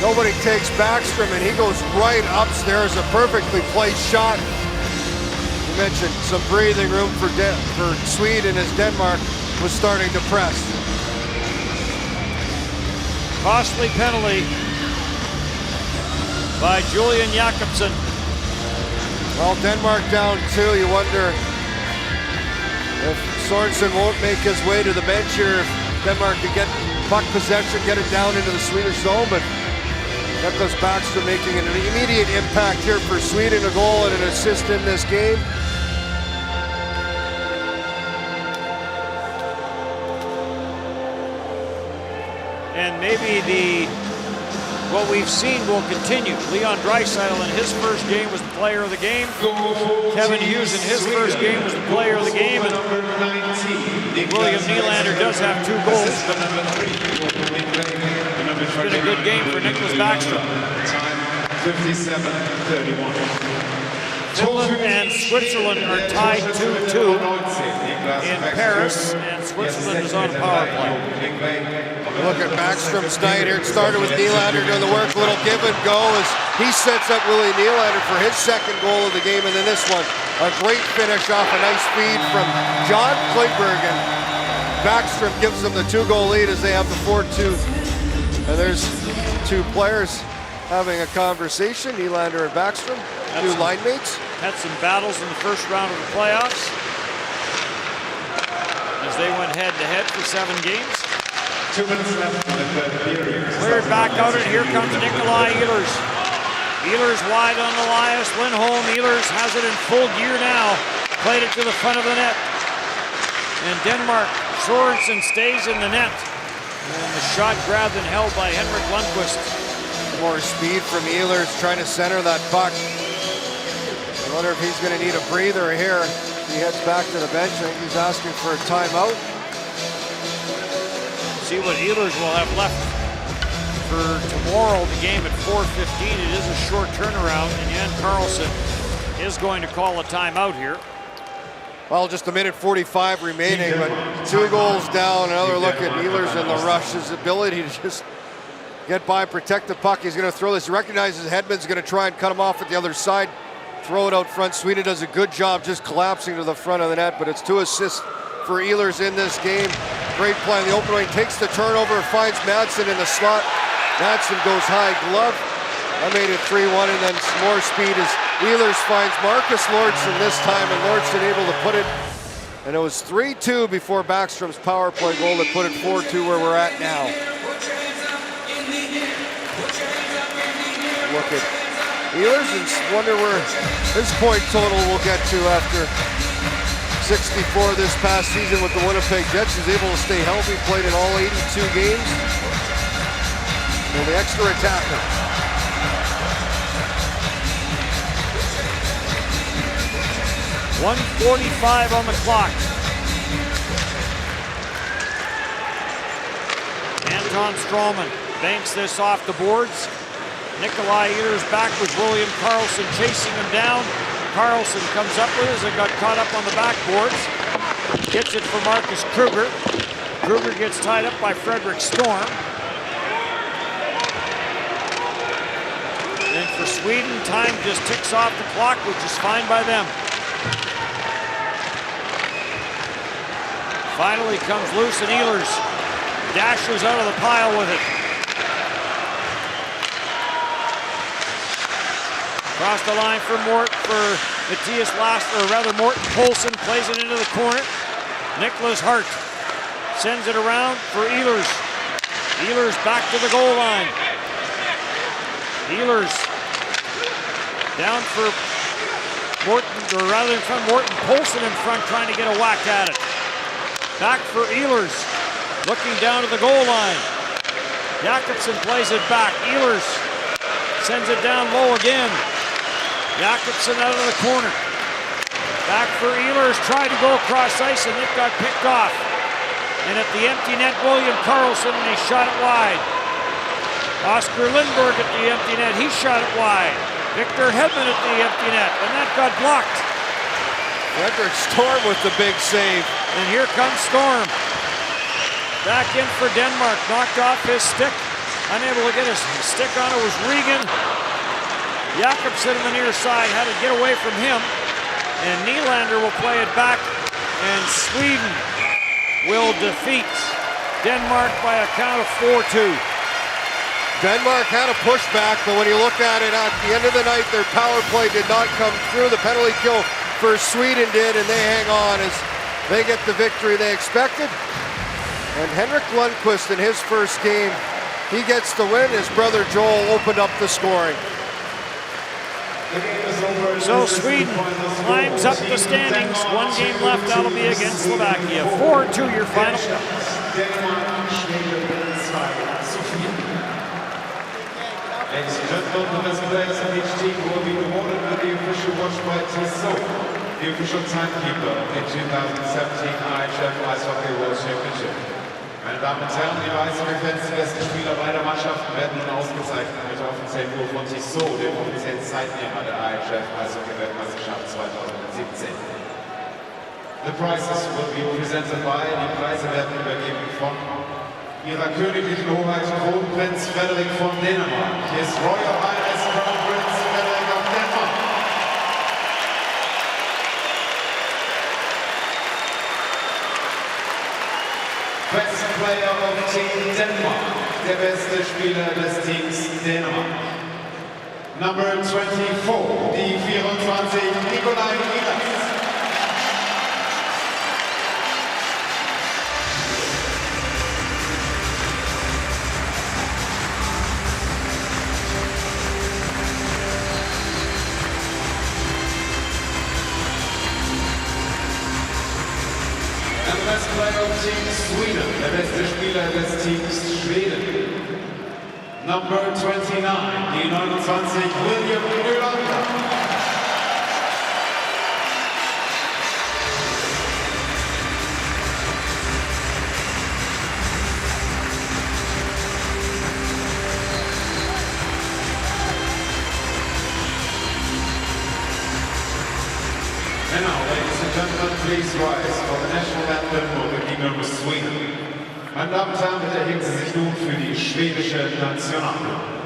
nobody takes Backstrom, and he goes right upstairs. A perfectly placed shot. You mentioned some breathing room for Sweden as Denmark was starting to press. Costly penalty by Julian Jakobsen. Well, Denmark down 2. You wonder if Sorensen won't make his way to the bench here, if Denmark can get puck possession, get it down into the Swedish zone, but Niklas Backstrom making an immediate impact here for Sweden, a goal and an assist in this game. And maybe the what we've seen will continue. Leon Draisaitl in his first game was the player of the game. Kevin Hughes in his first game was the player of the game. And William Nylander does have 2 goals, but it's been a good game for Nicholas Backstrom. 57-31. Finland and Switzerland are tied 2-2 in Paris, and Switzerland is on power play. Look at Backstrom's night here. It started with Nylander doing the work, a little give and go as he sets up Willie Nylander for his second goal of the game, and then this one, a great finish off a nice feed from John Klingberg, and Backstrom gives them the 2-goal lead as they have the 4-2. And there's 2 players having a conversation, Nylander and Backstrom, 2 line mates. Had some battles in the first round of the playoffs as they went head-to-head for 7 games. 2 minutes left in the third period. Cleared back out, and here comes Nikolai Ehlers. Ehlers wide on Elias Lindholm. Ehlers has it in full gear now. Played it to the front of the net. And Denmark, Sorensen stays in the net. And the shot grabbed and held by Henrik Lundqvist. More speed from Ehlers trying to center that puck. I wonder if he's going to need a breather here. He heads back to the bench. I think he's asking for a timeout. See what Ehlers will have left for tomorrow, the game at 4:15. It is a short turnaround, and Jan Karlsson is going to call a timeout here. Well, just 1:45 remaining, but 2 goals down. Another look at Ehlers in the rush. His ability to just get by, protect the puck. He's going to throw this. He recognizes Hedman's going to try and cut him off at the other side. Throw it out front. Sweden does a good job just collapsing to the front of the net, but it's 2 assists for Ehlers in this game. Great play in the open lane. Takes the turnover, finds Madsen in the slot. Madsen goes high glove. I made it 3-1, and then some more speed as Ehlers finds Marcus Lordson this time, and Lordson able to put it. And it was 3-2 before Backstrom's power play goal that put it 4-2 where we're at now. Look at Ehlers and wonder where his point total will get to after 64 this past season with the Winnipeg Jets. He's able to stay healthy, played in all 82 games. And the extra attacker. .145 on the clock. Anton Strawman banks this off the boards. Nikolai Ehlers back with William Karlsson chasing him down. Karlsson comes up with it as it got caught up on the backboards. Gets it for Marcus Kruger. Kruger gets tied up by Frederick Storm. And for Sweden, time just ticks off the clock, which is fine by them. Finally comes loose, and Ehlers dashes out of the pile with it. Across the line for Matthias Lassler, or rather Morten Poulsen plays it into the corner. Nicholas Hart sends it around for Ehlers. Ehlers back to the goal line. Ehlers down for Morten, or rather in front, Morten Poulsen in front trying to get a whack at it. Back for Ehlers, looking down to the goal line. Jakobsen plays it back. Ehlers sends it down low again. Jakobsen out of the corner. Back for Ehlers, tried to go across ice and it got picked off. And at the empty net, William Karlsson, and he shot it wide. Oscar Lindberg at the empty net, he shot it wide. Victor Hedman at the empty net, and that got blocked. Frederick Storm with the big save. And here comes Storm. Back in for Denmark, knocked off his stick. Unable to get his stick on it was Regan. Jakobsen on the near side had to get away from him. And Nylander will play it back. And Sweden will defeat Denmark by a count of 4-2. Denmark had a pushback, but when you look at it at the end of the night, their power play did not come through. The penalty kill for Sweden did, and they hang on as they get the victory they expected. And Henrik Lundqvist in his first game, he gets the win. His brother Joel opened up the scoring. So Sweden climbs up the standings. 1 game left, that'll be against Slovakia. 4-2 your final. Ladies and gentlemen, the best players in each team will be awarded with the official watch by Tissot, the official timekeeper of the 2017 IIHF Ice Hockey World Championship. Meine Damen und Herren, die Eishockey-Fans, die besten Spieler beider Mannschaften werden nun ausgezeichnet mit der offiziellen Uhr von Tissot, dem offiziellen Zeitnehmer der IIHF Eishockey-Weltmeisterschaft 2017. The prizes will be presented by, die Preise werden übergeben von Ihrer Königlichen Hoheit Kronprinz Frederik von Dänemark. His Royal Highness Crown Prince Frederik of Denmark. Best Player of Team Denmark, der beste Spieler des Teams Dänemark. Number 24, die 24, Nikolai Ilas. Best Player of Team Sweden, der beste Spieler des Teams Schweden. Number 29, die 29, William Nylander. And now, ladies and gentlemen, please rise for the national anthem of the Kingdom of Sweden. Meine Damen und Herren, bitte erheben Sie sich nun für die schwedische Nationalhymne.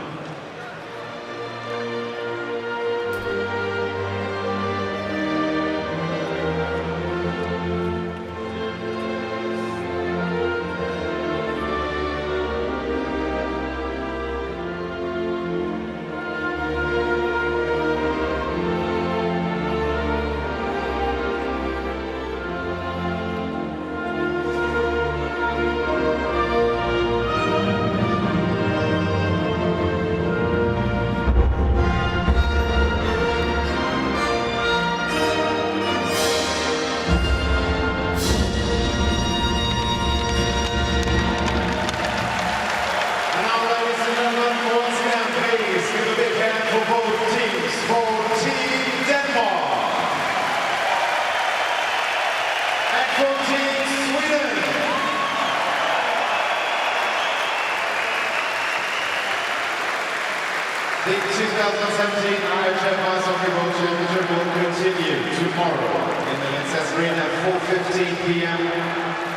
The 2017 IIHF Ice Hockey World Championship will continue tomorrow in the Lanxess Arena at 4:15 p.m.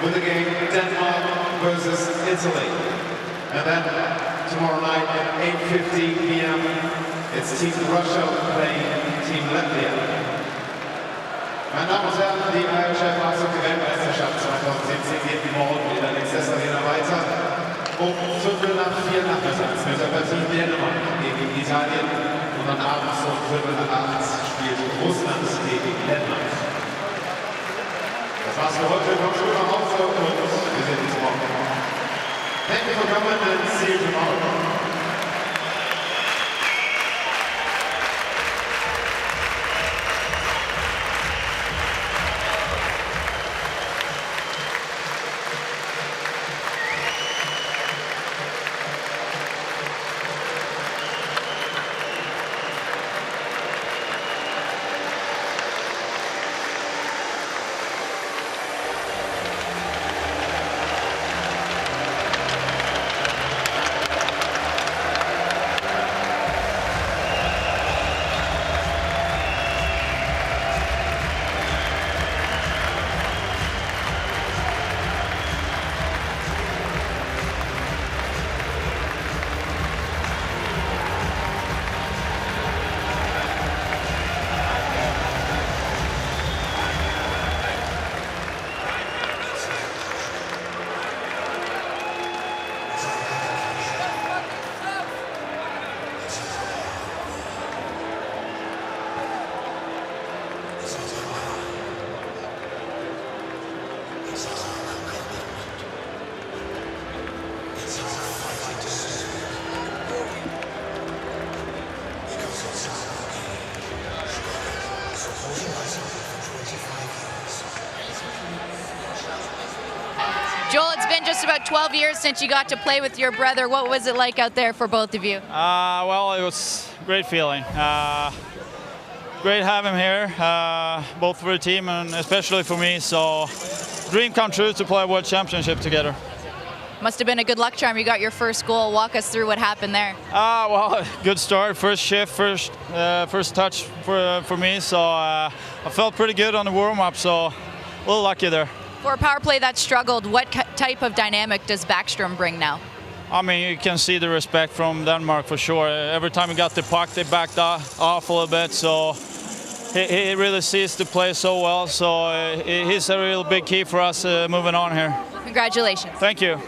with the game Denmark versus Italy. And then tomorrow night at 8:15 p.m. it's Team Russia playing Team Latvia. Meine Damen und Herren, die IIHF Ice Hockey Weltmeisterschaft 2017 geht morgen in der Lanxess Arena weiter. Um 4:15 nachmittags mit der Partie Dänemark gegen Italien und dann abends um 7:15 spielt Russland gegen Dänemark. Das war's für heute. Kommt gut nach Hause und wir sehen uns morgen. Thank you for coming and see you tomorrow. Joel, it's been just about 12 years since you got to play with your brother. What was it like out there for both of you? Well, it was a great feeling. Great having him here, both for the team and especially for me. So, dream come true to play a World Championship together. Must have been a good luck charm. You got your first goal. Walk us through what happened there. Well, good start. First shift, first touch for me. So I felt pretty good on the warm-up. So a little lucky there. For a power play that struggled, what type of dynamic does Backstrom bring now? I mean, you can see the respect from Denmark for sure. Every time he got the puck, they backed off a little bit. So he really sees the play so well. So he's a real big key for us moving on here. Congratulations. Thank you.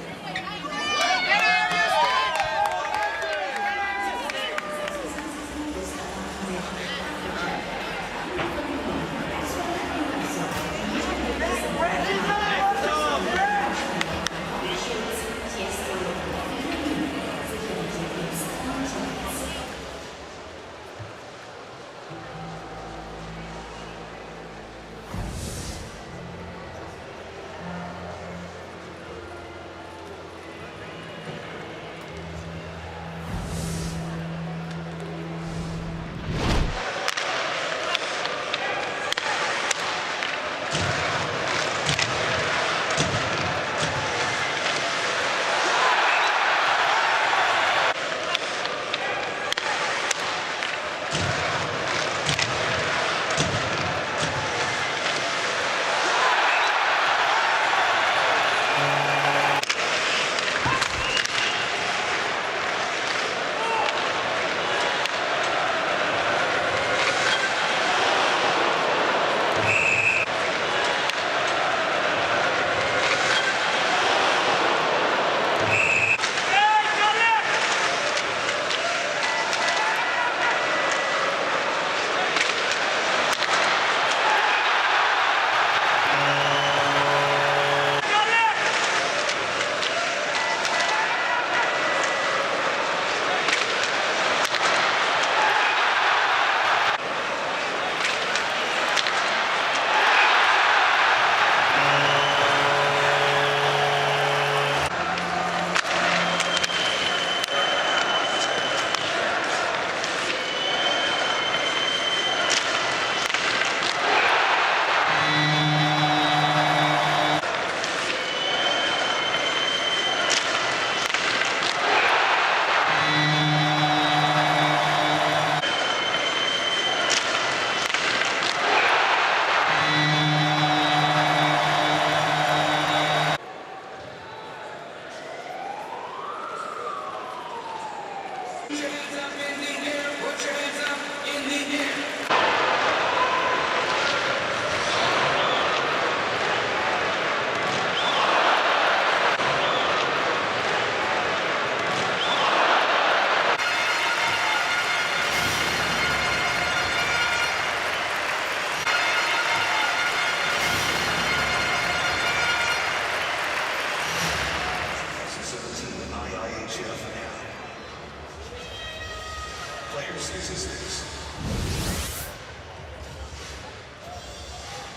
Players statistics.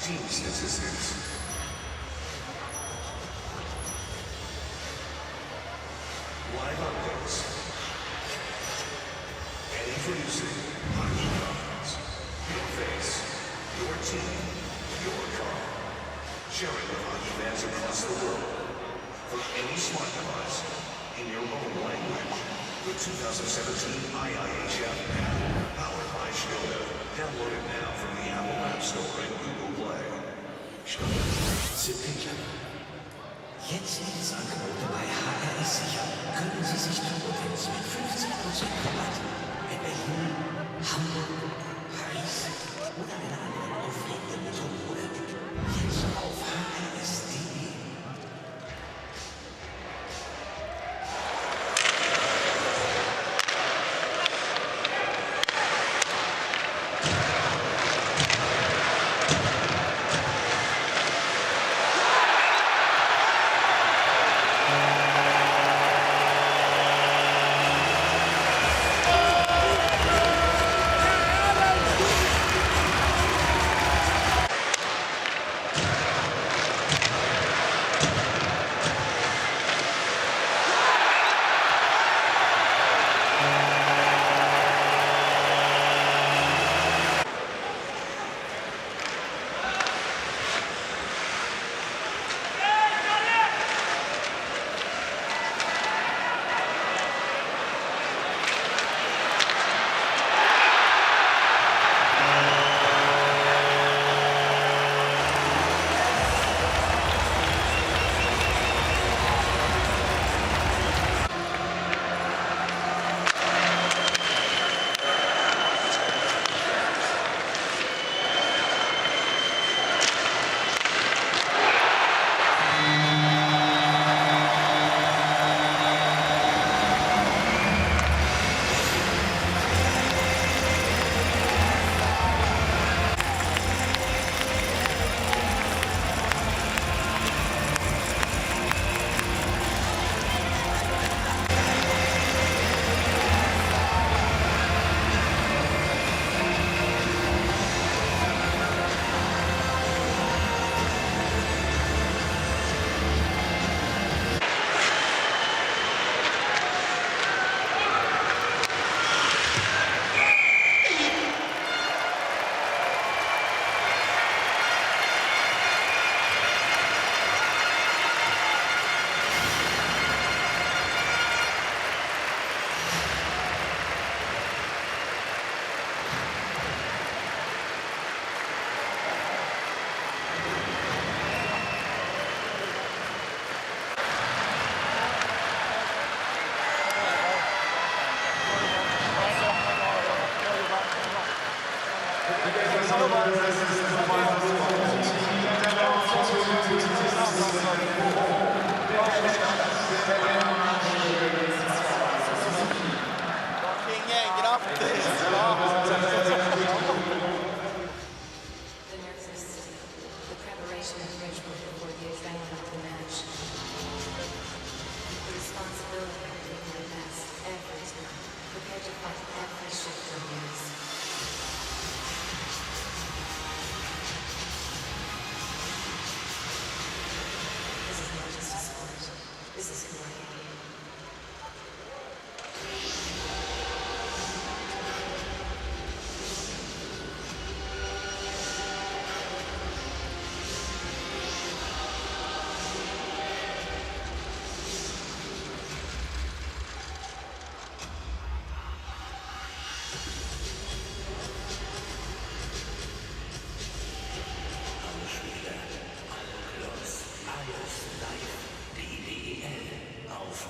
Team statistics. Live updates. And introducing hockey cards. Your face, your team, your car. Sharing with hockey fans across the world. From any smart device, in your own language. The 2017 IIHF app, powered by Skoda. Download it now from the Apple App Store and Google Play. Skoda. Simply. Jetzt gibt es Angebote bei HRS sicher. Können Sie sich Turbotanks mit 50% Rabatt in Berlin, Hamburg, Paris oder einer anderen aufregenden Metropole jetzt auf hrs.de.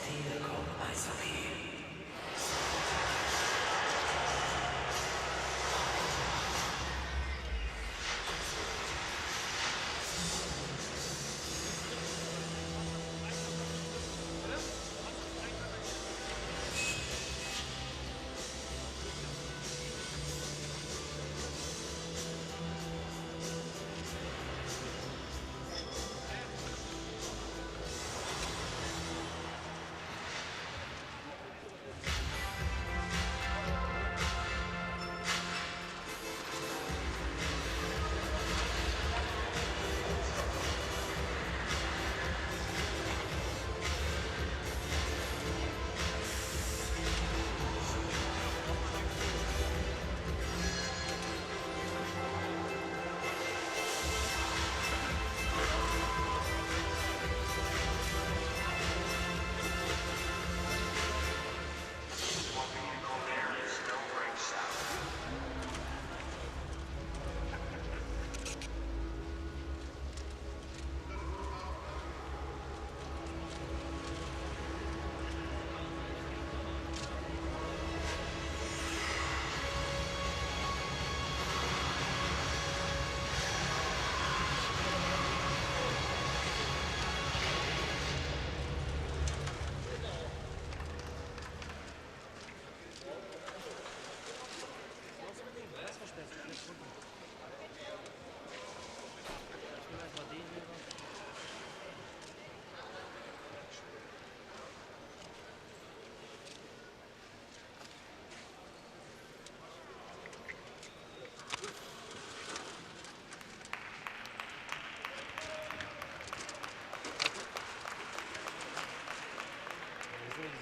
Telekom Eishockey.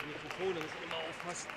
Mikrofone müssen immer aufpassen.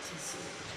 Tissot.